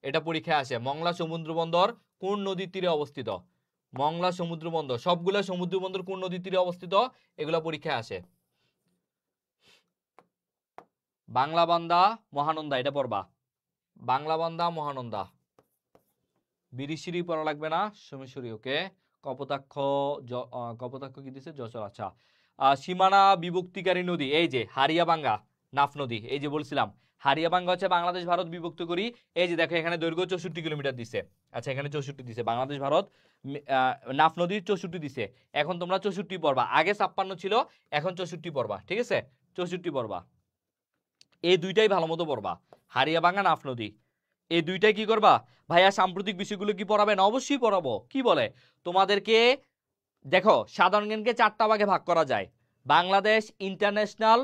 এটা পরীক্ষায় আসে, মংলা সমুদ্র বন্দর কোন নদীর তীরে অবস্থিত, মংলা সমুদ্র বন্দর, সবগুলা সমুদ্র বন্দর কোন নদীর তীরে অবস্থিত, এগুলা পরীক্ষায় আসে। বাংলা বান্দা, মহানন্দা, এটা পড়বা, বাংলা বান্দা, মহানন্দা, বিরিশিরি পড়া লাগবে না, সোমেশ্বরী, ওকে, কপোতাক্ষ কি দিছে, যশোর, আচ্ছা, সীমানা বিভক্তিকারী নদী, এই যে হারিয়াবাঙ্গা, নাফ নদী, এই যে বলছিলাম হারিয়াবাঙ্গা হচ্ছে বাংলাদেশ ভারত বিভক্ত করি, এই যে দেখো এখানে দৈর্ঘ্য 64 কিলোমিটার দিছে, আচ্ছা, এখানে 64 দিছে, বাংলাদেশ ভারত নাফ নদী 64 দিছে, এখন তোমরা 64 পড়বা, আগে 56 ছিল, এখন 64 পড়বা, ঠিক আছে, 64 পড়বা, এই দুইটাই ভালো মতো পড়বা, হারিয়াবাঙ্গা, নাফ নদী, এই দুইটাই কি করবা। ভাইয়া সাম্প্রতিক বিষয়গুলো কি পড়াবেন, অবশ্যই পড়াবো, কি বলে তোমাদেরকে, দেখো সাধারণ জ্ঞানকে 4টা ভাগে ভাগ করা যায়, বাংলাদেশ, ইন্টারন্যাশনাল,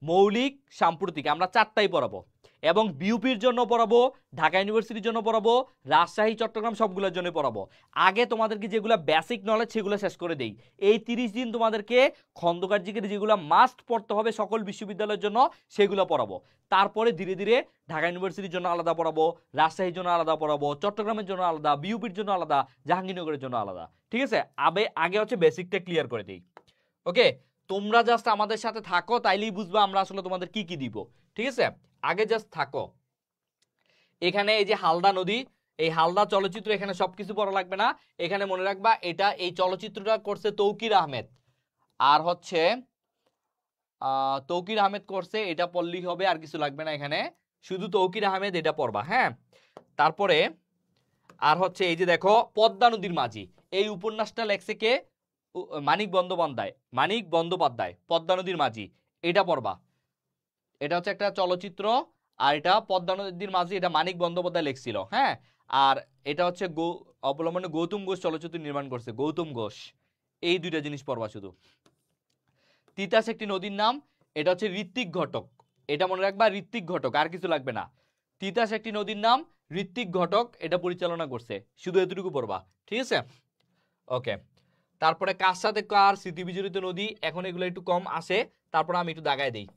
মৌলিক, সাম্প্রতিক, আমরা 4টাই পড়াবো, এবং বিউপির জন্য পড়াবো, ঢাকা ইউনিভার্সিটির জন্য পড়াবো, রাজশাহী, চট্টগ্রাম, সবগুলোর জন্য পড়াবো। আগে তোমাদেরকে যেগুলো বেসিক নলেজ সেগুলো শেষ করে দেই, এই 30 দিন তোমাদেরকে খন্দকার জিকের যেগুলো মাস্ট পড়তে হবে সকল বিশ্ববিদ্যালয়ের জন্য সেগুলো পড়াবো, তারপরে ধীরে ধীরে ঢাকা ইউনিভার্সিটির জন্য আলাদা পড়াবো, রাজশাহীর জন্য আলাদা পড়াবো, চট্টগ্রামের জন্য আলাদা, বিউপির জন্য আলাদা, জাহাঙ্গীরনগরের জন্য আলাদা, ঠিক আছে, আগে হচ্ছে বেসিকটা ক্লিয়ার করে দিই, ওকে। তোমরা জাস্ট আমাদের সাথে থাকো, তাইলেই বুঝবা আমরা আসলে তোমাদের কি কি দিব, ঠিক আছে, আগে জাস্ট থাকো। এখানে এই যে হালদা নদী, এই হালদা চলচ্চিত্র, এখানে সবকিছু পড়া লাগবে না, এখানে মনে রাখবা এটা এই চলচ্চিত্রটা করছে তৌকির আহমেদ, আর হচ্ছে তৌকির আহমেদ করছে, এটা পড়লেই হবে, আর কিছু লাগবে না, এখানে শুধু তৌকির আহমেদ এটা পড়বা, হ্যাঁ। তারপরে আর হচ্ছে এই যে দেখো পদ্মা নদীর মাঝি, এই উপন্যাসটা লেখছে কে? মানিক বন্দ্যোপাধ্যায়। মানিক বন্দ্যোপাধ্যায়, পদ্মা নদীর মাঝি, এটা পড়বা। এটা হচ্ছে একটা চলচ্চিত্র, আর এটা পদ্মা নদীর মাঝি, এটা মানিক বন্দ্যোপাধ্যায় লিখছিল। হ্যাঁ, আর এটা হচ্ছে অবলম্বনে গৌতম ঘোষ চলচ্চিত্র নির্মাণ করছে, গৌতম ঘোষ। এই দুইটা জিনিস পড়বা শুধু। তিতাস একটি নদীর নাম, এটা হচ্ছে ঋত্বিক ঘটক, এটা মনে রাখবা, ঋত্বিক ঘটক, আর কিছু লাগবে না। তিতাস একটি নদীর নাম, ঋত্বিক ঘটক এটা পরিচালনা করছে, শুধু এতটুকু পড়বা, ঠিক আছে? ওকে, তারপরে কার সাথে কার স্মৃতি বিজড়িত নদী, এখন এগুলো একটু কম আসে, তারপরে আমি একটু দাগায় দিই,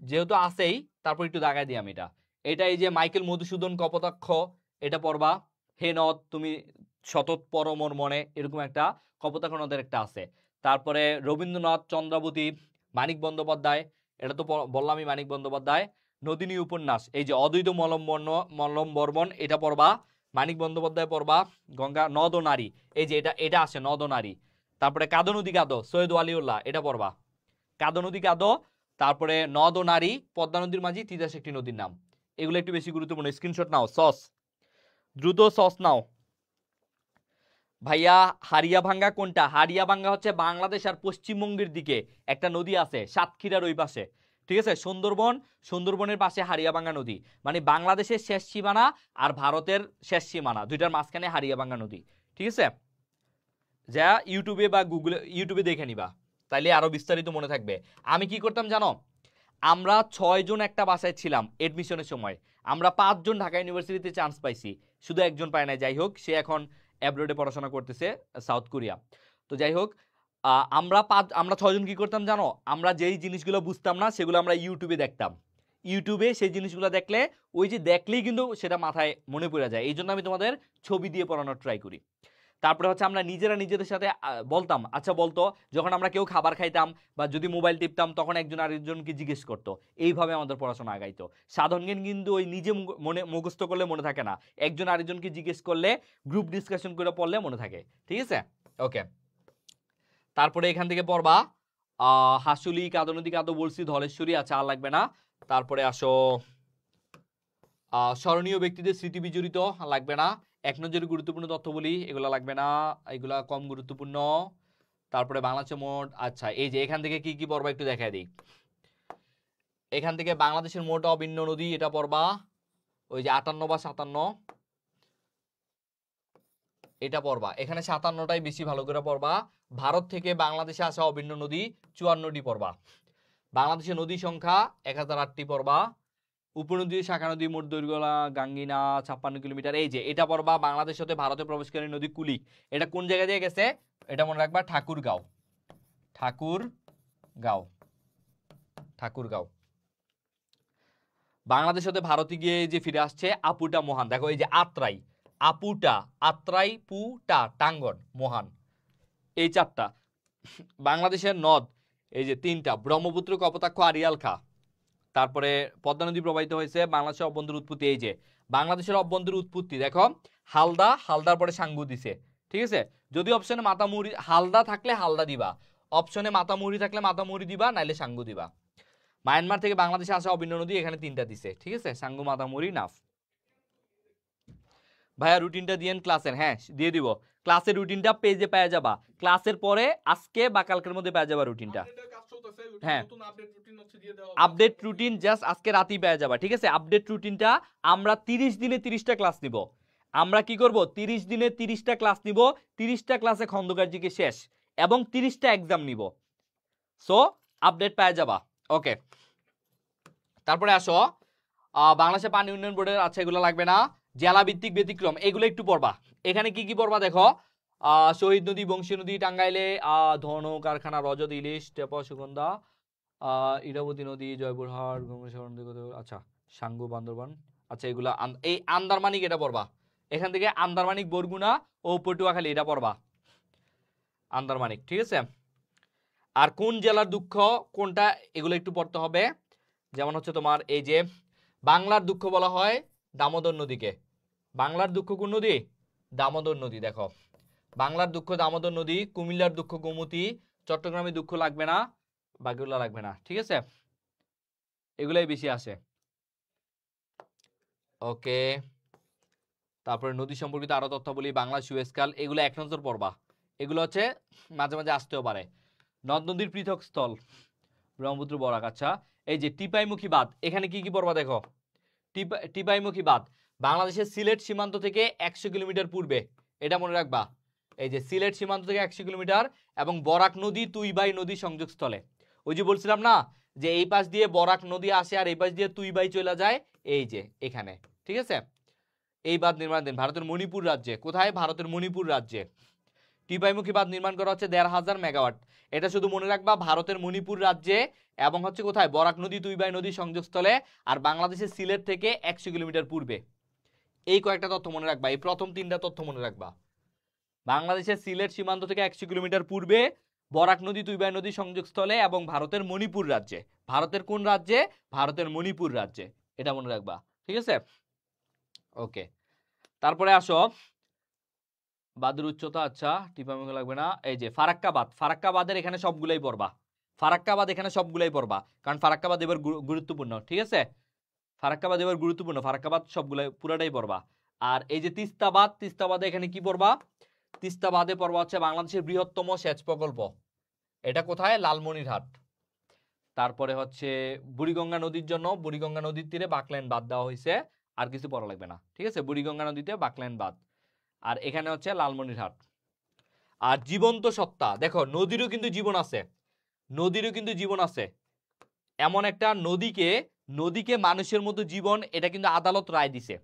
যেহেতু আসেই তারপর একটু দাগায় দিই আমি এটা। এটা এই যে মাইকেল মধুসূদন কপোতাক্ষ, এটা পড়বা। হে নদ তুমি শতৎ পরমর মনে, এরকম একটা কপোতাক্ষ নদের একটা আছে। তারপরে রবীন্দ্রনাথ চন্দ্রাবতী, মানিক বন্দ্যোপাধ্যায়, এটা তো বললামই মানিক বন্দ্যোপাধ্যায়। নদিনী উপন্যাস, এই যে অদ্বৈত মলম বর্মন, এটা পড়বা, মানিক বন্দ্যোপাধ্যায় পড়বা। গঙ্গা নদ ও নারী, এই যে এটা এটা আসে নদ ও নারী। তারপরে কাদো নদী কাদো, সৈয়দ ওয়ালিউল্লাহ, এটা পড়বা। কাদো নদী কাদো, তারপরে নদ ও নারী, পদ্মা নদীর মাঝি, তিতাস একটি নদীর নাম, এগুলো একটু বেশি গুরুত্বপূর্ণ। স্ক্রিনশট নাও, সস দ্রুত সস নাও। ভাইয়া হারিয়াভাঙ্গা কোনটা? হারিয়াভাঙ্গা হচ্ছে বাংলাদেশ আর পশ্চিমবঙ্গের দিকে একটা নদী আছে, সাতক্ষীরার ওই পাশে, ঠিক আছে? সুন্দরবনের পাশে হারিয়াভাঙ্গা নদী, মানে বাংলাদেশের শেষ সীমানা আর ভারতের শেষ সীমানা, দুইটার মাঝখানে হারিয়াভাঙ্গা নদী, ঠিক আছে? যা ইউটিউবে বা ইউটিউবে দেখে নিবা, তাইলে আরো বিস্তারিত মনে থাকবে। আমি কি করতাম জানো? আমরা 6 জন একটা বাসায় ছিলাম এডমিশনের সময়, আমরা 5 জন ঢাকা ইউনিভার্সিটিতে চান্স পাইছি, শুধু একজন পায় নাই। যাই হোক, সে এখন অ্যাব্রোডে পড়াশোনা করতেছে, সাউথ কোরিয়া। তো যাই হোক, আমরা 6 জন কি করতাম জানো? আমরা যেই জিনিসগুলো বুঝতাম না সেগুলো আমরা ইউটিউবে দেখতাম। ইউটিউবে সেই জিনিসগুলো দেখলে, ওই যে দেখলেই কিন্তু সেটা মাথায় মনে পড়ে যায়, এই জন্য আমি তোমাদের ছবি দিয়ে পড়ানোর ট্রাই করি। তারপরে হচ্ছে আমরা নিজেরা নিজেদের সাথে বলতাম, আচ্ছা বলতো, যখন আমরা কেউ খাবার খাইতাম বা যদি মোবাইল টিপতাম, তখন একজন আরেকজনকে জিজ্ঞেস করতো, এইভাবে আমাদের পড়াশোনা আগাইতো। সাধারণ জ্ঞান কিন্তু ওই নিজে মনে মুখস্থ করলে মনে থাকে না, একজন আরেকজনকে জিজ্ঞেস করলে, গ্রুপ ডিসকাশন করে পড়লে মনে থাকে, ঠিক আছে? ওকে, তারপরে এখান থেকে পড়বা হাসুলি, কাদো নদী কাদো বলছি, ধলেশ্বরী, আচ্ছা আর লাগবে না। তারপরে আসো স্মরণীয় ব্যক্তিদের স্মৃতি বিজড়িত, লাগবে না। এক নজরে গুরুত্বপূর্ণ তথ্য বলি, এগুলা লাগবে না, এগুলা কম গুরুত্বপূর্ণ। তারপরে বাংলাদেশের মোট, আচ্ছা এই যে এখান থেকে কি কি পড়বা একটু দেখাই দিই। এখান থেকে বাংলাদেশের মোট অভিন্ন নদী, এটা পড়বা, ওই যে 58 বা 57, এটা পড়বা। এখানে 57টাই বেশি ভালো করে পড়বা। ভারত থেকে বাংলাদেশে আসা অভিন্ন নদী 54টি পড়বা। বাংলাদেশের নদী সংখ্যা 1008টি পড়বা। উপনদী, শাখা নদী, মোট দৈর্ঘ্য গাঙ্গিনা 56 কিলোমিটার। এই যে এটা পড়বা, বাংলাদেশ হতে ভারতে প্রবেশকারী নদী কুলিক, এটা কোন জায়গা দিয়ে গেছে? এটা মনে রাখবা, ঠাকুরগাঁও, ঠাকুরগাঁও, ঠাকুরগাঁও। বাংলাদেশ হতে ভারতে গিয়ে যে ফিরে আসছে আপুটা মহান, দেখো এই যে আত্রাই, আপুটা, আত্রাই, পুটা, টাঙ্গন, মহান, এই 4টা। বাংলাদেশের নদ এই যে 3টা, ব্রহ্মপুত্র, কপোতাক্ষ, আড়িয়াল খাঁ। তারপরে পদ্মা নদী প্রবাহিত হয়েছে। বাংলাদেশের অভ্যন্তর উৎপত্তি, এই যে বাংলাদেশের অভ্যন্তর উৎপত্তি দেখো, হালদা, হালদার পরে সাঙ্গু দিছে, ঠিক আছে? যদি অপশনে মাতামুহুরি, হালদা থাকলে হালদা দিবা, অপশনে মাতামুহুরি থাকলে মাতামুহুরি দিবা, নাইলে সাঙ্গু দিবা। মায়ানমার থেকে বাংলাদেশে আসা অভিন্ন নদী, এখানে 3টা দিছে, ঠিক আছে? সাঙ্গু, মাতামুহুরি, নাফ। ভাইয়া রুটিনটা দিয়েন ক্লাসের, হ্যাঁ দিয়ে দিব। ক্লাসের রুটিনটা পেজে পেয়ে যাবা, ক্লাসের পরে আজকে বা কালকের মধ্যে পেয়ে যাবা রুটিনটা। হ্যাঁ, আপডেট রুটিন জাস্ট আজকে রাতেই পেয়ে যাবা, ঠিক আছে? আপডেট রুটিনটা আমরা 30 দিনে 30টা ক্লাস নিব। আমরা কি করব? 30 দিনে 30টা ক্লাস নিব, 30টা ক্লাসে খন্দকারজিকে শেষ, এবং 30টা এক্সাম নিব। সো আপডেট পেয়ে যাবা, ওকে। তারপরে আসো বাংলাদেশের পানি উন্নয়ন বোর্ডের, আচ্ছা এগুলো লাগবে না। জেলা ভিত্তিক ব্যতিক্রম, এগুলো একটু পড়বা। এখানে কি কি পড়বা দেখো, শহীদ নদী, বংশী নদী, টাঙ্গাইলে ধন কারখানা, রজত, ইলিশ, টেপা, সুগন্ধা, ইরাবতী নদী, জয়পুরহাট, আচ্ছা সাঙ্গু, বান্দরবান, আচ্ছা এগুলা। এই আন্দারমানিক এটা পড়বা, এখান থেকে আন্দারমানিক, বরগুনা ও পটুয়াখালী, এটা পড়বা, আন্দারমানিক, ঠিক আছে? আর কোন জেলার দুঃখ কোনটা, এগুলো একটু পড়তে হবে। যেমন হচ্ছে তোমার এই যে বাংলার দুঃখ বলা হয় দামোদর নদীকে, বাংলার দুঃখ কোন নদী? দামোদর নদী, দেখো বাংলার দুঃখ দামোদর নদী। কুমিল্লার দুঃখ গোমতী, চট্টগ্রামের দুঃখ লাগবে না, বাকিগুলো লাগবে না, ঠিক আছে? এগুলাই বেশি আসে, ওকে। তারপরে নদী সম্পর্কিত আরো তথ্য বলি, বাংলা সুয়েজ খাল, এগুলো এক নজর পড়বা, এগুলো হচ্ছে মাঝে মাঝে আসতেও পারে। নদ নদীর পৃথক স্থল, ব্রহ্মপুত্র, বরাক। আচ্ছা, এই যে টিপাইমুখী বাঁধ, এখানে কি কি পড়বা দেখো। টিপাইমুখী বাঁধ বাংলাদেশের সিলেট সীমান্ত থেকে 100 কিলোমিটার পূর্বে, এটা মনে রাখবা। এই যে সিলেট সীমান্ত থেকে 100 কিলোমিটার, এবং বরাক নদী তুইবাই নদী সংযোগস্থলে। ওই যে বলছিলাম না যে এই পাশ দিয়ে বরাক নদী আসে আর এই পাশ দিয়ে তুইবাই চলে যায়, এই যে এখানে, ঠিক আছে। এই বাঁধ নির্মাণ দিন ভারতের মণিপুর রাজ্যে, কোথায়, ভারতের মণিপুর রাজ্যে। টিপাইমুখী বাঁধ নির্মাণ করা হচ্ছে 1500 মেগাওয়াট, এটা শুধু মনে রাখবা ভারতের মণিপুর রাজ্যে, এবং হচ্ছে কোথায়, বরাক নদী তুইবাই নদী সংযোগস্থলে, আর বাংলাদেশের সিলেট থেকে 100 কিলোমিটার পূর্বে। এই কয়েকটা তথ্য মনে রাখবা, এই প্রথম 3টা তথ্য মনে রাখবা। বাংলাদেশের সিলেট সীমান্ত থেকে 100 কিলোমিটার পূর্বে, বরাক নদী তুইবাই নদী সংযোগস্থলে, এবং ভারতের মণিপুর রাজ্যে। ভারতের কোন রাজ্যে, ভারতের মণিপুর রাজ্যে, এটা মনে রাখবা, ঠিক আছে। ওকে, তারপরে আসো বাঁধের উচ্চতা। আচ্ছা, টিপাইমুখী লাগবে না। এই যে ফারাক্কা বাঁধ, ফারাক্কা বাঁধের এখানে সবগুলাই পড়বা, ফারাক্কা বাঁধ এখানে সবগুলাই পড়বা, কারণ ফারাক্কা বাঁধ এবার গুরুত্বপূর্ণ, ঠিক আছে। ফারাক্কা বাঁধ এবার গুরুত্বপূর্ণ, ফারাক্কা বাঁধ সবগুলাই পুরাটাই পড়বা। আর এই যে তিস্তা বাঁধ, তিস্তা বাঁধে এখানে কি পড়বা, তিস্তা বাঁধে পড়বা হচ্ছে বাংলাদেশের বৃহত্তম সেচ প্রকল্প, এটা কোথায়, লালমনিরহাট। তারপরে হচ্ছে বুড়িগঙ্গা নদীর জন্য, বুড়িগঙ্গা নদীর তীরে বাকলাইন বাঁধ দেওয়া হয়েছে, আর কিছু পড়া লাগবে না, ঠিক আছে। বুড়িগঙ্গা নদীতে বাকলাইন বাঁধ, আর এখানে হচ্ছে লালমনিরহাট। আর জীবন্ত সত্তা, দেখো নদীরও কিন্তু জীবন আছে, নদীরও কিন্তু জীবন আছে। এমন একটা নদীকে মানুষের মতো জীবন, এটা কিন্তু আদালত রায় দিছে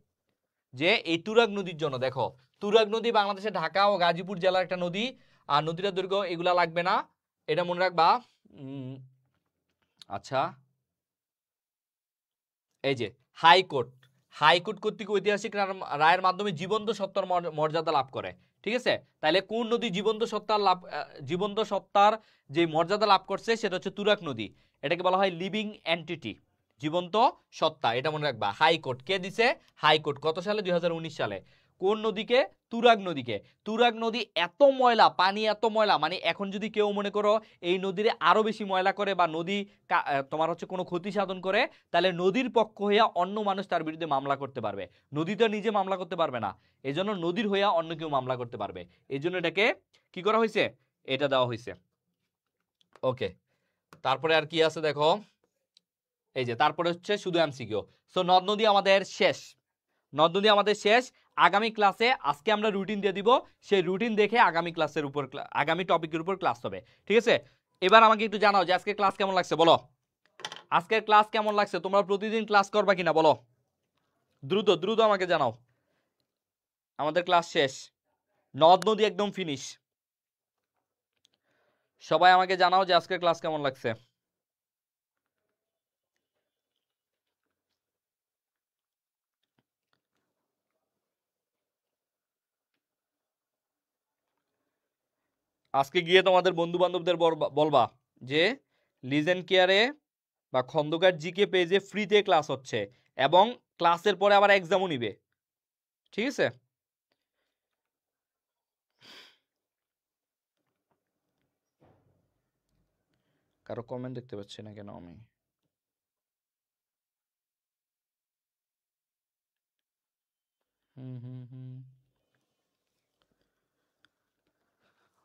যে এই তুরাগ নদীর জন্য। দেখো তুরাগ নদী বাংলাদেশের ঢাকা ও গাজীপুর জেলার একটা নদী, আর নদীটার দৈর্ঘ্য, এগুলা লাগবে না, এটা মনে রাখবা। আচ্ছা, এই যে হাইকোর্ট, হাইকোর্ট কর্তৃক ঐতিহাসিক রায়ের মাধ্যমে জীবন্ত সত্তার মর্যাদা লাভ করে, ঠিক আছে। তাহলে কোন নদী জীবন্ত সত্তার যে মর্যাদা লাভ করছে, সেটা হচ্ছে তুরাগ নদী, এটাকে বলা হয় লিভিং এন্টিটি, জীবন্ত সত্তা, এটা মনে রাখবা। হাইকোর্ট কে দিছে, হাইকোর্ট, কত সালে, 2019 সালে। কোন নদীকে, তুরাগ নদীকে। তুরাগ নদী এত ময়লা, পানি এত ময়লা, মানে এখন যদি কেউ মনে করো এই নদীরে আরো বেশি ময়লা করে, বা নদী তোমার হচ্ছে কোনো ক্ষতি সাধন করে, তাহলে নদীর পক্ষ হইয়া অন্য মানুষ তার বিরুদ্ধে মামলা করতে পারবে। নদী তো নিজে মামলা করতে পারবে না, এই জন্য নদীর হইয়া অন্য কেউ মামলা করতে পারবে, এই জন্য এটাকে কি করা হয়েছে, এটা দেওয়া হয়েছে। ওকে, তারপরে আর কি আছে দেখো, এই যে তারপরে হচ্ছে শুধু এমসিকিউ। সো নদ নদী আমাদের শেষ, নদ নদী আমাদের শেষ। আগামী ক্লাসে আজকে আমরা রুটিন দিয়ে দিব, সেই রুটিন দেখে আগামী ক্লাসের উপর, আগামী টপিকের উপর ক্লাস হবে, ঠিক আছে। এবার আমাকে একটু জানাও যে আজকে ক্লাস কেমন লাগছে, বলো আজকের ক্লাস কেমন লাগছে, তোমরা প্রতিদিন ক্লাস করবা কিনা বলো, দ্রুত দ্রুত আমাকে জানাও। আমাদের ক্লাস শেষ, নদ নদী একদম ফিনিশ। সবাই আমাকে জানাও যে আজকের ক্লাস কেমন লাগছে। আজকে গিয়ে তোমাদের বন্ধু বান্ধবদের বলবা যে লিজেন্ড কেয়ারে বা খন্দকার জিকে পেজে ফ্রিতে ক্লাস হচ্ছে, এবং ক্লাসের পরে আবার এক্সামও নিবে, ঠিক আছে। কারো কমেন্ট দেখতে পাচ্ছি না কেন আমি।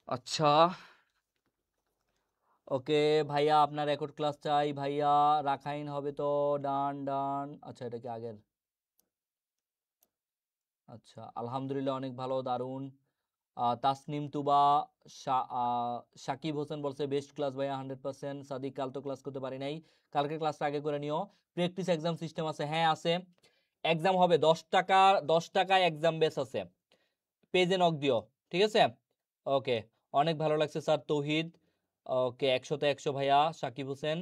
আচ্ছা, ওকে ভাইয়া, আপনার রেকর্ড ক্লাস চাই ভাইয়া, রাখাইন হবে তো, ডান ডান। আচ্ছা, এটা কি আগের, আচ্ছা আলহামদুলিল্লাহ অনেক ভালো, দারুণ। তাসনিম তুবা, সাকিব হোসেন বলছে বেস্ট ক্লাস ভাইয়া, 100%। সাদিক, কাল তো ক্লাস করতে পারি নাই, কালকে ক্লাসটা আগে করে নিও। প্র্যাকটিস এক্সাম সিস্টেম আছে, হ্যাঁ আছে। এক্সাম হবে 10 টাকায় এক্সাম বেস আছে, পেজে নক দিও, ঠিক আছে। ওকে, অনেক ভালো লাগছে স্যার, তৌহিদ। ওকে, 100তে 100 ভাইয়া, সাকিব হোসেন।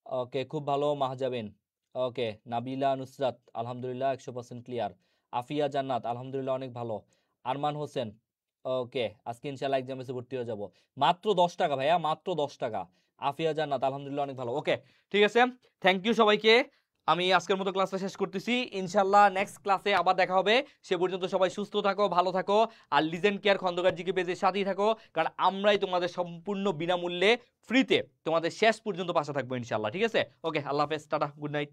ওকে, খুব ভালো, মাহজাবিন। ওকে, নাবিলা নুসরাত, আলহামদুলিল্লাহ 100% ক্লিয়ার। আফিয়া জান্নাত, আলহামদুলিল্লাহ অনেক ভালো। আরমান হোসেন, ওকে, আজকে ইনশাআল্লাহ এক্সামে ভর্তি হয়ে যাব। মাত্র 10 টাকা ভাইয়া, মাত্র 10 টাকা। আফিয়া জান্নাত, আলহামদুলিল্লাহ অনেক ভালো। ওকে, ঠিক আছে, থ্যাংক ইউ সবাইকে। আমি আজকের মতো ক্লাসটা শেষ করতেছি, ইনশাআল্লাহ নেক্সট ক্লাসে আবার দেখা হবে। সে পর্যন্ত সবাই সুস্থ থাকো, ভালো থাকো, আর লিজেন্ড কেয়ার খন্দকার জিকে পেজের সাথেই থাকো, কারণ আমরাই তোমাদের সম্পূর্ণ বিনামূল্যে ফ্রিতে তোমাদের শেষ পর্যন্ত পাশে থাকবো ইনশাআল্লাহ, ঠিক আছে। ওকে, আল্লাহ হাফেজ, টাটা, গুড নাইট।